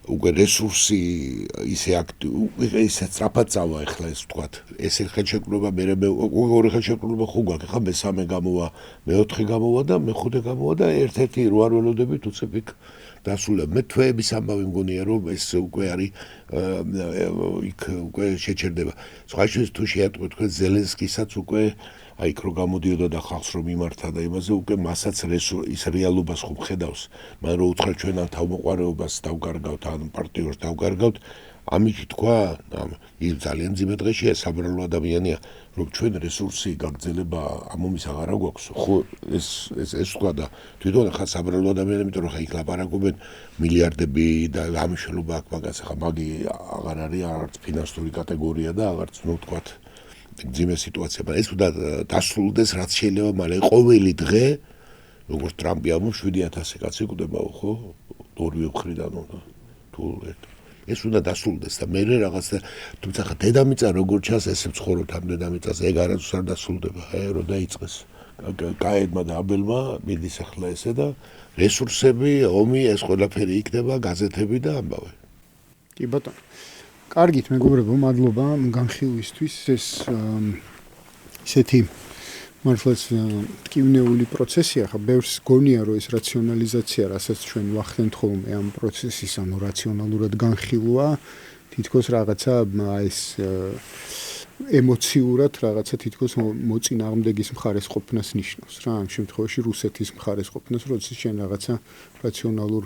უკვე რესურსი ისე სწრაფად წავა ახლა ეს ვთქვათ ეს ხელშეკრულება მე ორი ხელშეკრულება ხო გვაქვს ახლა მესამე გამოვა მეოთხე გამოვა და მეხუთე გამოვა და ერთ-ერთი რო არ ველოდებით უცებ იქ დასრულება მე თვეების ამბავი მგონია რომ ეს უკვე არის იქ უკვე შეჩერდება სხვა შეიძლება თუ შეატყვეთ თქვენ ზელენსკისაც უკვე აი იქ რო გამოდიოდა და ხალხს რომ იმართა და იმაზე უკვე მასაც ის რეალობას ხომ ხედავს მაგრამ რო უცხო ჩვენ ამ თავმოყარეობას დავგარგავთ ან პარტიორს დავგარგავთ ამით თქვა ის ძალიან ძიმე დღეშია საბრალო ადამიანია რომ ჩვენ რესურსი გაგრძელება ამ ომის აღარა გვაქვს ხო ეს თქვა და თვითონ ხა საბრალო ადამიანები იმიტომ რომ ხა იქ ლაპარაკობენ მილიარდები და ამიშლობა აქ მაგას ხა მაგი აღარ არის არც ფინანსური კატეგორია და აღარც ნუ თქვათ ძიმე სიტუაცია მაგრამ ეს უნდა დასრულდეს რაც შეიძლება მალე ყოველი დღე როგორც ტრამპი ამბობს 7000 კაცი გვდებაო ხო ორივე მხრიდან უნდა თუ ეს უნდა დასრულდეს და მე რაღაც თუმცა ხა დედამიწა როგორ ჩანს ესე ცხოვრობთ ამ დედამიწაზე ეგ არასდროს არ დასრულდება აი რო დაიწყეს კაედმა და აბელმა მიდის ახლა ესე და რესურსები ომი ეს ყველაფერი იქნება გაზეთები და ამბავი კი ბატონო კარგით მეგობრებო მადლობა განხილვისთვის ეს ისეთი მართლაც ტკივნეული პროცესია ხა ბევრს გონია რომ ეს რაციონალიზაცია რასაც ჩვენ ვახდენთ ხოლმე ამ პროცესის ანუ რაციონალურად განხილვა თითქოს რაღაცა ეს ემოციურად რაღაცა თითქოს მოწინააღმდეგის მხარეს ყოფნას ნიშნავს რა ამ შემთხვევაში რუსეთის მხარეს ყოფნას როდესაც შენ რაღაცა რაციონალურ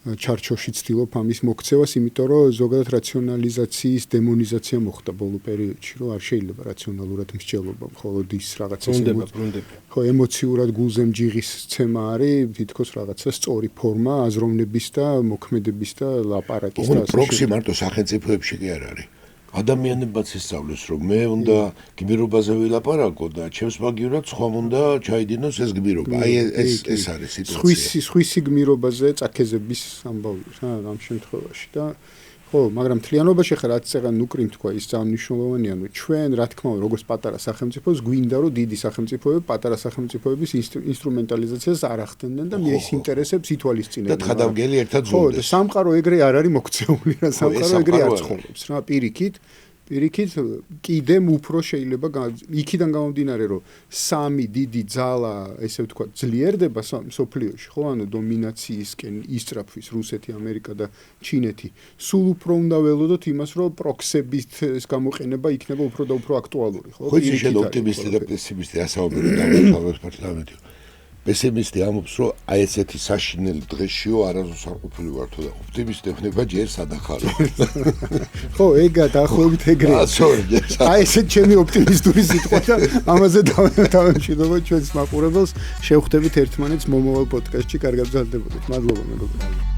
ჩარჩოში ცდილობ ამის მოქცევას იმიტომ რომ ზოგადად რაციონალიზაციის დემონიზაცია მოხდა ბოლო პერიოდში რომ არ შეიძლება რაციონალურად მსჯელობა მხოლოდ ის რაღაცა ხო ემოციურად გულზე მჯიღის სცემა არის თითქოს რაღაცა სწორი ფორმა აზროვნების და მოქმედების და ლაპარაკის და პროქსი მარტო სახელმწიფოებში კი არ არის ადამიანებაც ისწავლეს რომ მე უნდა გმირობაზე ვილაპარაკო და ჩემს მაგივრად სხვამ უნდა ჩაიდინოს ეს გმირობა აი ეს არის სიტუაცია სხვისი გმირობაზე წაქეზების ამბავი რა ამ შემთხვევაში და ხო მაგრამ თლიანობაში ხა რაც წეგან ნუკრიმ თქვა ის ძალიან მნიშვნელოვანია ნუ ჩვენ რა თქმა უნდა როგორც პატარა სახელმწიფოს გვინდა რომ დიდი სახელმწიფოები პატარა სახელმწიფოების ინსტრუმენტალიზაციას არ ახდენდნენ და მის ინტერესებს ითვალისწინებდნენ და ხადავგელი ერთად ხო და სამყარო ეგრე არ არის მოქცეული რა სამყარო ეგრე არ ცხოვრობს რა პირიქით კიდემ უფრო შეიძლება იქიდან გამომდინარე რომ სამი დიდი ძალა ესე ვთქვათ ძლიერდება სოფლიოში ხო ანუ დომინაციისკენ ისწრაფვის რუსეთი ამერიკა და ჩინეთი სულ უფრო უნდა ველოდოთ იმას რომ პროქსების გამოყენება იქნება უფრო და უფრო აქტუალური ხო ხო ის შენ ოპტიმისტი და პესიმისტი ასაუბრებ დავუთავებ პარლამენტი პესიმისტი ამბობს რომ აი ესეთი საშინელი დღეშიო არასდროს არ ყოფილი ვარ თუ და ოპტიმისტი ხდება ჯერ სადახარო ხო ეგა დაახლოებით ეგრეა აი ესე ჩემი ოპტიმისტური სიტყვა და ამაზე დავემშვიდობა ჩვენს მაყურებელს შევხვდებით ერთმანეთს მომავალ პოდკასტში კარგად გრძელდებოდეთ მადლობა მეგობრებო